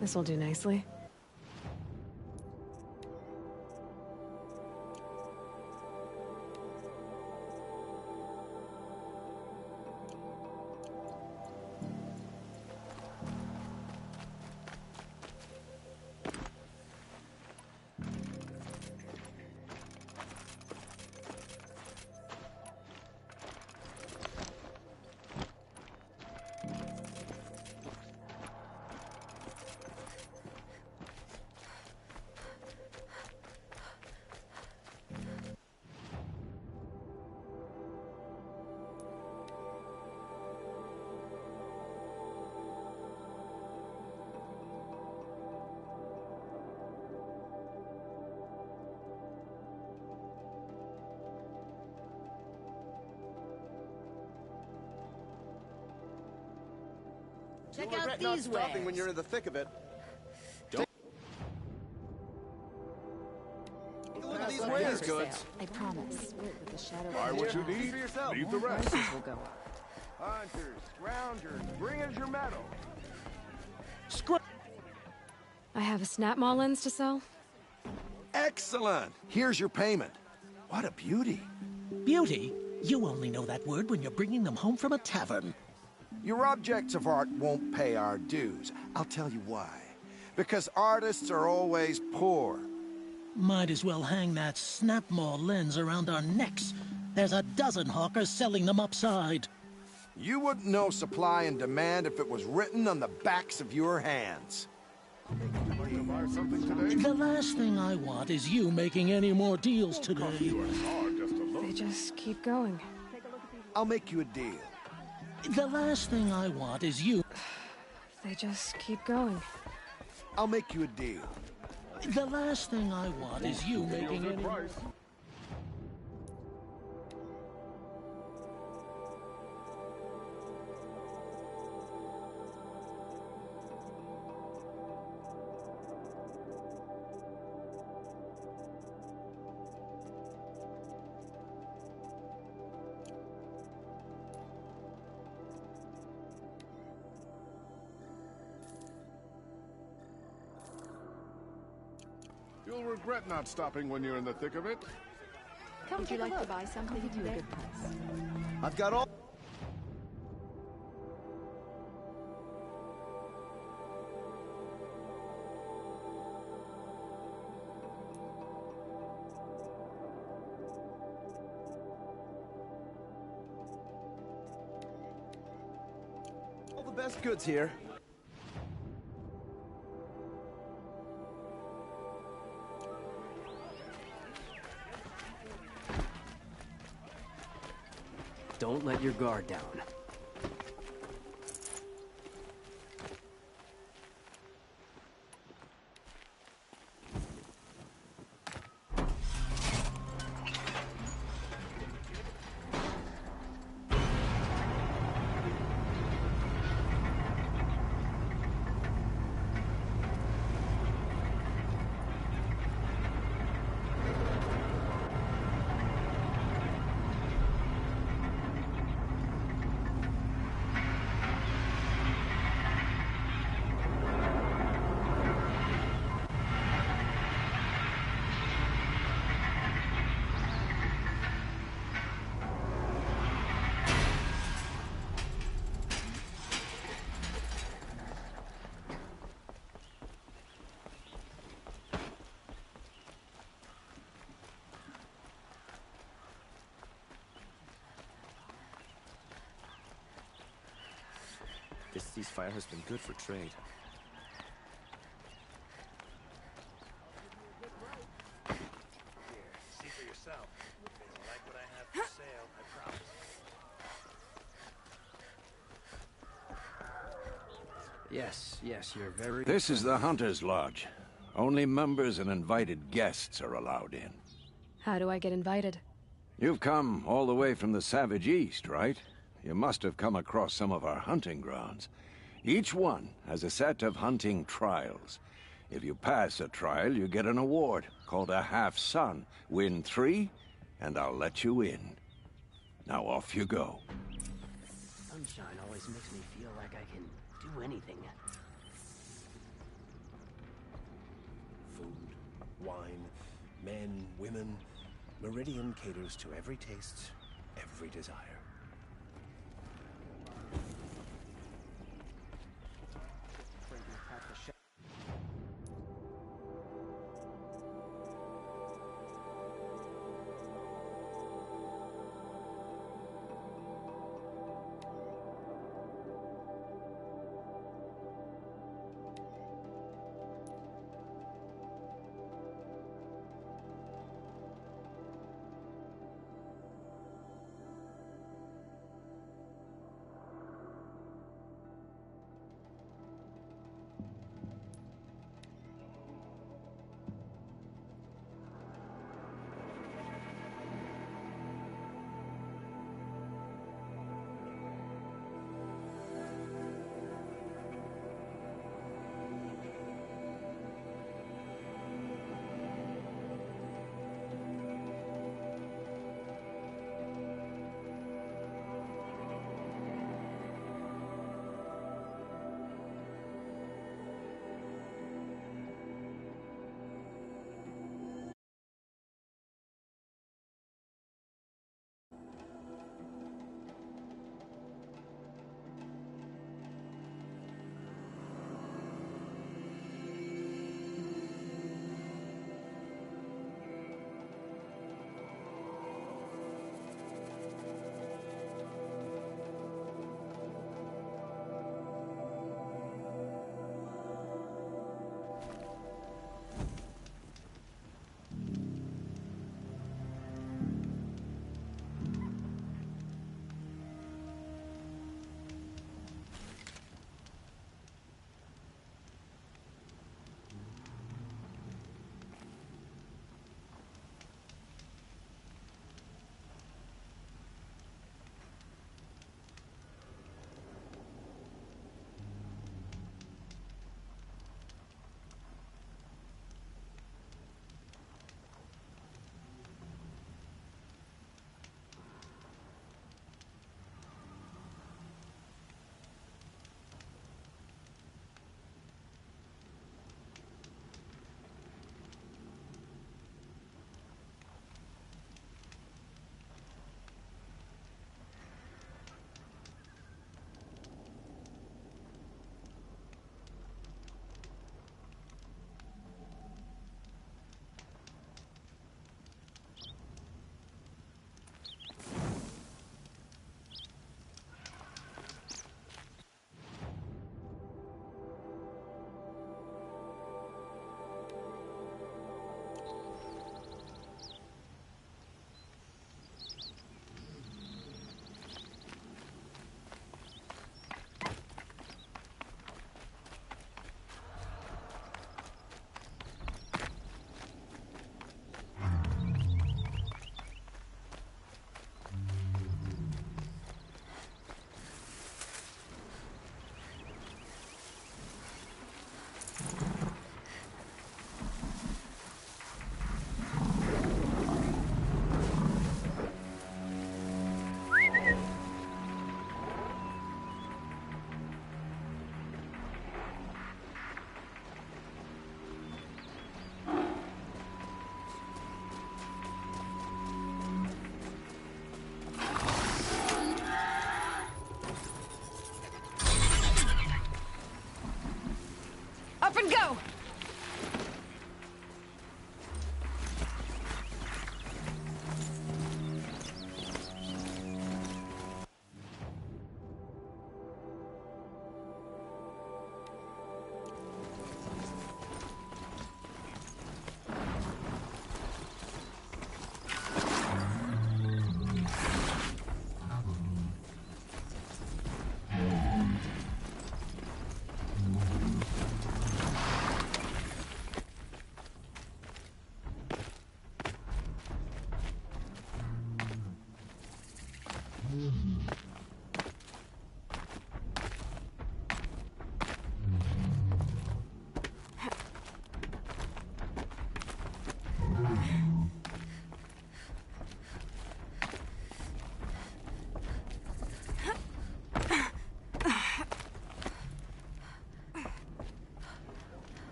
This will do nicely. Check out these stopping when you're in the thick of it. Look at these wares goods. I promise. With the shadow Buy what you need, leave the rest. Prices will go up. Hunters, scroungers, bring us your metal. I have a snap maw lens to sell. Excellent. Here's your payment. What a beauty. Beauty? You only know that word when you're bringing them home from a tavern. Your objects of art won't pay our dues. I'll tell you why. Because artists are always poor. Might as well hang that snap maw lens around our necks. There's a dozen hawkers selling them upside. You wouldn't know supply and demand if it was written on the backs of your hands. The last thing I want is you making any more deals today. They just keep going. I'll make you a deal. The last thing I want is you. They just keep going. I'll make you a deal. The last thing I want is you making any... You'll regret not stopping when you're in the thick of it. Come Would you like to buy something at a good price? I've got all... all the best goods here. Don't let your guard down. This ceasefire has been good for trade. See for yourself. If you like what I have for sale, I promise. Yes, you're very... This is the Hunter's Lodge. Only members and invited guests are allowed in. How do I get invited? You've come all the way from the Savage East, right? You must have come across some of our hunting grounds. Each one has a set of hunting trials. If you pass a trial, you get an award called a half-sun. Win 3, and I'll let you in. Now off you go. Sunshine always makes me feel like I can do anything. Food, wine, men, women. Meridian caters to every taste, every desire.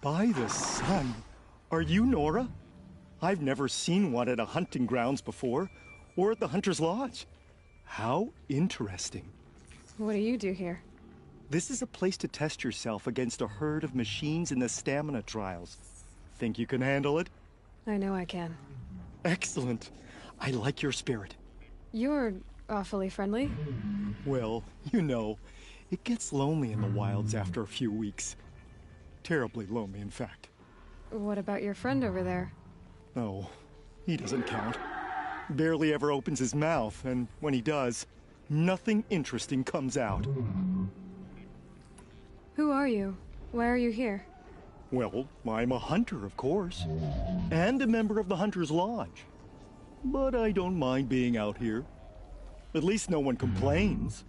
By the sun! Are you Nora? I've never seen one at a hunting grounds before, or at the Hunter's Lodge. How interesting. What do you do here? This is a place to test yourself against a herd of machines in the stamina trials. Think you can handle it? I know I can. Excellent. I like your spirit. You're awfully friendly. Well, you know, it gets lonely in the wilds after a few weeks. Terribly lonely, in fact. What about your friend over there? Oh, he doesn't count. Barely ever opens his mouth, and when he does, nothing interesting comes out. Who are you? Why are you here? Well, I'm a hunter, of course, and a member of the Hunter's Lodge. But I don't mind being out here. At least no one complains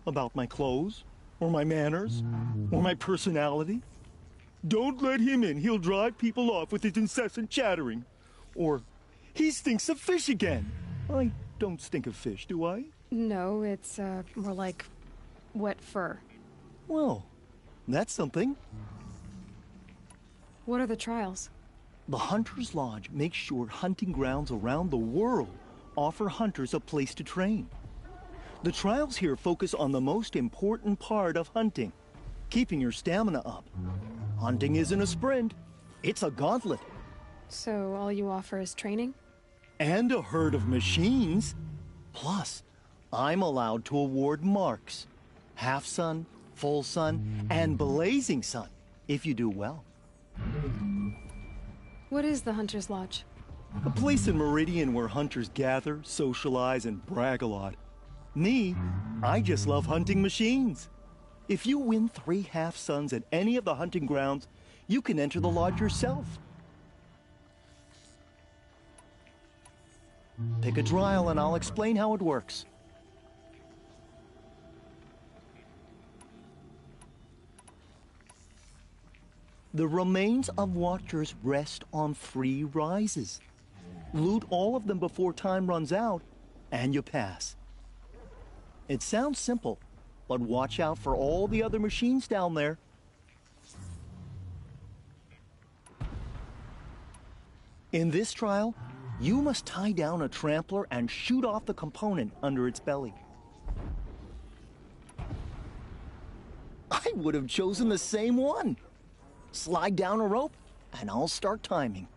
about my clothes, or my manners, or my personality. Don't let him in. He'll drive people off with his incessant chattering. Or, he stinks of fish again. I don't stink of fish, do I? No, it's, more like wet fur. Well, that's something. What are the trials? The Hunter's Lodge makes sure hunting grounds around the world offer hunters a place to train. The trials here focus on the most important part of hunting, keeping your stamina up. Hunting isn't a sprint, it's a gauntlet. So all you offer is training? And a herd of machines. Plus, I'm allowed to award marks. Half sun, full sun, and blazing sun, if you do well. What is the Hunter's Lodge? A place in Meridian where hunters gather, socialize, and brag a lot. Me, I just love hunting machines. If you win 3 half suns at any of the hunting grounds, you can enter the lodge yourself. Pick a trial and I'll explain how it works. The remains of watchers rest on 3 rises. Loot all of them before time runs out, and you pass. It sounds simple, but watch out for all the other machines down there. In this trial, you must tie down a trampler and shoot off the component under its belly. I would have chosen the same one. Slide down a rope, and I'll start timing.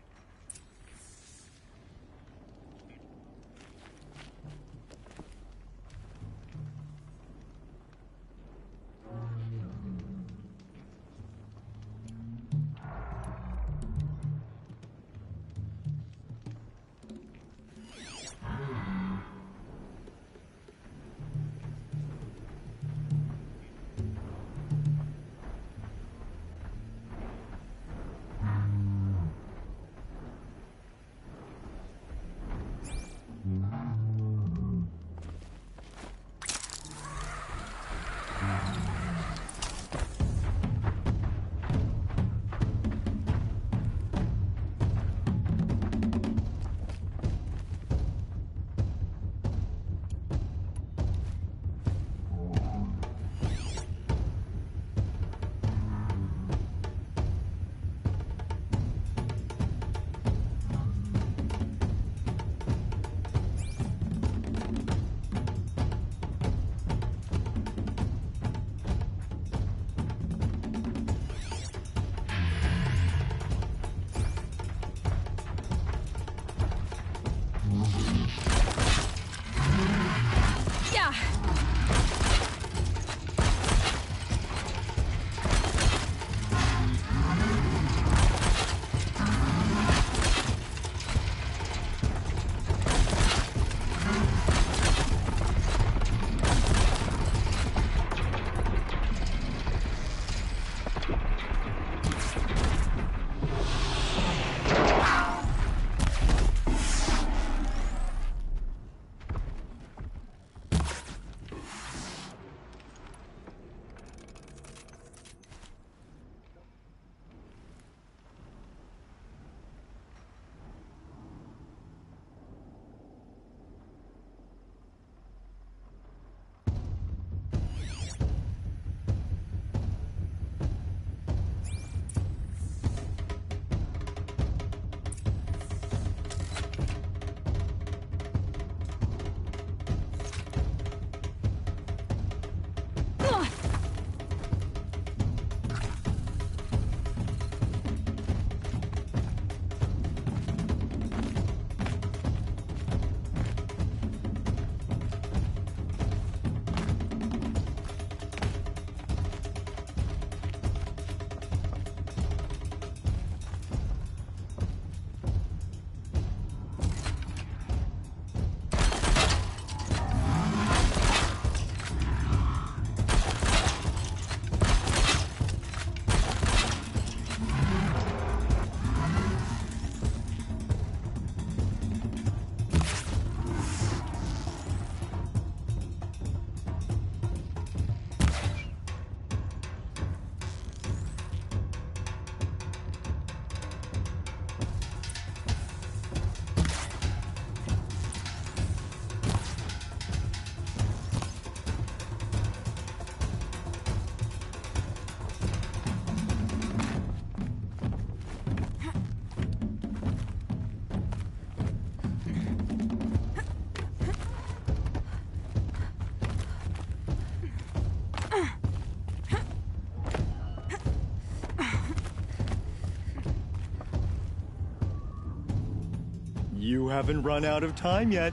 You haven't run out of time yet.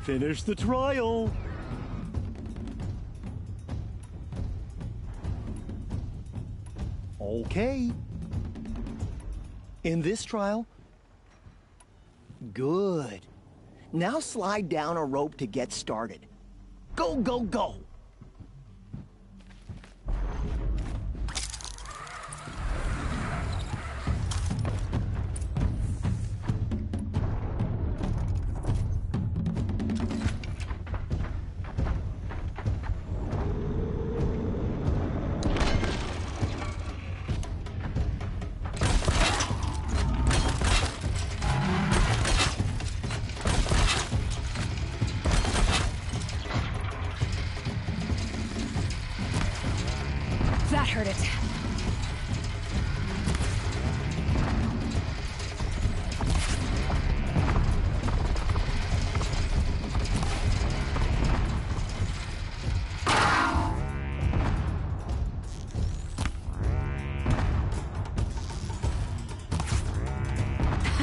Finish the trial. Okay. In this trial... Good. Now slide down a rope to get started. Go, go, go! That hurt it.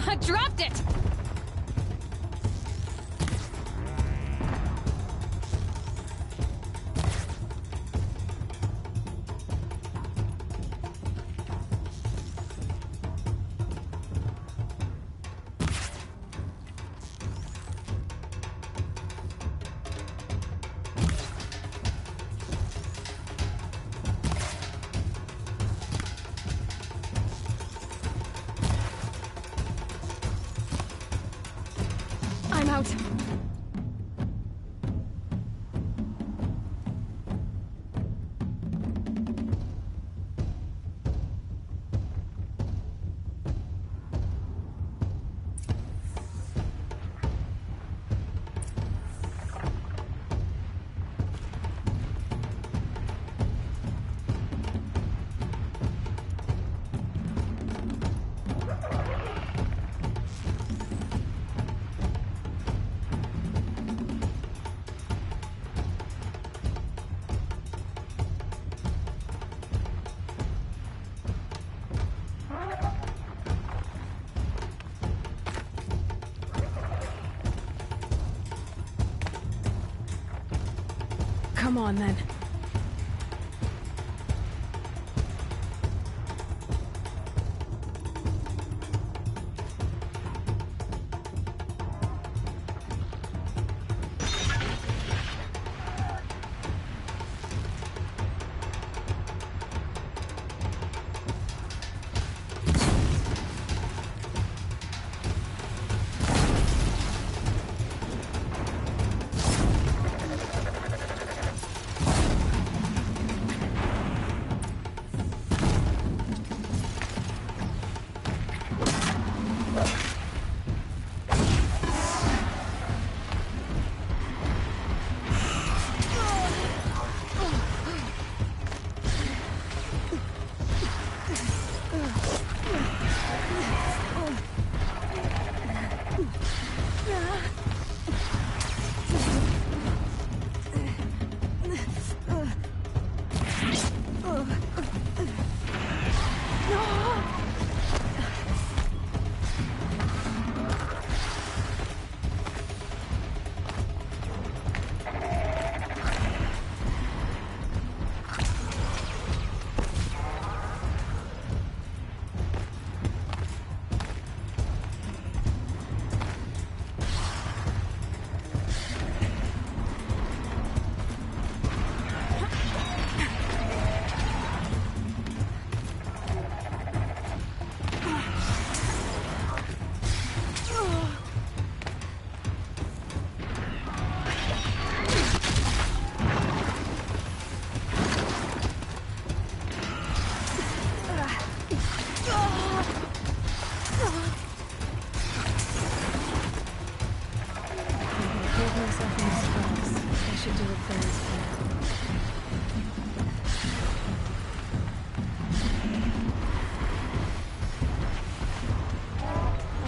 I dropped it! I'm out. Come on, then.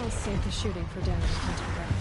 Save the shooting for down in the hunting ground.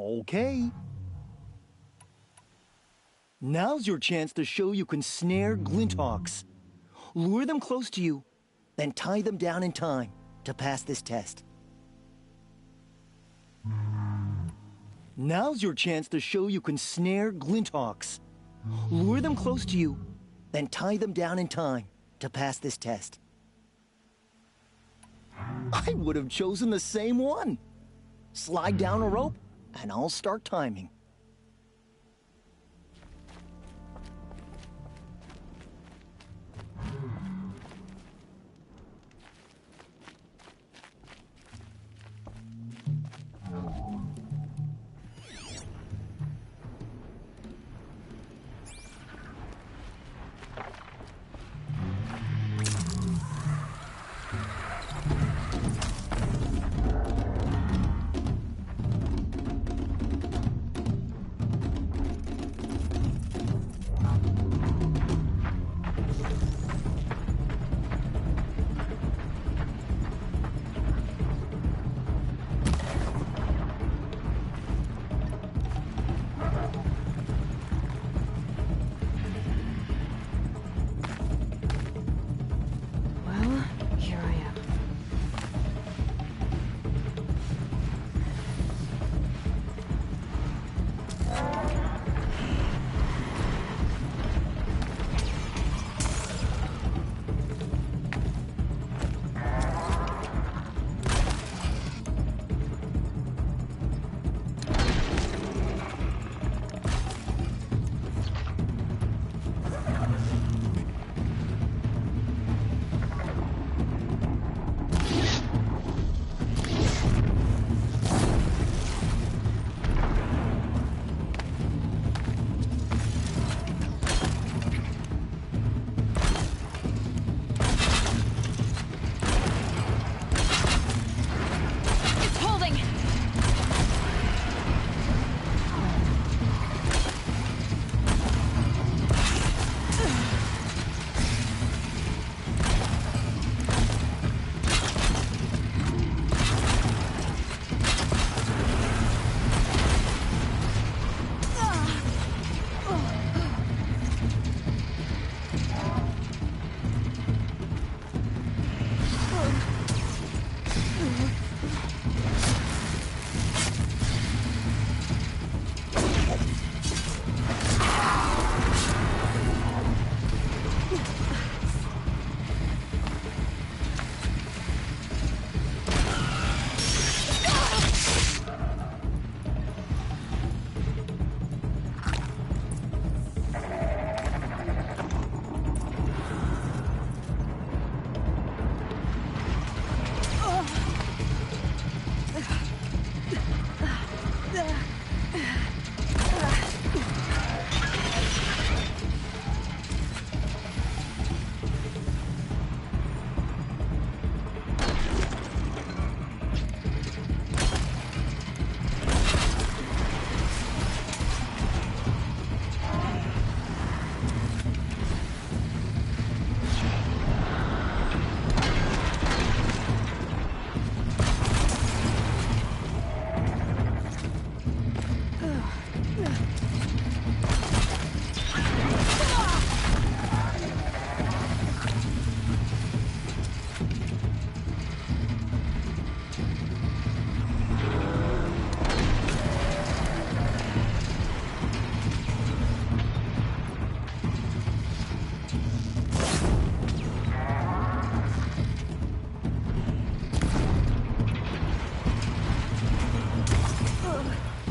Okay. Now's your chance to show you can snare Glinthawks. Lure them close to you, then tie them down in time to pass this test. Now's your chance to show you can snare Glinthawks. Lure them close to you, then tie them down in time to pass this test. I would have chosen the same one. Slide down a rope, and I'll start timing. Ugh.